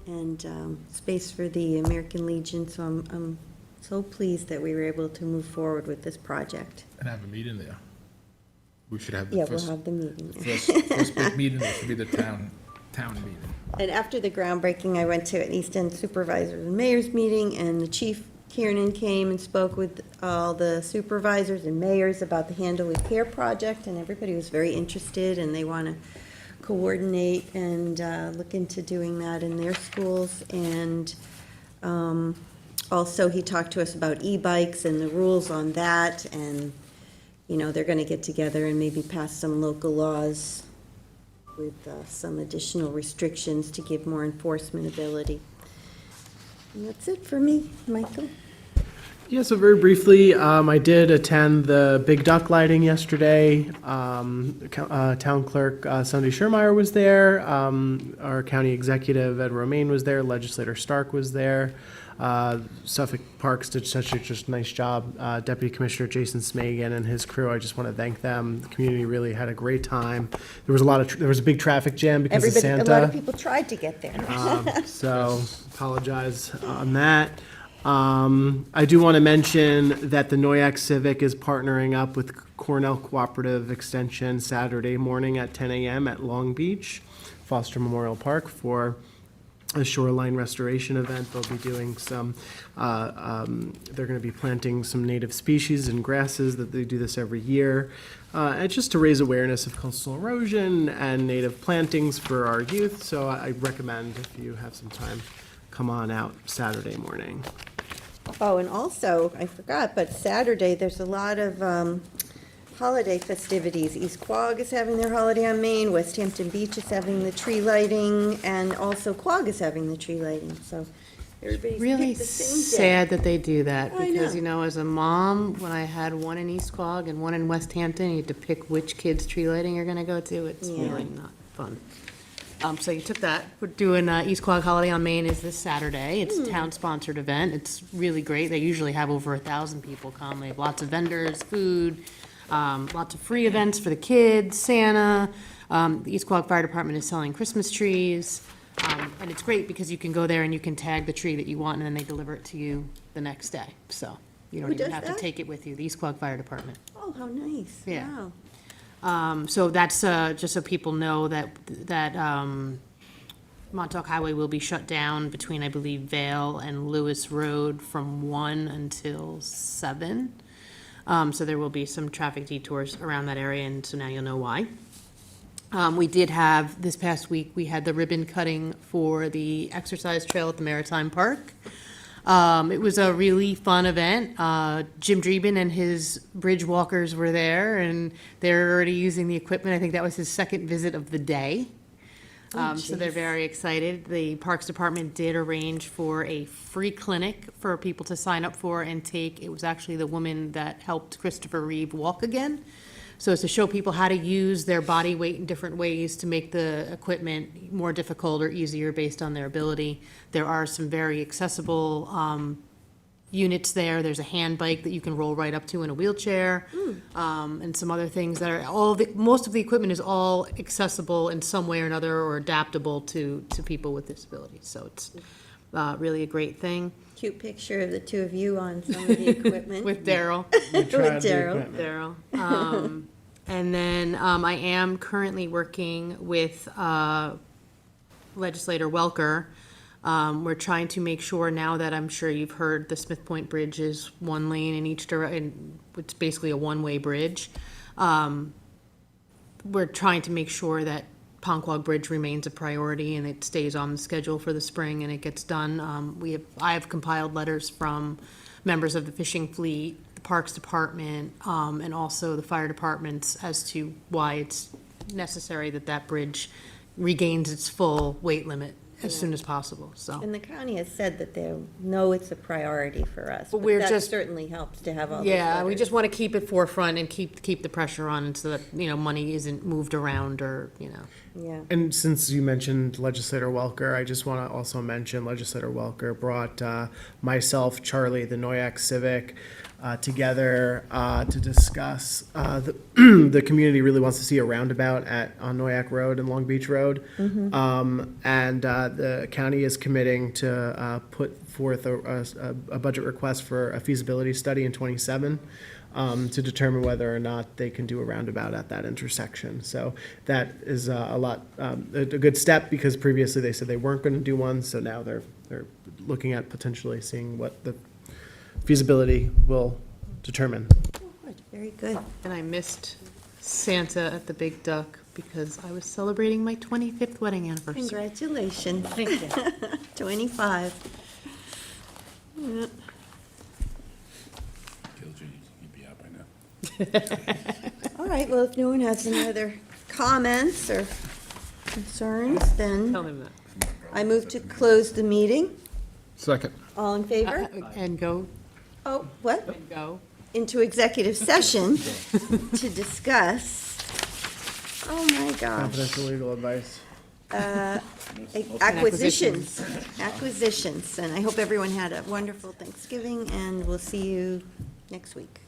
and space for the American Legion. So I'm so pleased that we were able to move forward with this project. And have a meeting there. We should have the Yeah, first. we'll have the meeting there. First big meeting, there should be the town meeting. And after the groundbreaking, I went to an East End Supervisors and Mayors meeting, and the Chief Kiernan came and spoke with all the supervisors and mayors about the Handle with Care project, and everybody was very interested, and they want to coordinate and look into doing that in their schools. And also, he talked to us about e-bikes and the rules on that, and, they're going to get together and maybe pass some local laws with some additional restrictions to give more enforcement ability. And that's it for me, Michael. Yeah, so very briefly, I did attend the Big Duck lighting yesterday. Town Clerk Sunday Schermeyer was there. Our County Executive Ed Romaine was there. Legislator Stark was there. Suffolk Parks did such a just nice job. Deputy Commissioner Jason Smagan and his crew, I just want to thank them. The community really had a great time. There was a big traffic jam because of Santa. A lot of people tried to get there. So apologize on that. I do want to mention that the Noyak Civic is partnering up with Cornell Cooperative Extension Saturday morning at 10 a.m. at Long Beach, Foster Memorial Park, for a shoreline restoration event. They'll be doing some, they're going to be planting some native species and grasses that they do this every year. And just to raise awareness of coastal erosion and native plantings for our youth. So I recommend, if you have some time, come on out Saturday morning. Oh, and also, I forgot, but Saturday, there's a lot of holiday festivities. East Quogue is having their holiday on Main, West Hampton Beach is having the tree lighting, and also Quogue is having the tree lighting, so everybody's Really picked the same day. sad that they do that, I because, know. you know, as a mom, when I had one in East Quogue and one in West Hampton, you had to pick which kid's tree lighting you're gonna go to. It's Yeah. really not fun. So you took that. We're doing East Quogue Holiday on Main is this Saturday. It's a town-sponsored event. It's really great. They usually have over 1,000 people come. They have lots of vendors, food, lots of free events for the kids, Santa. The East Quogue Fire Department is selling Christmas trees. And it's great because you can go there and you can tag the tree that you want, and then they deliver it to you the next day. So you don't Who even does have to that? take it with you. The East Quogue Fire Department. Oh, how nice. Yeah. Wow. So that's just so people know that Montauk Highway will be shut down between, I believe, Vale and Lewis Road from 1 until 7. So there will be some traffic detours around that area, and so now you'll know why. We did have, this past week, we had the ribbon cutting for the exercise trail at the Maritime Park. It was a really fun event. Jim Dreeben and his bridge walkers were there, and they're already using the equipment. I think that was his second visit of the day. So they're very excited. The Parks Department did arrange for a free clinic for people to sign up for and take. It was actually the woman that helped Christopher Reeve walk again. So it's to show people how to use their body weight in different ways to make the equipment more difficult or easier based on their ability. There are some very accessible units there. There's a hand bike that you can roll right up to in a wheelchair, and some other things that are most of the equipment is all accessible in some way or another or adaptable to people with disabilities. So it's really a great thing. Cute picture of the two of you on some of the equipment. With Daryl. With Daryl. Daryl. And then I am currently working with legislator Welker. We're trying to make sure now that I'm sure you've heard the Smith Point Bridge is one lane in each direction. It's basically a one-way bridge. We're trying to make sure that Ponquag Bridge remains a priority and it stays on the schedule for the spring and it gets done. I have compiled letters from members of the fishing fleet, the Parks Department, and also the fire departments as to why it's necessary that that bridge regains its full weight limit as soon as possible, so. And the county has said that they know it's a priority for us, But but we're that just- certainly helps to have all those Yeah, we letters. just want to keep it forefront and keep the pressure on so that, money isn't moved around or, Yeah. And since you mentioned Legislator Welker, I just want to also mention Legislator Welker brought myself, Charlie, the Noyak Civic, together to discuss the community really wants to see a roundabout on Noyak Road and Long Beach Road. And the county is committing to put forth a budget request for a feasibility study in '27 to determine whether or not they can do a roundabout at that intersection. So that is a good step because previously they said they weren't going to do one. So now they're looking at potentially seeing what the feasibility will determine. Very good. And I missed Santa at the Big Duck because I was celebrating my 25th wedding anniversary. Congratulations. Thank you. 25. Yeah. You'd be out by now. All right, well, if no one has any other comments or concerns, then Tell him that. I move to close the meeting. Second. All in favor? And go. Oh, what? And go. Into executive session to discuss, oh my gosh, Confidential legal advice. acquisitions, and I hope everyone had a wonderful Thanksgiving, and we'll see you next week.